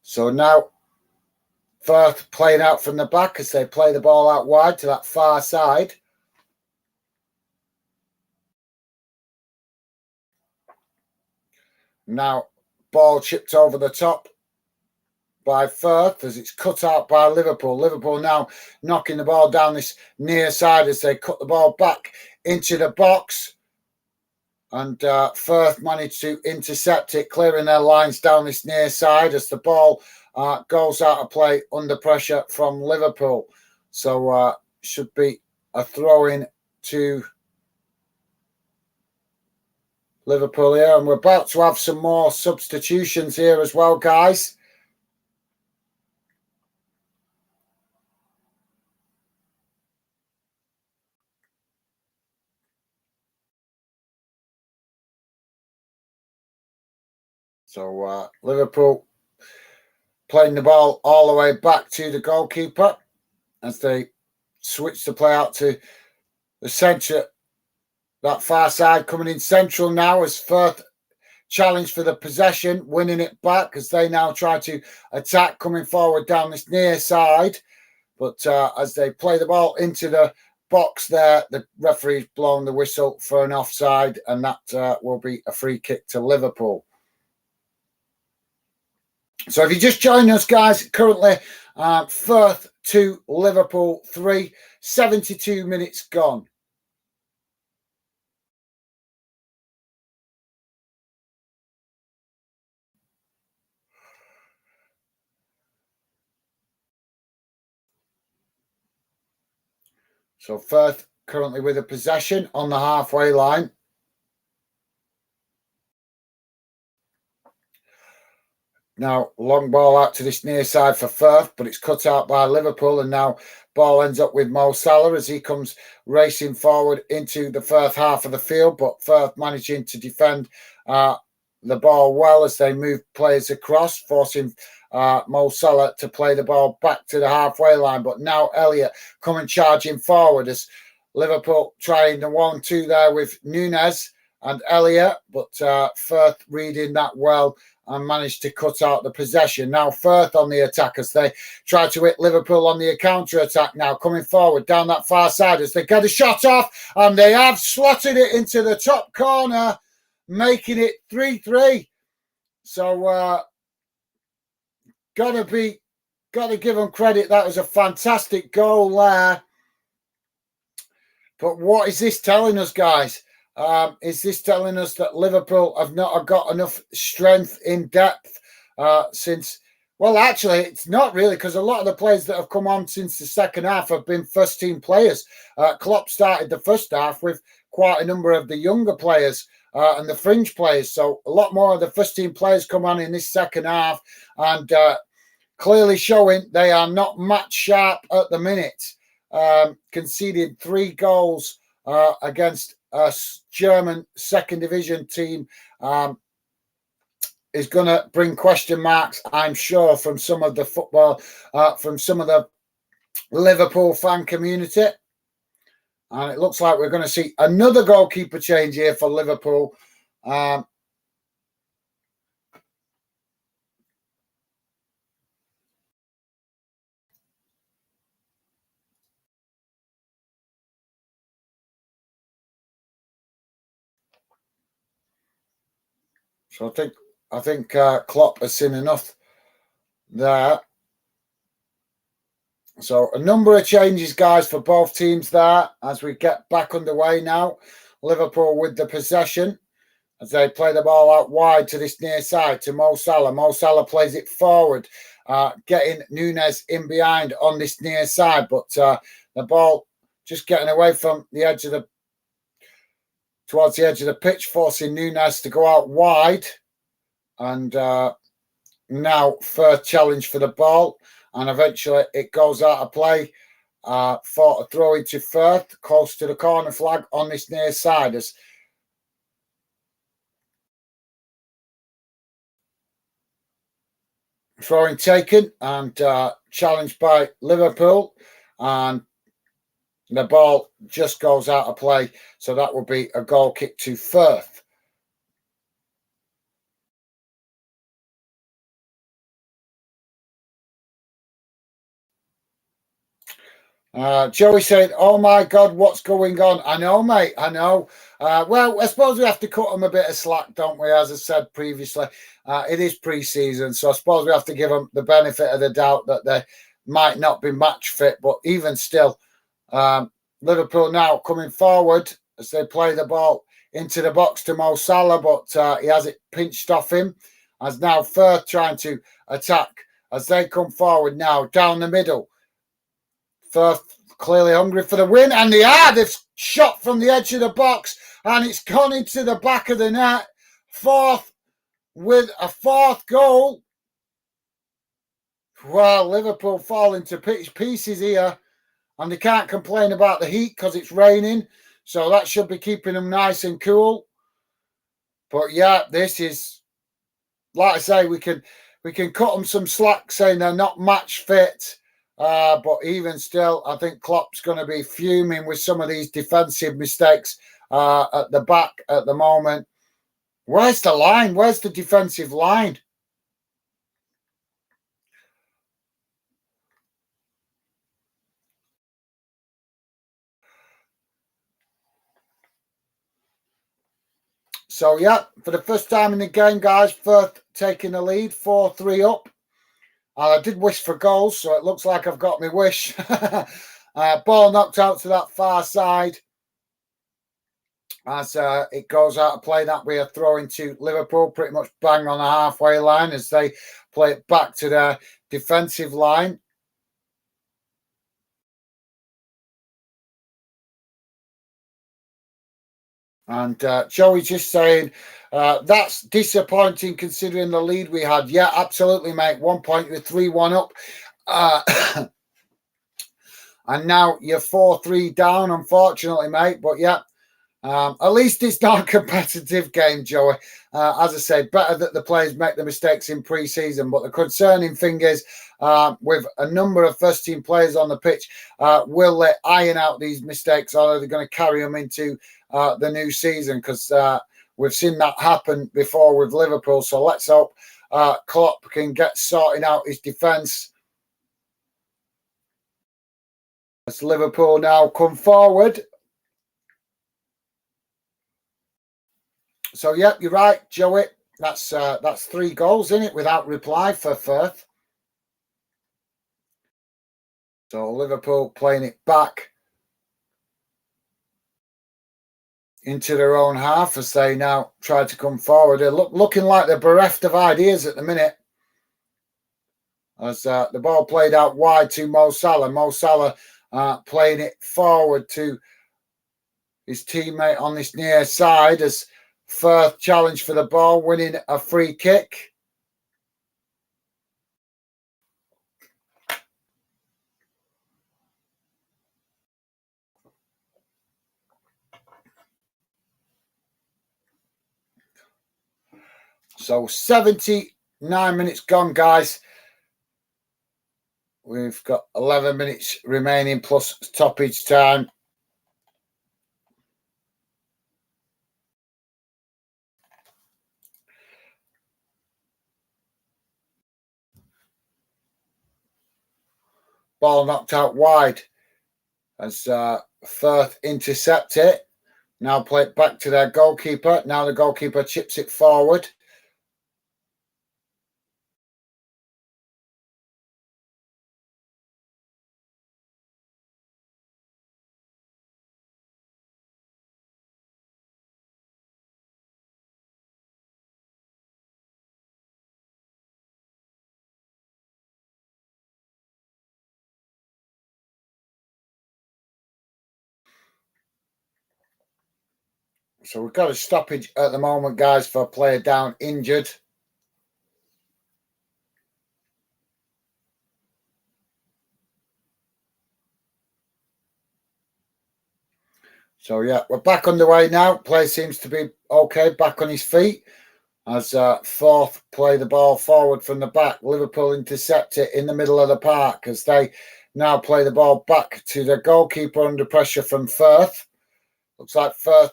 So now Furth playing out from the back as they play the ball out wide to that far side. Now ball chipped over the top by Furth as it's cut out by Liverpool. Liverpool now knocking the ball down this near side as they cut the ball back into the box. And Furth managed to intercept it, clearing their lines down this near side as the ball goes out of play under pressure from Liverpool. So should be a throw-in to Liverpool here. And we're about to have some more substitutions here as well, guys. So Liverpool playing the ball all the way back to the goalkeeper as they switch the play out to the centre, that far side coming in central now as Furth challenge for the possession, winning it back as they now try to attack coming forward down this near side. But as they play the ball into the box there, the referee's blown the whistle for an offside, and that will be a free kick to Liverpool. So if you just join us, guys, currently Furth 2, Liverpool 3, 72 minutes gone. So Furth currently with a possession on the halfway line. Now, long ball out to this near side for Furth, but it's cut out by Liverpool, and now ball ends up with Mo Salah as he comes racing forward into the Furth half of the field, but Furth managing to defend the ball well as they move players across, forcing Mo Salah to play the ball back to the halfway line. But now Elliott coming charging forward as Liverpool trying the 1-2 there with Núñez and Elliott, but Furth reading that well and managed to cut out the possession. Now Furth on the attack as they try to hit Liverpool on the counter-attack now, coming forward down that far side as they get a shot off, and they have slotted it into the top corner, making it 3-3. So gotta give them credit. That was a fantastic goal there. But what is this telling us, guys? Is this telling us that Liverpool have not got enough strength in depth since? Well, actually, it's not really, because a lot of the players that have come on since the second half have been first-team players. Klopp started the first half with quite a number of the younger players and the fringe players. So a lot more of the first-team players come on in this second half and clearly showing they are not match sharp at the minute. Conceded 3 goals against a German second division team is going to bring question marks, I'm sure, from some of the football, from some of the Liverpool fan community. And it looks like we're going to see another goalkeeper change here for Liverpool. So I think Klopp has seen enough there. So a number of changes, guys, for both teams there as we get back underway now. Liverpool with the possession as they play the ball out wide to this near side to Mo Salah. Mo Salah plays it forward, getting Núñez in behind on this near side, but the ball just getting away from the edge of towards the edge of the pitch, forcing Núñez to go out wide. And now Furth challenge for the ball, and eventually it goes out of play for a throw into Furth, close to the corner flag on this near side. As throwing taken and challenged by Liverpool, and the ball just goes out of play. So that will be a goal kick to Furth. Joey said, "Oh my God, what's going on?" I know, mate. I know. Well, I suppose we have to cut them a bit of slack, don't we? As I said previously, it is pre-season, so I suppose we have to give them the benefit of the doubt that they might not be match fit. But even still, Liverpool now coming forward as they play the ball into the box to Mo Salah, but he has it pinched off him. As now Furth trying to attack as they come forward now down the middle. Furth clearly hungry for the win, and they've shot from the edge of the box, and it's gone into the back of the net. Furth with a 4th goal. Well, Liverpool falling to pieces here, and they can't complain about the heat because it's raining, so that should be keeping them nice and cool. But yeah, this is, like I say, we can cut them some slack saying they're not match fit. But even still, I think Klopp's going to be fuming with some of these defensive mistakes at the back at the moment. Where's the line? Where's the defensive line? So, yeah, for the first time in the game, guys, Furth taking the lead, 4-3 up. I did wish for goals, so it looks like I've got my wish. Ball knocked out to that far side as it goes out of play. That we are throwing to Liverpool, pretty much bang on the halfway line as they play it back to their defensive line. And Joey's just saying, that's disappointing considering the lead we had. Yeah, absolutely, mate. 1 point, you're 3-1 up. And now you're 4-3 down, unfortunately, mate. But yeah, at least it's not a competitive game, Joey. As I say, better that the players make the mistakes in pre-season. But the concerning thing is, with a number of first-team players on the pitch, will they iron out these mistakes, or are they going to carry them into the new season? Because we've seen that happen before with Liverpool. So let's hope Klopp can get sorting out his defence. As Liverpool now come forward. So, yep, you're right, Joey. That's 3 goals in it without reply for Furth. So Liverpool playing it back into their own half as they now try to come forward. They're looking like they're bereft of ideas at the minute. As the ball played out wide to Mo Salah. Mo Salah playing it forward to his teammate on this near side as Furth challenge for the ball, winning a free kick. So 79 minutes gone, guys. We've got 11 minutes remaining plus stoppage time. Ball knocked out wide as Furth intercept it. Now play it back to their goalkeeper. Now the goalkeeper chips it forward. So we've got a stoppage at the moment, guys, for a player down injured. So, yeah, we're back underway now. Player seems to be okay, back on his feet. As Furth play the ball forward from the back. Liverpool intercept it in the middle of the park as they now play the ball back to the goalkeeper under pressure from Furth. Looks like Furth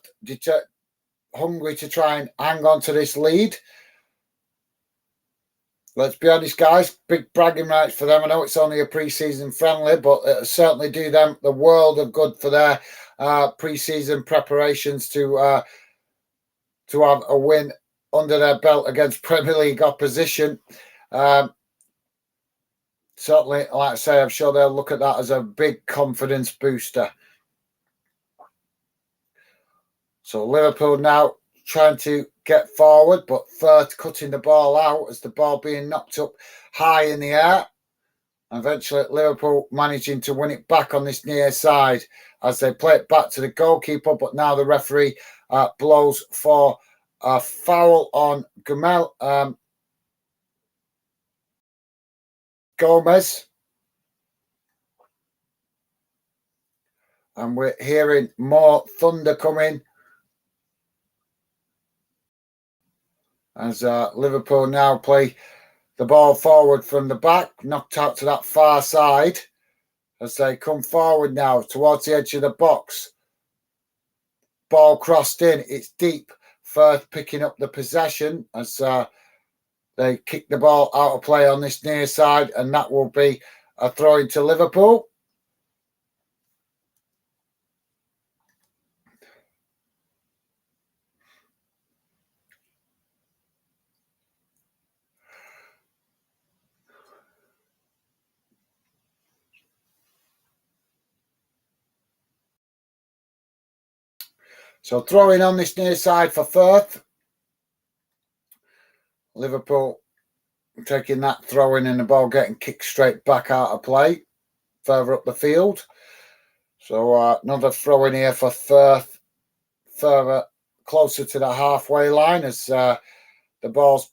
hungry to try and hang on to this lead. Let's be honest, guys, big bragging rights for them. I know it's only a pre-season friendly, but it'll certainly do them the world of good for their pre-season preparations to have a win under their belt against Premier League opposition. Certainly, like I say, I'm sure they'll look at that as a big confidence booster. So Liverpool now trying to get forward, but Furth cutting the ball out as the ball being knocked up high in the air. Eventually, Liverpool managing to win it back on this near side as they play it back to the goalkeeper, but now the referee blows for a foul on Gomez. And we're hearing more thunder coming as Liverpool now play the ball forward from the back, knocked out to that far side. as they come forward now towards the edge of the box. Ball crossed in. It's deep. Furth picking up the possession as they kick the ball out of play on this near side, and that will be a throw into Liverpool. So throwing on this near side for Furth. Liverpool taking that throw in and the ball getting kicked straight back out of play further up the field. So another throw in here for Furth, further closer to the halfway line as the ball's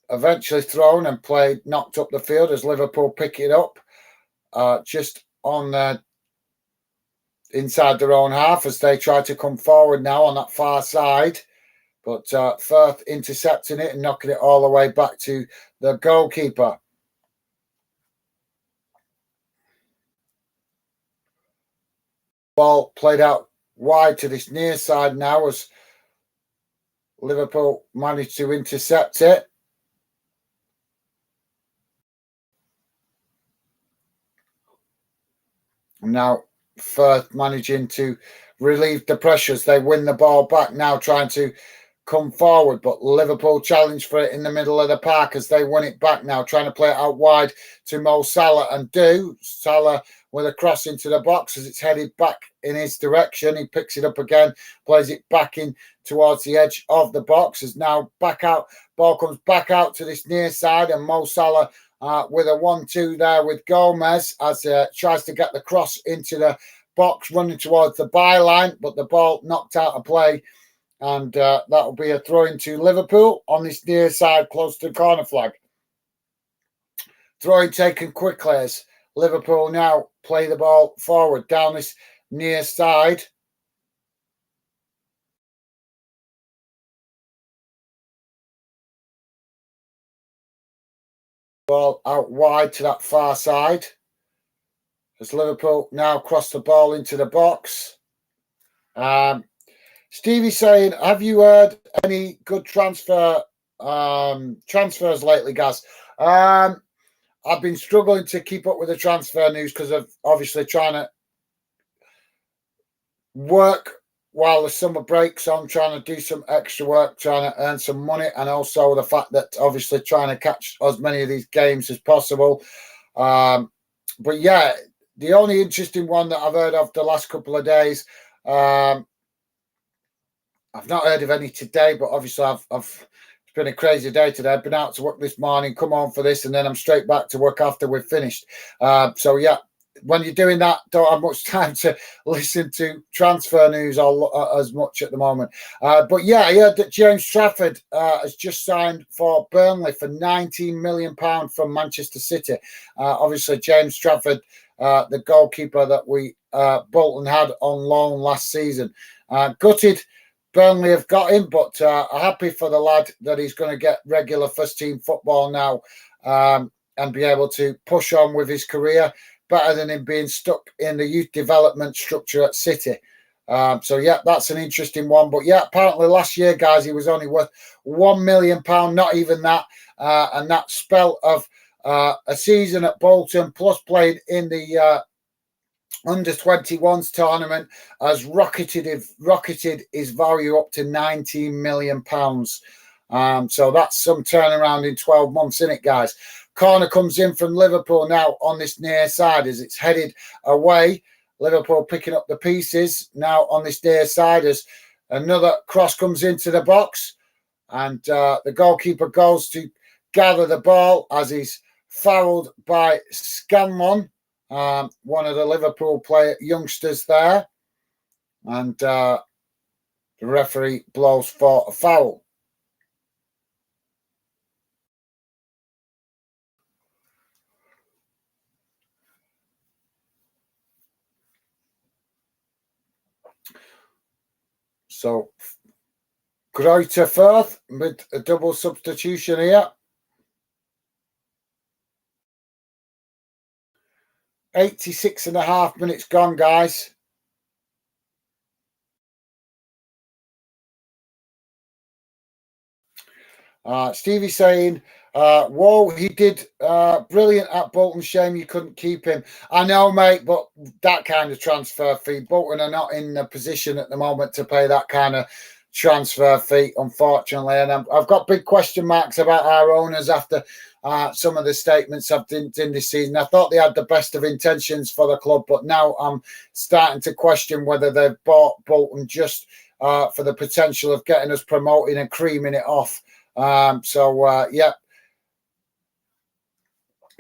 eventually thrown and played, knocked up the field as Liverpool pick it up just on the inside their own half as they try to come forward now on that far side. But Furth intercepting it and knocking it all the way back to the goalkeeper. Ball played out wide to this near side now as Liverpool managed to intercept it. Now Furth managing to relieve the pressures. They win the ball back now, trying to come forward, but Liverpool challenge for it in the middle of the park as they win it back now, trying to play it out wide to Mo Salah, and Salah with a cross into the box as it's headed back in his direction. He picks it up again, plays it back in towards the edge of the box. Is now back out. Ball comes back out to this near side, and Mo Salah with a 1-2 there with Gomez as tries to get the cross into the box, running towards the byline, but the ball knocked out of play. And that will be a throw into Liverpool on this near side, close to the corner flag. Throwing taken quickly as Liverpool now play the ball forward down this near side. Ball out wide to that far side as Liverpool now cross the ball into the box. Stevie saying, have you heard any good transfers lately, guys? I've been struggling to keep up with the transfer news because of obviously trying to work while the summer breaks on, trying to do some extra work, trying to earn some money, and also the fact that obviously trying to catch as many of these games as possible. But yeah, the only interesting one that I've heard of the last couple of days, I've not heard of any today, but obviously it's been a crazy day today. I've been out to work this morning, come home for this, and then I'm straight back to work after we've finished. So yeah, when you're doing that, don't have much time to listen to transfer news as much at the moment. But yeah, I heard that James Trafford has just signed for Burnley for £19 million from Manchester City. Obviously, James Trafford, the goalkeeper that we Bolton had on loan last season. Gutted Burnley have got him, but happy for the lad that he's going to get regular first-team football now and be able to push on with his career, better than him being stuck in the youth development structure at City. So, yeah, that's an interesting one. But, yeah, apparently last year, guys, he was only worth £1 million, not even that. And that spell of a season at Bolton, plus played in the under 21s tournament, has rocketed his value up to £19 million. So that's some turnaround in 12 months, isn't it, guys? Corner comes in from Liverpool now on this near side as it's headed away. Liverpool picking up the pieces now on this near side as another cross comes into the box, and the goalkeeper goes to gather the ball as he's fouled by Scanlon, one of the Liverpool youngsters there, and the referee blows for a foul. So Greuther Furth with a double substitution here. 86.5 minutes gone, guys. Stevie saying, whoa, he did brilliant at Bolton. Shame you couldn't keep him. I know, mate, but that kind of transfer fee, Bolton are not in a position at the moment to pay that kind of transfer fee, unfortunately. And I've got big question marks about our owners after some of the statements I've done in this season. I thought they had the best of intentions for the club, but now I'm starting to question whether they've bought Bolton just for the potential of getting us promoted and creaming it off. Yeah,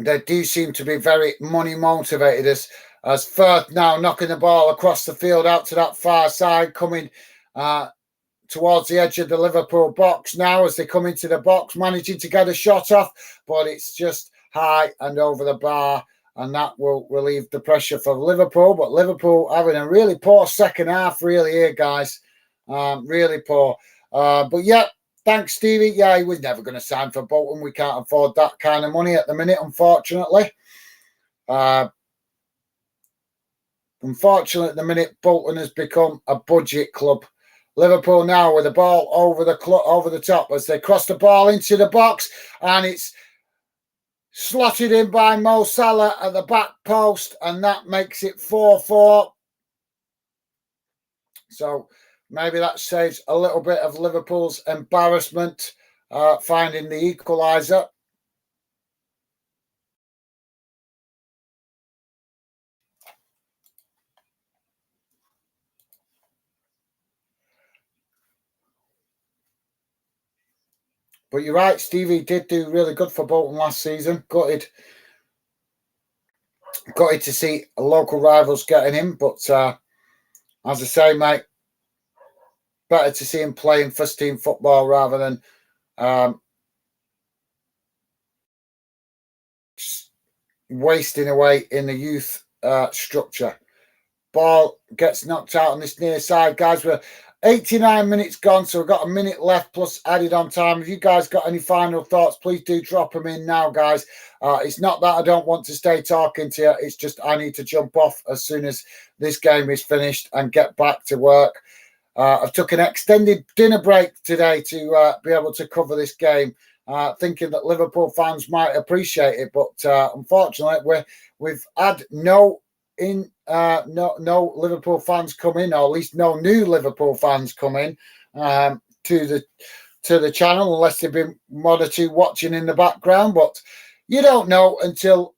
they do seem to be very money motivated as Furth now knocking the ball across the field out to that far side, coming towards the edge of the Liverpool box now as they come into the box, managing to get a shot off, but it's just high and over the bar, and that will relieve the pressure for Liverpool. But Liverpool having a really poor second half, really here, guys, really poor. But yeah. Thanks, Stevie. Yeah, he was never going to sign for Bolton. We can't afford that kind of money at the minute, unfortunately. Unfortunately, at the minute, Bolton has become a budget club. Liverpool now with the ball over the top as they cross the ball into the box, and it's slotted in by Mo Salah at the back post, and that makes it 4-4. So maybe that saves a little bit of Liverpool's embarrassment finding the equaliser. But you're right, Stevie did do really good for Bolton last season. Gutted to see local rivals getting him. But as I say, mate, better to see him playing first team football rather than wasting away in the youth structure. Ball gets knocked out on this near side, guys. We're 89 minutes gone, so we've got a minute left plus added on time. If you guys got any final thoughts, please do drop them in now, guys. It's not that I don't want to stay talking to you. It's just I need to jump off as soon as this game is finished and get back to work. I've took an extended dinner break today to be able to cover this game, thinking that Liverpool fans might appreciate it. But unfortunately, we've had no Liverpool fans come in, or at least no new Liverpool fans come in to the channel, unless they've been one or two watching in the background. But you don't know until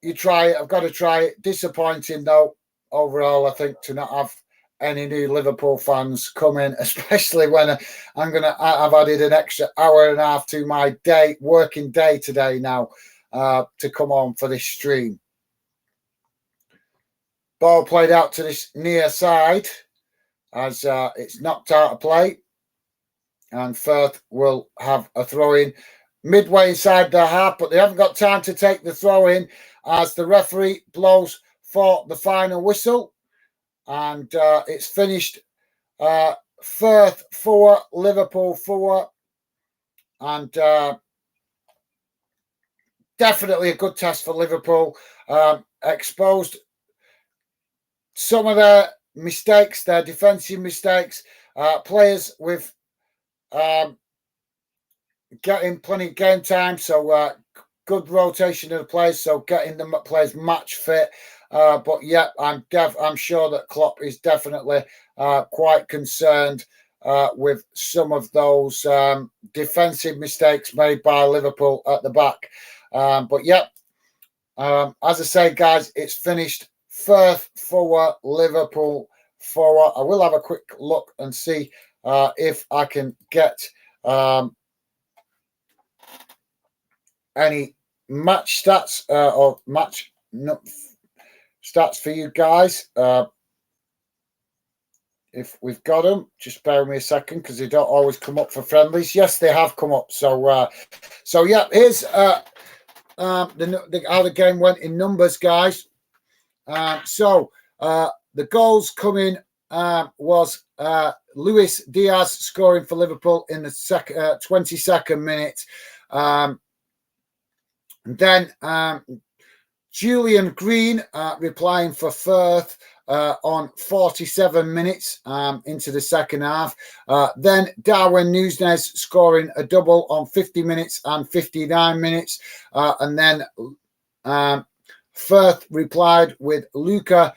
you try it. I've got to try it. Disappointing though overall, I think, to not have any new Liverpool fans come in, especially when I've added an extra hour and a half to my working day today now to come on for this stream. Ball played out to this near side as it's knocked out of play. And Furth will have a throw in midway inside the half, but they haven't got time to take the throw in as the referee blows for the final whistle. And it's finished Furth 4, Liverpool 4. And definitely a good test for Liverpool. Exposed some of their mistakes, their defensive mistakes, players with getting plenty of game time, so good rotation of the players, so getting the players match fit. But yeah, I'm sure that Klopp is definitely quite concerned with some of those defensive mistakes made by Liverpool at the back. But yeah, as I say, guys, it's finished Furth 4, Liverpool 4. I will have a quick look and see if I can get any match stats or match stats for you guys. If we've got them, just bear with me a second because they don't always come up for friendlies. Yes, they have come up. So yeah, here's how the game went in numbers, guys. So the goals coming was Luis Diaz scoring for Liverpool in the 22nd minute. Then Julian Green replying for Furth on 47 minutes into the second half. Then Darwin Nunez scoring a double on 50 minutes and 59 minutes. And then Furth replied with Luca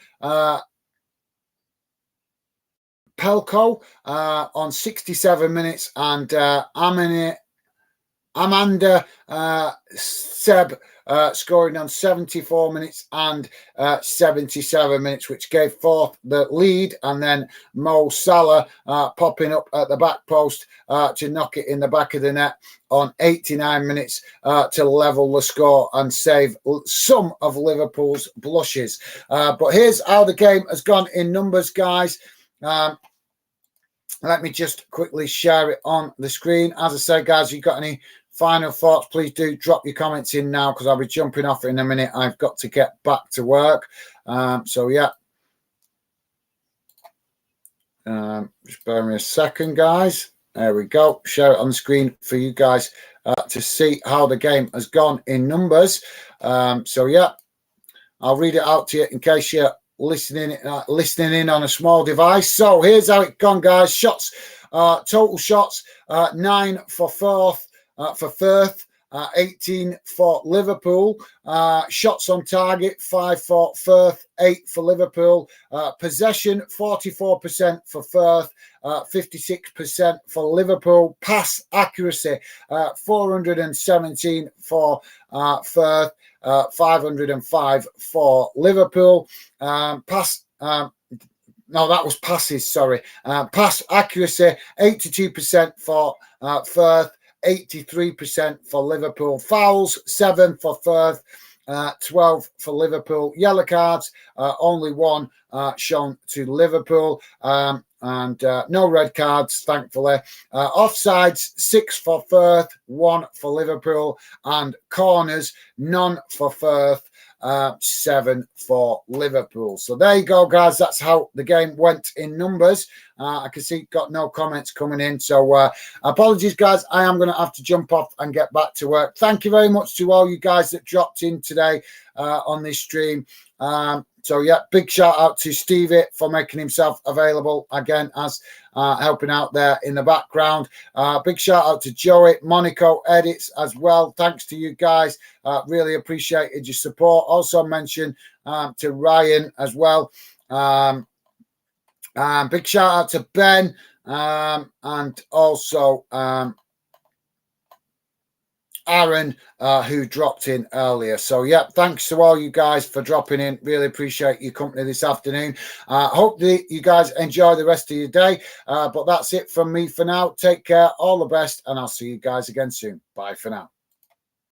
Pelko on 67 minutes and Amanda Seb scoring on 74 minutes and 77 minutes, which gave Forth the lead. And then Mo Salah popping up at the back post to knock it in the back of the net on 89 minutes to level the score and save some of Liverpool's blushes. But here's how the game has gone in numbers, guys. Let me just quickly share it on the screen. As I say, guys, if you've got any final thoughts, please do drop your comments in now, because I'll be jumping off in a minute. I've got to get back to work. So, yeah. Just bear me a second, guys. There we go. Share it on the screen for you guys to see how the game has gone in numbers. So, yeah, I'll read it out to you in case you're listening in on a small device. So here's how it gone, guys. Shots, total shots, 9 for Furth, 18 for Liverpool. Shots on target, 5 for Furth, 8 for Liverpool. Possession, 44% for Furth, 56% for Liverpool. Pass accuracy, 417 for Furth, 505 for Liverpool. No, that was passes, sorry. Pass accuracy, 82% for Furth, 83% for Liverpool. Fouls, 7 for Furth, 12 for Liverpool. Yellow cards, only 1 shown to Liverpool. And no red cards, thankfully. Offsides, 6 for Furth, 1 for Liverpool. And corners, none for Furth, 7 for Liverpool. So there you go, guys. That's how the game went in numbers. I can see got no comments coming in. So apologies, guys. I am going to have to jump off and get back to work. Thank you very much to all you guys that dropped in today on this stream. So, yeah, big shout out to Stevie for making himself available again as helping out there in the background. Big shout out to Joey, Monaco Edits as well. Thanks to you guys. Really appreciated your support. Also mention to Ryan as well. Big shout out to Ben and also Aaron, who dropped in earlier. So, yeah, thanks to all you guys for dropping in. Really appreciate your company this afternoon. Hope that you guys enjoy the rest of your day. But that's it from me for now. Take care. All the best. And I'll see you guys again soon. Bye for now.